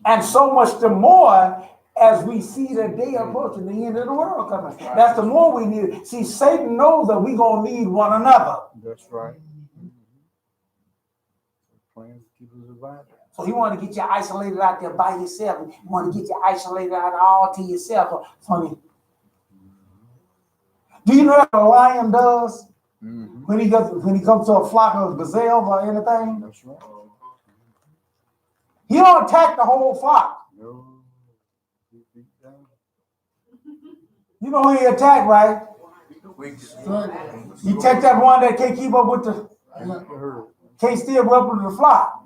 And so much the more as we see the day approaching, the end of the world coming. That's the more we need. See, Satan knows that we're gonna need one another. That's right. Plans to keep us divided. So he want to get you isolated out there by yourself. He want to get you isolated out all to yourself. So, do you know what a lion does when he comes to a flock of gazelles or anything? That's right. He don't attack the whole flock. No. He beat down. You know who he attack, right? Right. He take that one that can't keep up with can't still up with the flock.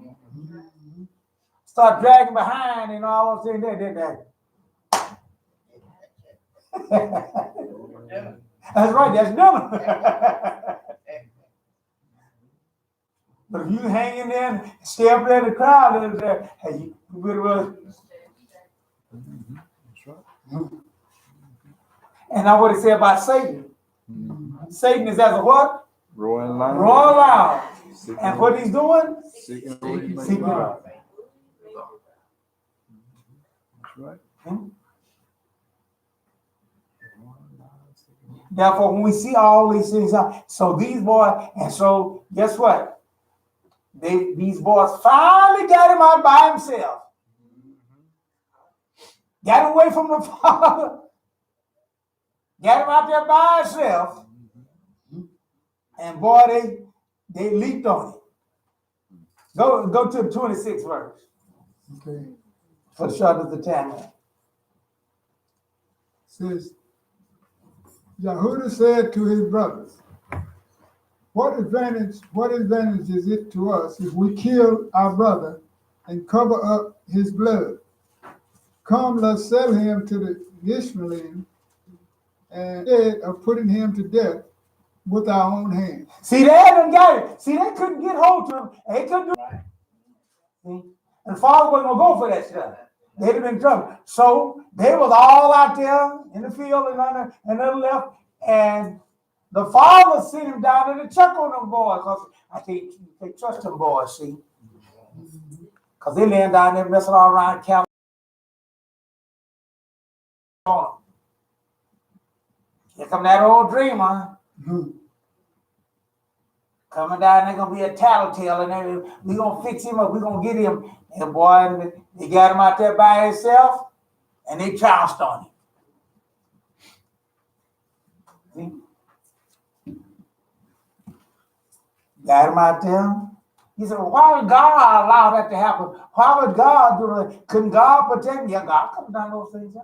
Start dragging behind and all those things. That's right, that's dinner. But if you hang in there and stay up there in the crowd, hey, you better run. That's right. And now what it said about Satan. Satan is as a what? Roaring lion. Roaring lion. And what he's doing? Seeking. Seeking. That's right. Therefore, when we see all these things, so these boys, and so guess what? These boys finally got him out by himself. Got him away from the father. Got him out there by himself. And boy, they leaped on him. Go to the 26th verse. Okay. For short of the time. Says, Yahudah said to his brothers, what advantage is it to us if we kill our brother and cover up his blood? Come, let's sell him to the Ishmaelim, and instead of putting him to death with our own hands. See, they hadn't got it. See, they couldn't get hold to him. They couldn't do it. See? And father wasn't going to go for that stuff. They'd have been in trouble. So they was all out there in the field and on the left. And the father sent him down there to check on them boys. Because I can't trust them boys, see. Because they laying down there messing all around counting on them. Here come that old dreamer. Coming down, they're going to be a tattletale, and we're going to fix him up, we're going to get him. And boy, they got him out there by himself, and they trounced on him. See? Got him out there. He said, well, why would God allow that to happen? Why would God do that? Couldn't God protect me? Yeah, God could have done those things.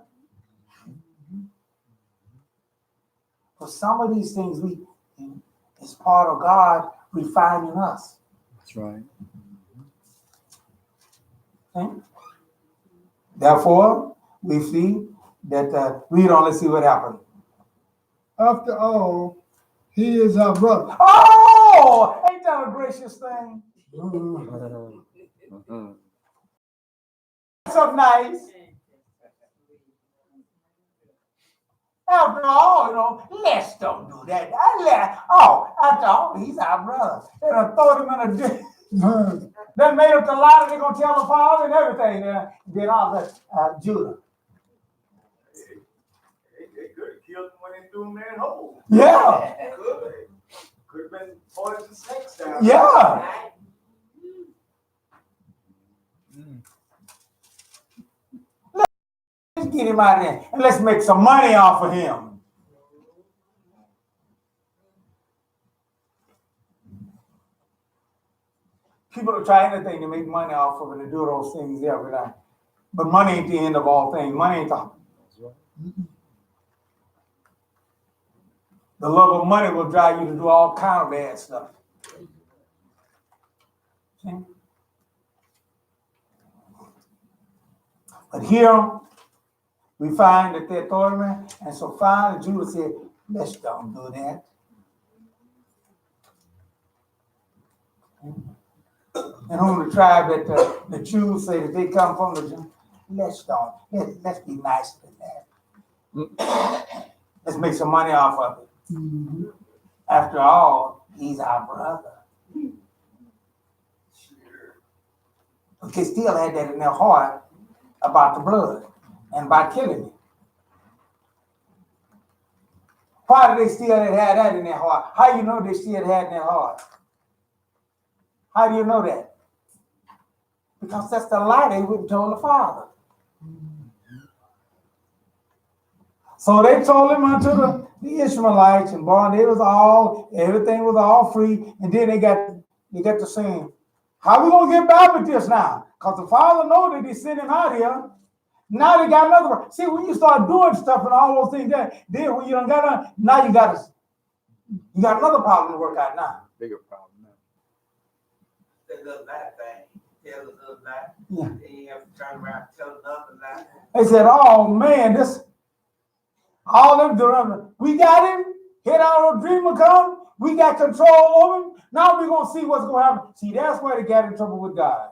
For some of these things, it's part of God refining us. That's right. Okay? Therefore, we see that, read on, let's see what happened. After all, he is our brother. Oh, ain't that a gracious thing? So nice. After all, let's don't do that. After all, he's our brother. They done throw him in a ditch. They made up the lie, they're going to tell the father and everything. Then all the Judah. They could have killed him when they threw him in that hole. Yeah. Could have been poison sex down. Yeah. Let's get him out of there and let's make some money off of him. People will try anything to make money off of it and do those things every night. But money ain't the end of all things. Money ain't the love of money will drive you to do all kind of bad stuff. See? But here we find that they're authority, and so finally Judah said, let's don't do that. And on the tribe that the Jews say that they come from, let's be nice to that. Let's make some money off of it. Mm-hmm. After all, he's our brother. But they still had that in their heart about the blood and about killing it. Why do they still have that in their heart? How do you know they still had it in their heart? How do you know that? Because that's the lie they wouldn't tell the father. So they told him unto the Ishmaelites, and boy, everything was all free. And then they got to saying, how we gonna get back with this now? Because the father know that he sent him out here. Now they got another. See, when you start doing stuff and all those things, then when you don't got now you got another problem to work out now. Bigger problem now. That little lie thing. Tell a little lie. Yeah. Then you have to turn around and tell another lie. They said, oh man, all them doing, we got him, hit out a dream will come, we got control over him. Now we're gonna see what's gonna happen. See, that's where they got in trouble with God.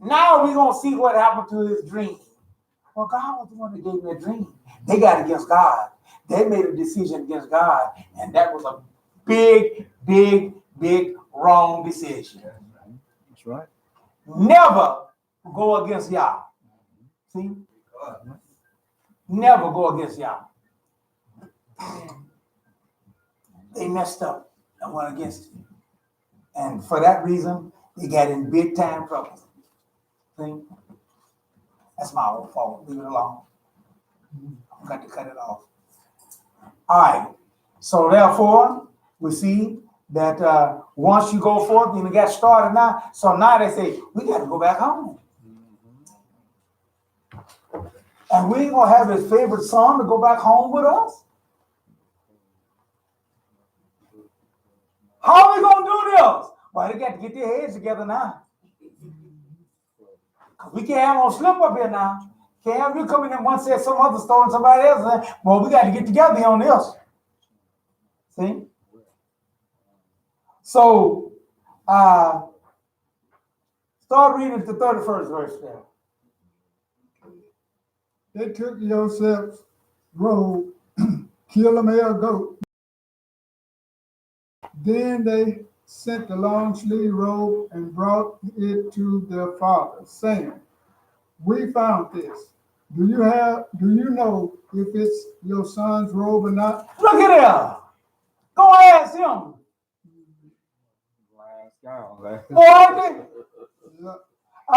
Now we're gonna see what happened to his dream. Well, God was the one that gave me a dream. They got against God. They made a decision against God, and that was a big, big, big wrong decision. That's right. Never go against Yah. See? Never go against Yah. They messed up and went against it. And for that reason, they got in big time trouble. See? That's my own fault. Leave it alone. I've got to cut it off. All right. So therefore, we see that once you go forth, and it got started now. So now they say, we got to go back home. And we ain't going to have his favorite son to go back home with us. How are we going to do this? Well, they got to get their heads together now. We can't have no slip up here now. Can't have you coming in one said some other story and somebody else. Well, we got to get together on this. See? So, start reading the 31st verse there. They took Joseph's robe, killed a male goat. Then they sent the long sleeve robe and brought it to their father, saying, we found this. Do you know if it's your son's robe or not? Look at there. Go ask him. Boy,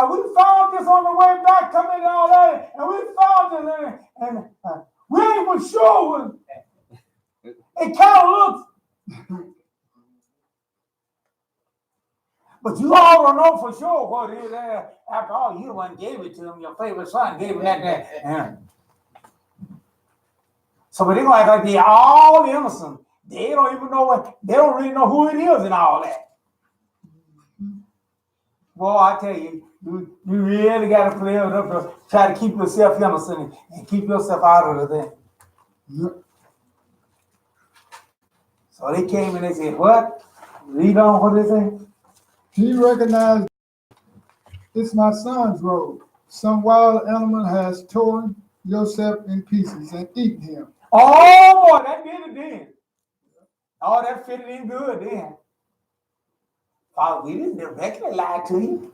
we found this on the way back coming and all that, and we found it, and we ain't for sure. It kind of looks. But you all don't know for sure what it is. After all, you the one gave it to him. Your favorite son gave him that. Yeah. So but they're going to act like they're all innocent. They don't even know they don't really know who it is and all that. Boy, I tell you, you really got to play it up to try to keep yourself innocent and keep yourself out of the thing. So they came and they said, what? Read on what they say. He recognized it's my son's robe. Some wild animal has torn Joseph in pieces and eaten him. Oh boy, that did it then. Oh, that fitted in good then. Oh, we didn't directly lie to you.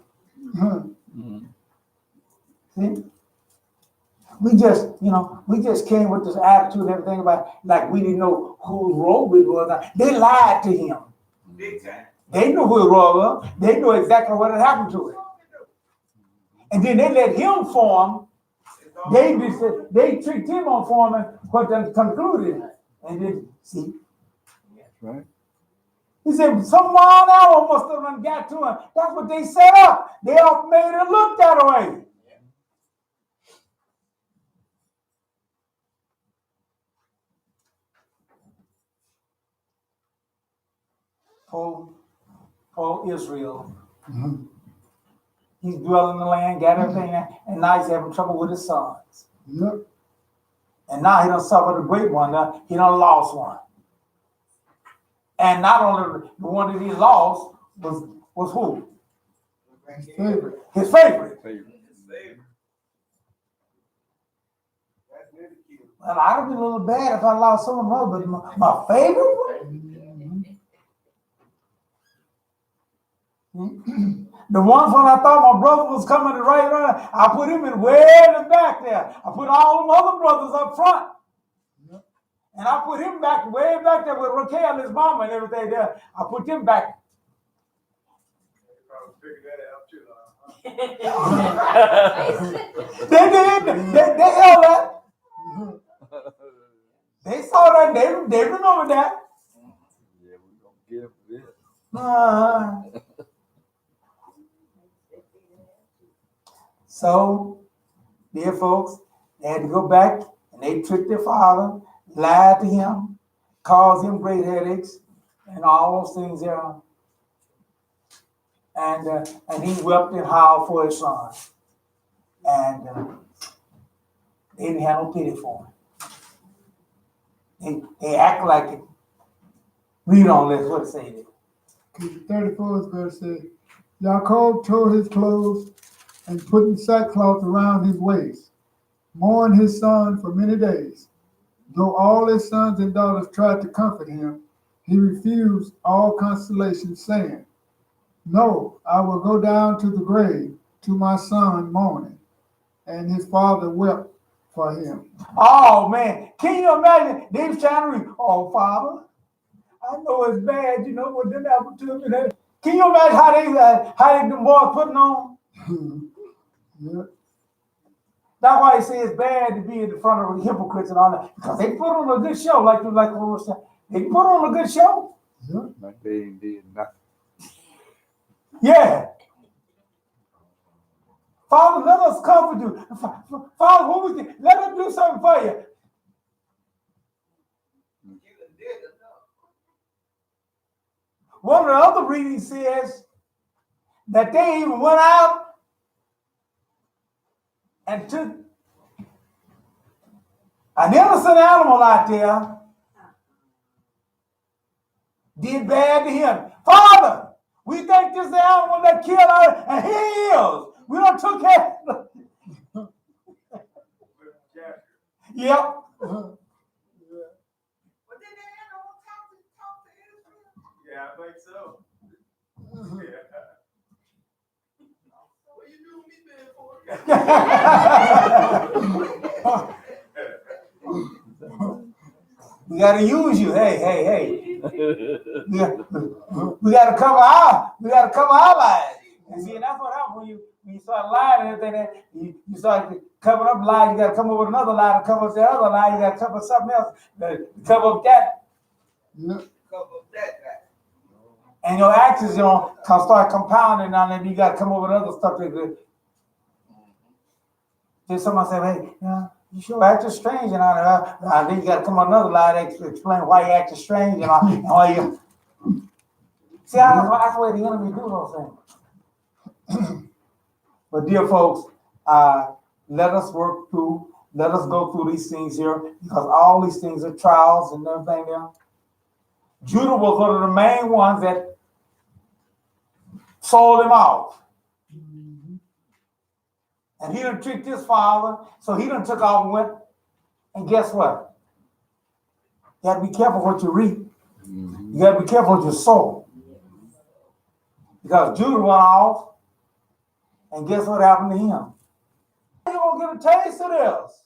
See? We just came with this attitude and everything about like we didn't know whose robe it was. They lied to him. Big time. They knew who it was. They knew exactly what had happened to it. And then they let him form. They tricked him on forming what they concluded. And then, see, Right. he said, some wild hour must have done got to him. That's what they set up. They all made it look that way. For Israel. Mhm. He's dwelling in the land, got everything, and now he's having trouble with his sons. Yep. And now he done suffered a great one. Now he done lost one. And not only the one that he lost was who? His favorite. His favorite. Well, I'd have been a little bad if I lost someone else, but my favorite one? The ones when I thought my brother was coming to right around, I put him in way in the back there. I put all them other brothers up front. Yep. And I put him back way back there with Raquel, his mama, and everything there. I put them back. They did. They held that. They saw that. They remember that. Yeah, we're gonna get him for this. So, dear folks, they had to go back and they tricked their father, lied to him, caused him great headaches, and all those things there. And he wept and howled for his son. And they didn't have no pity for him. They act like it. Read on this, what it say there. The 34th verse says, Yaakov tore his clothes and put sackcloth around his waist, mourned his son for many days. Though all his sons and daughters tried to comfort him, he refused all consolation, saying, No, I will go down to the grave to my son mourning. And his father wept for him. Oh man, can you imagine? They was trying to read, oh Father, I know it's bad, you know what did happen to me. Can you imagine how they the boys putting on? Yeah. That's why he say it's bad to be in the front of the hypocrites and all that, because they put on a good show, like we were saying. They put on a good show. Yeah. Like they ain't did nothing. Yeah. Father, let us comfort you. Father, what we can, let us do something for you. One of the other readings says that they even went out and took an innocent animal out there, did bad to him. Father, we think this is the animal that killed us, and here he is. We don't took care of him. Yep. Yeah, I think so. Yeah. What you doing me bad for? We gotta use you. Hey. We gotta cover our lives. And see, and that's what happens when you start lying and everything. You start covering up lies. You gotta come up with another lie to cover up the other lie. You gotta cover up something else to cover up that. Yeah. Cover that guy. And your actions, can start compounding on them. You gotta come up with other stuff that good. Then somebody say, hey, you sure acting strange, and then you got to come on another lie to explain why you acting strange and why you. See, that's the way the enemy do those things. But dear folks, let us work through. Let us go through these things here, because all these things are trials and everything there. Judah was one of the main ones that sold him off. And he done tricked his father, so he done took off and went. And guess what? You gotta be careful what you reap. You gotta be careful what you sow. Because Judah went off, and guess what happened to him? You're gonna get a taste of this.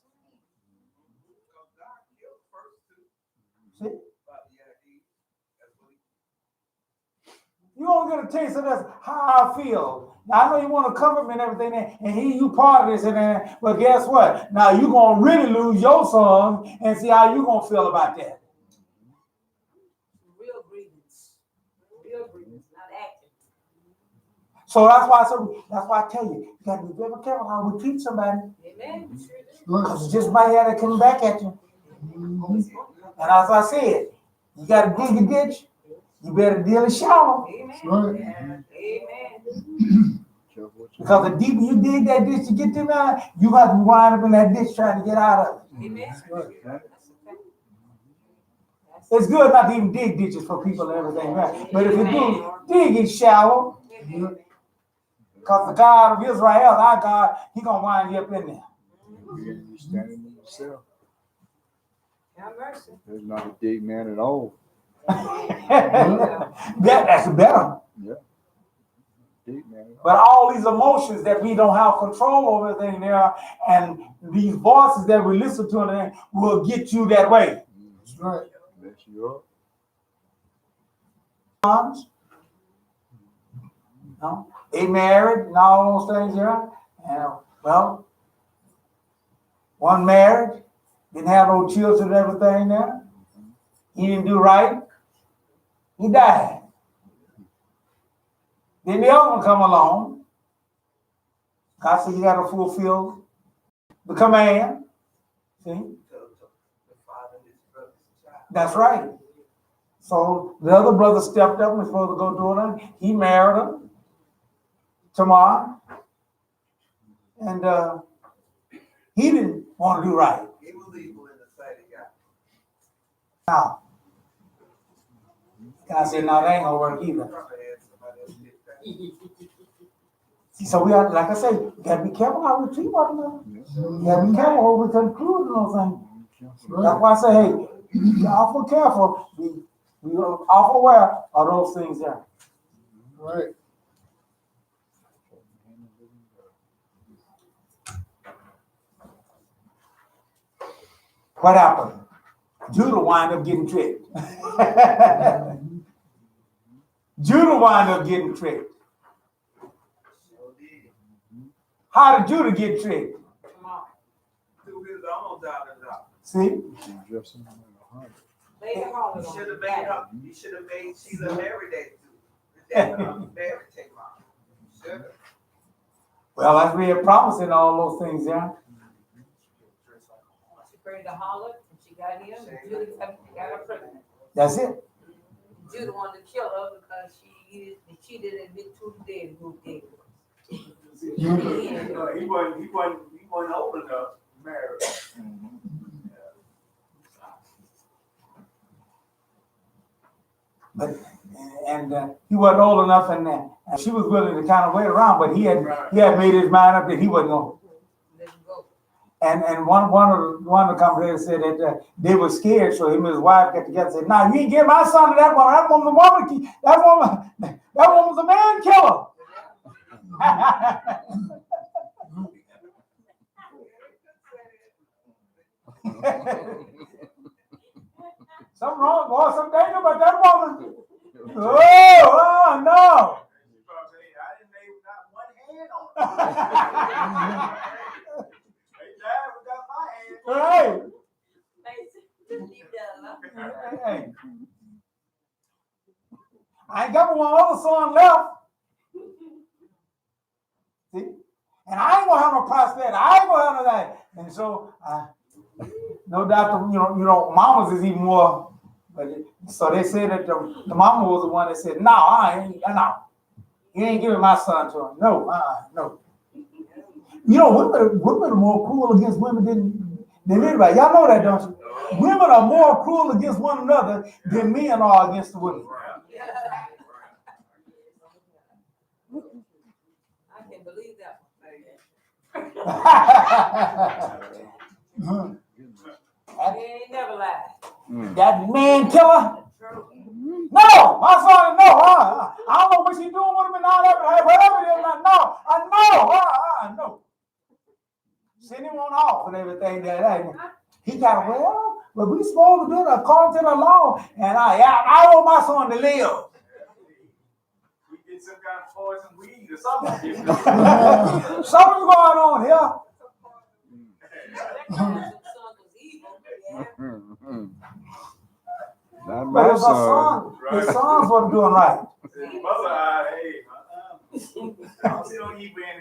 See? You won't get a taste of this, how I feel. Now, I know you want to comfort me and everything, and you part of this, but guess what? Now you're going to really lose your son and see how you're going to feel about that. Real grievance. Real grievance, not acting. So that's why I tell you, you got to be very careful how we treat somebody. Amen. Because it just might have to come back at you. And as I said, you got to dig a ditch. You better deal it shallow. Amen. Right. Amen. Because the deeper you dig that ditch to get to that, you have to wind up in that ditch trying to get out of it. Amen. It's good not to even dig ditches for people and everything, right? But if you do, dig it shallow. Because the God of Israel, our God, He going to wind you up in there. You standing in yourself. Have mercy. There's not a dig man at all. That's better. Yeah. Dig man. But all these emotions that we don't have control over everything there, and these voices that we listen to, and will get you that way. That's right. Mess you up. No? They married and all those things there. And well, one married, didn't have no children and everything there. He didn't do right. He died. Then the other one come along. God said you got to fulfill the command. See? That's right. So the other brother stepped up and was supposed to go do it. He married her, Tamar, and he didn't want to do right. He was evil in the sight of God. Now, God said, "No, that ain't gonna work either." See, so we have, like I say, you gotta be careful how we treat one another. You gotta be careful how we conclude those things. That's why I say, hey, be awful careful. Be awful aware of those things there. Right. What happened? Judah wound up getting tricked. Judah wound up getting tricked. How did Judah get tricked? Come on. Threw his own out and out. See? Lay the heart He on should have it. made her. He should have made Sheila marry that dude. Mary take him out. Should have. Well, that's we had promised in all those things there. She prayed to holler, and she got him, and Judah got her pregnant. That's it. Judah wanted to kill her because she didn't admit to the dead who did it. He wasn't old enough to marry. But he wasn't old enough, and she was willing to kind of wait around, but he had made his mind up that he wasn't going. Let him go. And one of the commentators said that they were scared, so him and his wife got together and said, "Nah, you ain't give my son to that woman. That woman's a woman. That woman's a man killer." Something wrong, boy. Something dangerous about that woman. Oh no. I didn't lay not one hand on it. Hey, Dad, we got my hand. Hey, I ain't got one other son left. See? And I ain't gonna have no prosperity. I ain't gonna have no that. And so, no doubt, mamas is even more. But so they said that the mama was the one that said, "No, you ain't giving my son to him. No, no." Women are more cruel against women than anybody. Y'all know that, don't you? Women are more cruel against one another than men are against the women. I can believe that. He ain't never lied. That man killer? No, my son, no. I don't know what she's doing with him and all that, whatever it is. I know. No. Send him on off and everything. He got, but we supposed to do it according to the law. And I want my son to live. get some kind of poison weed or something. Something's going on here. Not But my his son. his sons wasn't doing right. His mother, hey, I don't see no evil in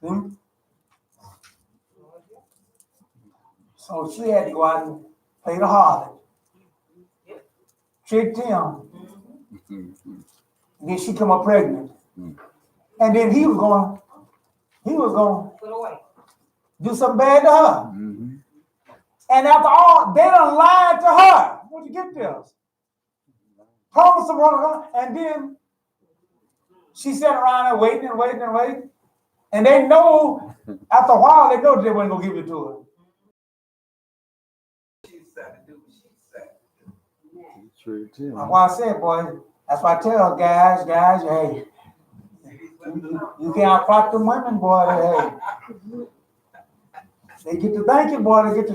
it. So she had to go out and play the harlot. Tricked him. And then she come up pregnant. And then he was going to do something bad to her. And after all, they done lied to her. Where'd you get this? Promised to run her, and then she sat around there waiting and waiting and waiting. And they know, after a while, they know they weren't going to give it to her. That's why I said, boy, that's why I tell guys, hey, you can't fight them women, boy, hey. They get to thinking, boy, they get to,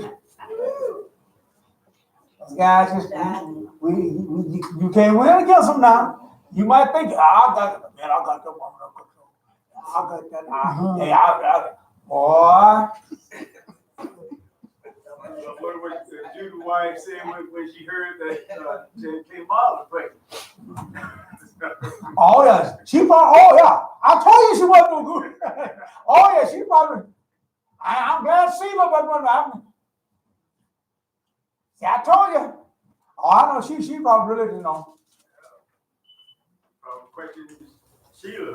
guys, just, you can't win against them now. You might think, I got that woman under control. I got that, boy. What Judah's wife said when she heard that came out of pregnant. Oh yeah, oh yeah. I told you she wasn't no good. Oh yeah, she probably. I'm glad Sheila wasn't. See, I told you. Oh, I know she probably really didn't know. Question is, Sheila,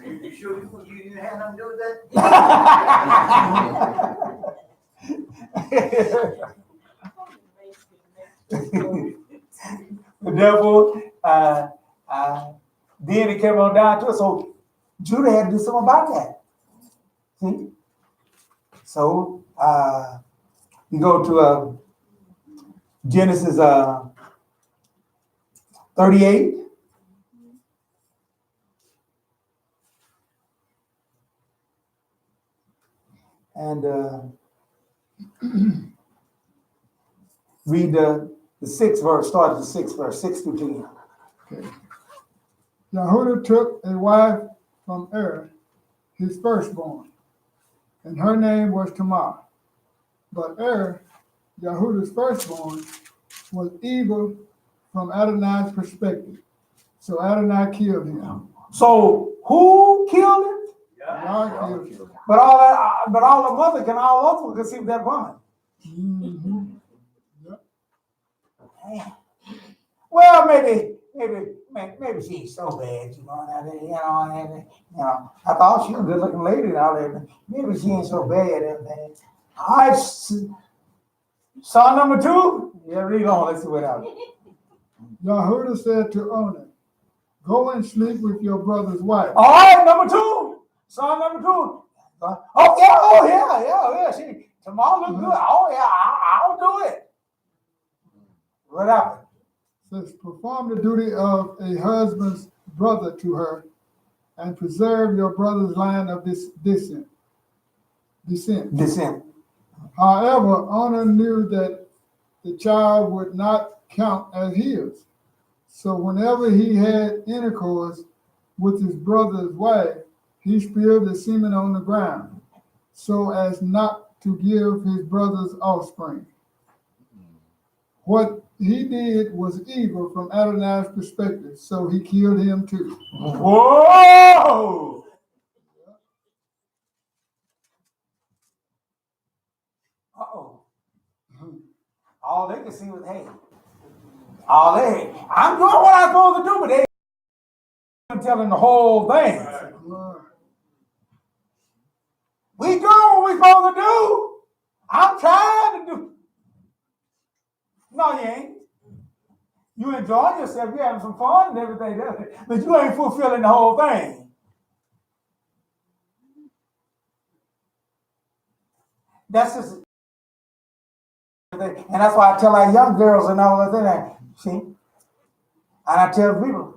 you sure you didn't have nothing to do with that? The devil, then it came on down to it. So Judah had to do something about that. See? So you go to Genesis 38. And read the 6th verse, start at the 6th verse, 6 through 10. Okay. Yehudah took a wife from his firstborn, and her name was Tamar. But Yehudah's firstborn, was evil from Adonai's perspective. So Adonai killed him. So who killed him? God killed him. But all the mother can all over conceive that woman. Mm-hmm. Yep. Well, maybe she ain't so bad, I thought she was a good looking lady and all that. Maybe she ain't so bad, everything. All right, son number 2. Yeah, read on. Let's see what happens. Yehudah said to Onan, "Go and sleep with your brother's wife." All right, number 2. Son number 2. Yeah. She tomorrow look good. Oh yeah, I'll do it. What happened? Says, "Perform the duty of a husband's brother to her, and preserve your brother's line of descent. However, Onan knew that the child would not count as his. So whenever he had intercourse with his brother's wife, he spilled the semen on the ground, so as not to give his brother's offspring. What he did was evil from Adonai's perspective, so he killed him too." Whoa! Uh-oh. All they could see was, hey, I'm doing what I'm supposed to do, but they ain't telling the whole thing. We doing what we supposed to do. I'm trying to do. No, you ain't. You enjoying yourself, you having some fun and everything, but you ain't fulfilling the whole thing. That's just, and that's why I tell our young girls and all that, see? And I tell people,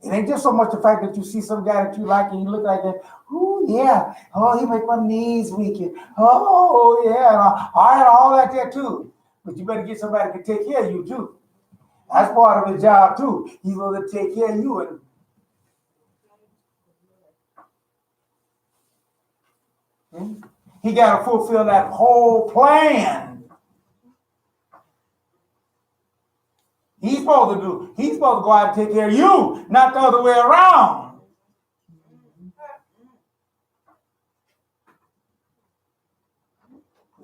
it ain't just so much the fact that you see some guy that you like and you look like that, ooh, yeah, oh, he make my knees weak, oh, yeah, all that there too. But you better get somebody to take care of you too. That's part of his job too. He's going to take care of you. He got to fulfill that whole plan. He's supposed to go out and take care of you, not the other way around.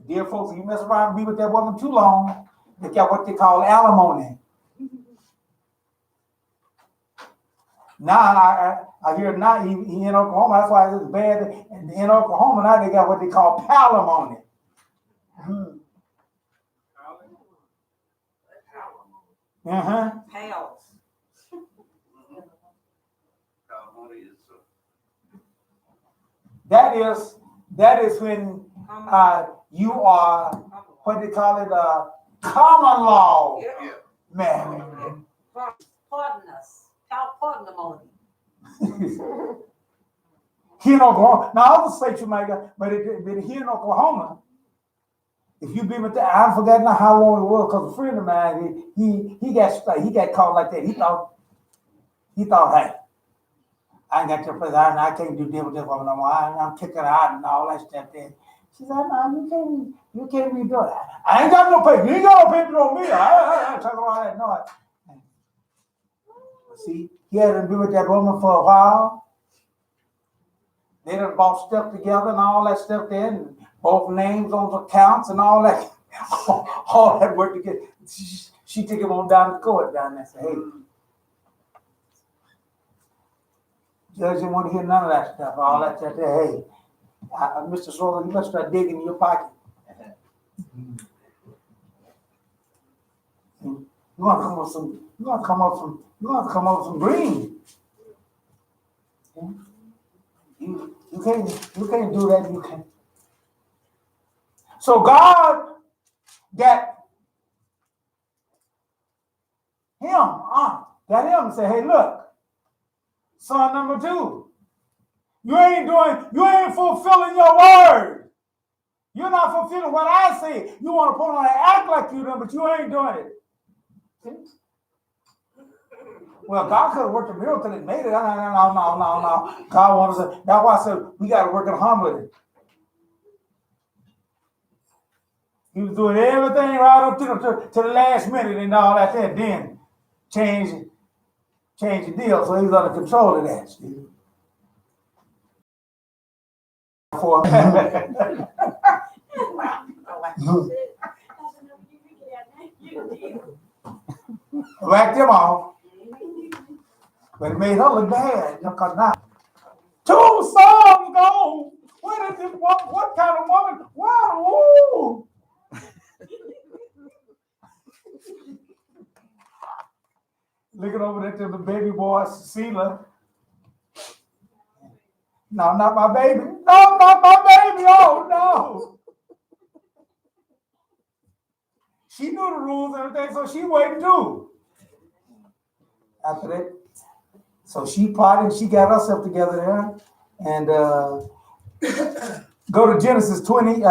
Dear folks, if you mess around and be with that woman too long, they got what they call alimony. Now, I hear now he in Oklahoma, that's why it's bad. And in Oklahoma now they got what they call palimony. Uh-huh. Pals. That is when you are what they call it common law Yeah. marriage. Pardon us. Pardon. Here in Oklahoma, now other states you might get, but here in Oklahoma, if you be with that, I forgot now how long it was because a friend of mine he got caught like that. He thought, hey, I ain't got your place. I can't do deal with this woman no more. I'm kicking her out and all that stuff. There, she said, no, you can't be doing that. I ain't got no paper. You ain't got no paper on me. I talk about that noise. See, he had to be with that woman for a while. They done bought stuff together and all that stuff there, and both names on the accounts and all that, all that work together. She took him on down the court down there and said, hey, judge didn't want to hear none of that stuff, all that stuff there. Hey, Mr. Sawyer, you must start digging in your pocket. You want to come up with some green. You can't do that. You can't. So God got him and said, hey, look, son number 2, you ain't fulfilling your word. You're not fulfilling what I say. You want to put on and act like you do, but you ain't doing it. See? Well, God could have worked a miracle and made it. No. God wanted to. That's why I said we got to work at harmony. He was doing everything right up to the last minute and all that. Then change the deal. So he's under control of that. Steve. Whacked him off. But it made her look bad. Because now, 2 songs ago, what is it? What kind of woman? Wow. Looking over there to the baby boy, Cecilia. No, not my baby. No, not my baby. Oh, no. She knew the rules and everything, so she waited too. After that, so she parted, she got herself together there, and go to Genesis 13.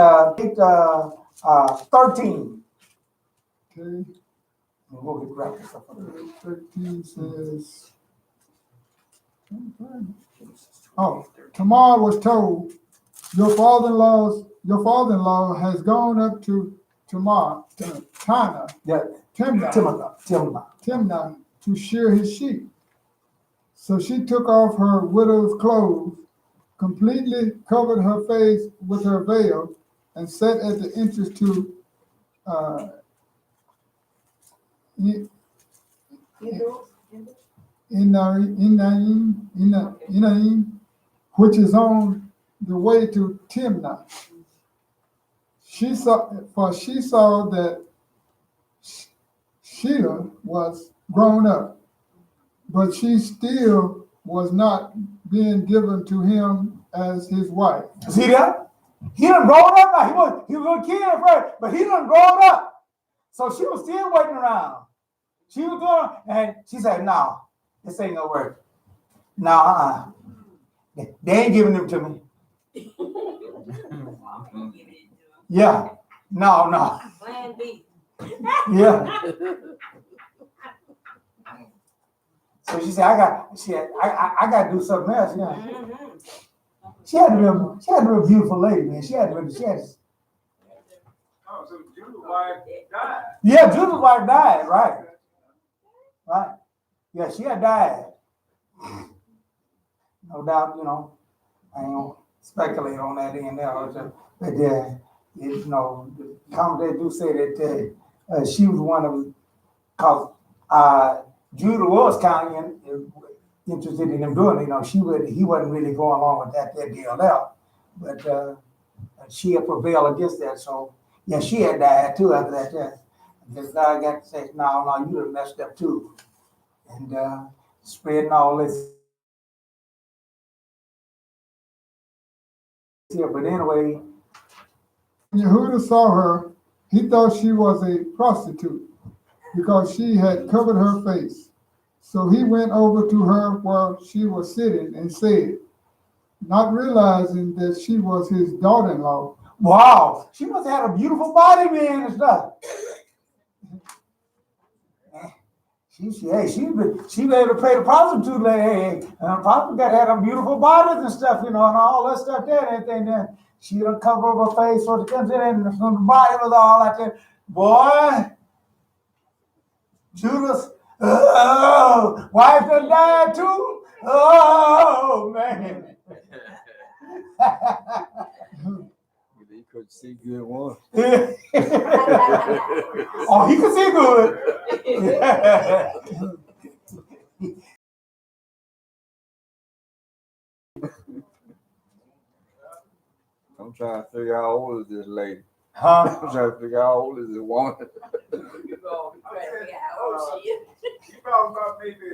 Okay. We'll get right this up. 13 says, Tamar was told, your father-in-law has gone up to Timnah to shear his sheep. So she took off her widow's clothes, completely covered her face with her veil, and sat at the entrance to Enaim, which is on the way to Timnah. She saw that Sheila was grown up, but she still was not being given to him as his wife. See that? He done grown up now. He was a kid at first, but he done grown up. So she was still waiting around. She was doing, and she said, no, this ain't gonna work. No, they ain't giving them to me. Yeah, no. Plan B. Yeah. So she said, I got to do something else. Yeah. Mhm. She had to be a beautiful lady, man. She had to be. Oh, so Judah's wife died. Yeah, Judah's wife died. Right. Right. Yeah, she had died. No doubt, I ain't gonna speculate on that end there. But the commentators do say that she was one of, because Judah was kind of interested in him doing it. He wasn't really going along with that deal there. But she had prevailed against that. So, yeah, she had died too after that. Because God got to say, no, you done messed up too. And spreading all this. Yeah, but anyway. When Yehuda saw her, he thought she was a prostitute because she had covered her face. So he went over to her where she was sitting and said, not realizing that she was his daughter-in-law. Wow, she must have had a beautiful body, man, and stuff. She been able to pay the prostitute lady, and the prostitute got had them beautiful bodies and stuff, and all that stuff there and everything there. She done cover up her face so it comes in and the body was all like that. Boy, Judas, wife done died too? Oh, man. He could see good one. Oh, he could see good. I'm trying to figure out how old is this lady. Huh? I'm trying to figure out how old is this woman. You gonna figure out how old she is. She probably about maybe,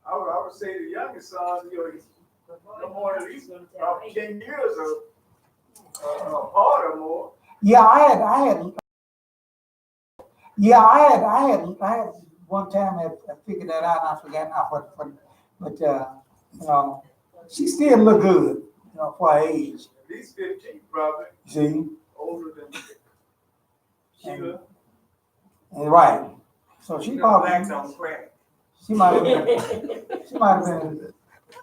I would say the youngest son, he's no more than at least about 10 years apart or more. Yeah, I had one time I figured that out and I forgot now but she still look good, for her age. At least 15 probably, See? older than Sheila. And right. So she probably she might have been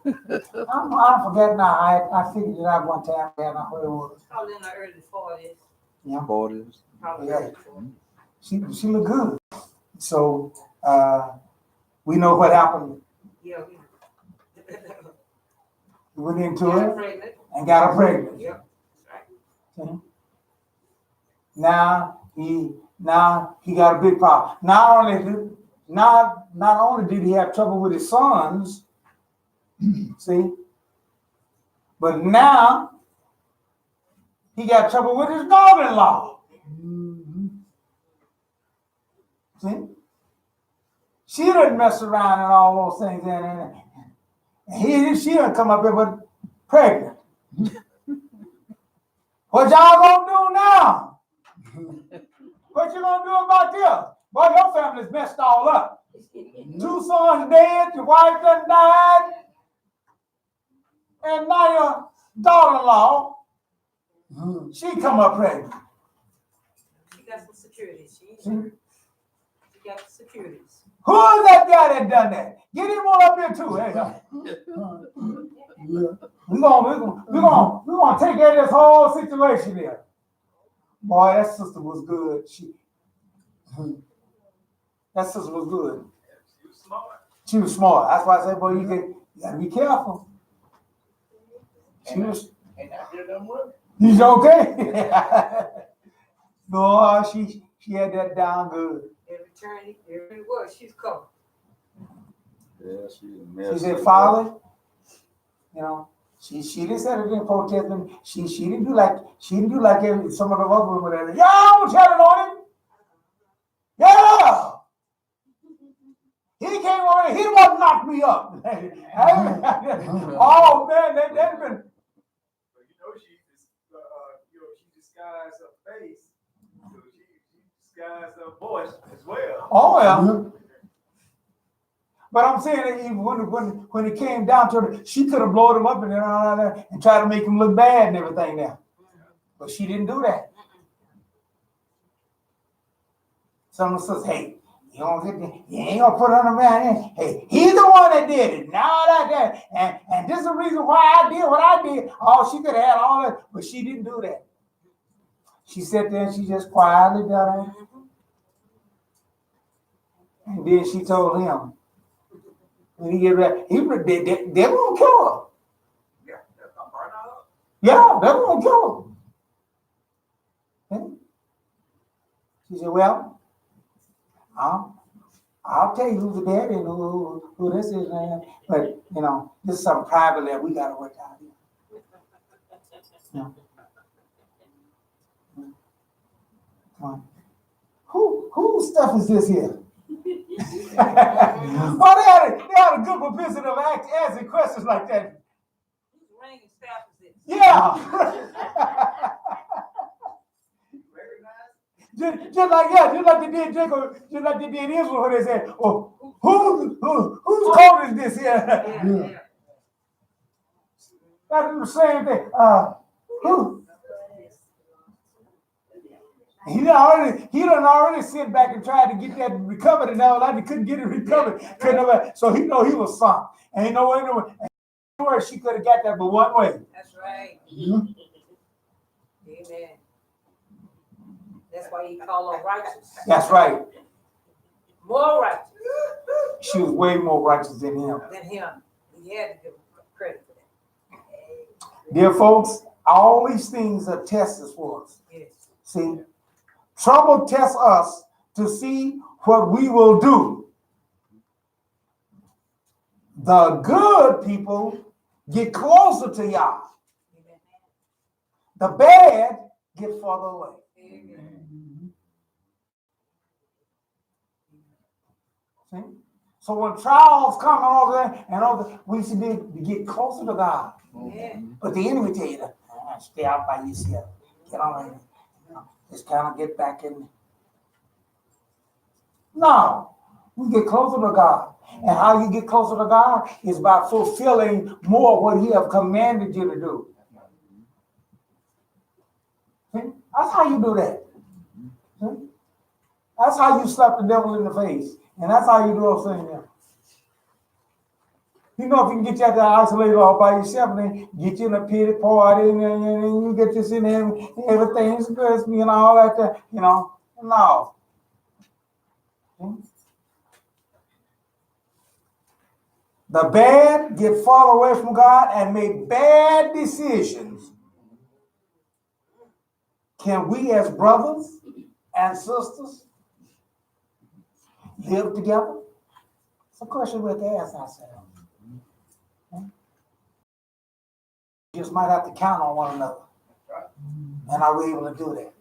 I forget now. I figured it out one time and I heard it was. Probably in the early 40s. Yeah. 40s. Probably Yeah. early 40s. She looked good. So we know what happened. Yeah. We went into Got it pregnant. and got her pregnant. Yep. That's right. See? Now he got a big problem. Not only did he have trouble with his sons, see, but now he got trouble with his daughter-in-law. Mm-hmm. See? She didn't mess around and all those things and she done come up here with pregnant. What y'all gonna do now? What you gonna do about this? Boy, your family's messed all up. 2 sons dead, your wife done died, and now your daughter-in-law, she come up pregnant. She got some securities. She got the securities. Who is that guy that done that? Get him on up here too. Hey, Yeah. we're gonna take care of this whole situation here. Boy, that sister was good. That sister was good. She was smart. She was smart. That's why I said, boy, you gotta be careful. She was. And I hear them work. He's okay. Boy, she had that down good. Every turn, every word, she's covered. Yeah, she She said, Father, she didn't say it in protest. She didn't do like some of the other women. Yeah, I'm telling on him. Yeah. He came over, he won't knock me up. Oh man, that's been. But she disguised her face, so she disguised her voice as well. Oh yeah. But I'm saying that even when it came down to it, she could have blown him up and tried to make him look bad and everything now. But she didn't do that. Someone says, hey, You ain't gonna put on a man. Hey, he's the one that did it. Now that. And this is the reason why I did what I did. Oh, she could have had all that, but she didn't do that. She sat there and she just quietly got it. And then she told him, when he get ready, they won't kill her. Yeah, that's not burn out. Yeah, they won't kill her. Okay? She said, well, I'll tell you who's the daddy and who this is, man. But, this is something private that we got to work out here. Yeah. Come on. Whose stuff is this here? Oh, they had a good propensity of asking questions like that. Whose ring and staff is this? Yeah. Just like they did Jacob, just like they did Israel when they said, "Oh, whose coat is this here?" Yeah. That's the same thing. Who? He done already sit back and tried to get that recovered, and all that he couldn't get it recovered. So he know he was sunk, and he know anywhere she could have got that, but one way. That's right. Yeah. Amen. That's why he called her righteous. That's right. More righteous She was way more righteous than him. than him. He had to give him credit for that. Dear folks, all these things are tests for us. Yes. See, trouble tests us to see what we will do. The good people get closer to Yah. Amen. The bad get further away. Amen. See? So when trials come and all that, we should be get closer to God. Yeah. But the enemy tell you, stay out by yourself. Get on in. Just kind of get back in. No, we get closer to God. And how you get closer to God is by fulfilling more of what He have commanded you to do. See? That's how you do that. See? That's how you slap the devil in the face. And that's how you do those things there. If you can get you out there isolated all by yourself, and then get you in a pity party, and then you get this in there, and everything's good, and all that, no. The bad get far away from God and make bad decisions. Can we as brothers and sisters live together? It's a question we have to ask ourselves. We just might have to count on one another. And are we able to do that?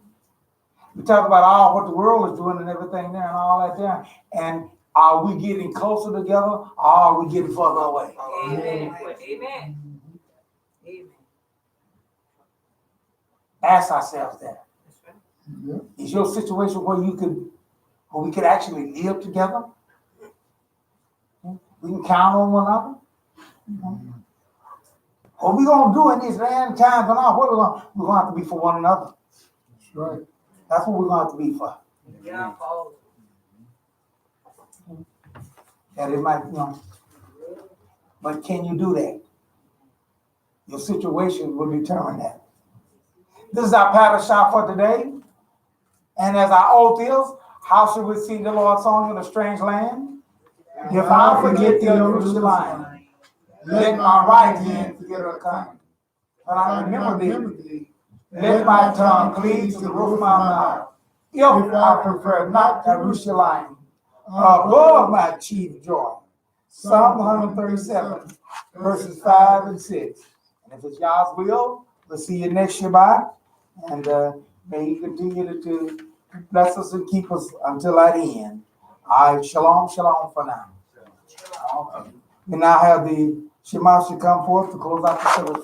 We talk about what the world is doing and everything there and all that there. And are we getting closer together or are we getting further away? Amen. Amen. Amen. Ask ourselves that. That's right. Yeah. Is your situation where we could actually live together? We can count on one another? What we gonna do in these land times and all? We're gonna have to be for one another. That's right. That's what we're gonna have to be for. Yeah, Paul. That it might, but can you do that? Your situation will determine that. This is our Parashah for today. And as our oath is, how should we sing the Lord's song in a strange land? If I forget the Jerusalem, let my right hand forget her kind. But I remember thee, let my tongue cleave to the roof of my mouth. If I prefer not Jerusalem, above my chief joy. Psalm 137, verses 5 and 6. And if it's Yah's will, we'll see you next Shabbat. And may He continue to bless us and keep us until that end. All right, shalom, shalom for now. Okay. We now have the Shema should come forth to close out the service.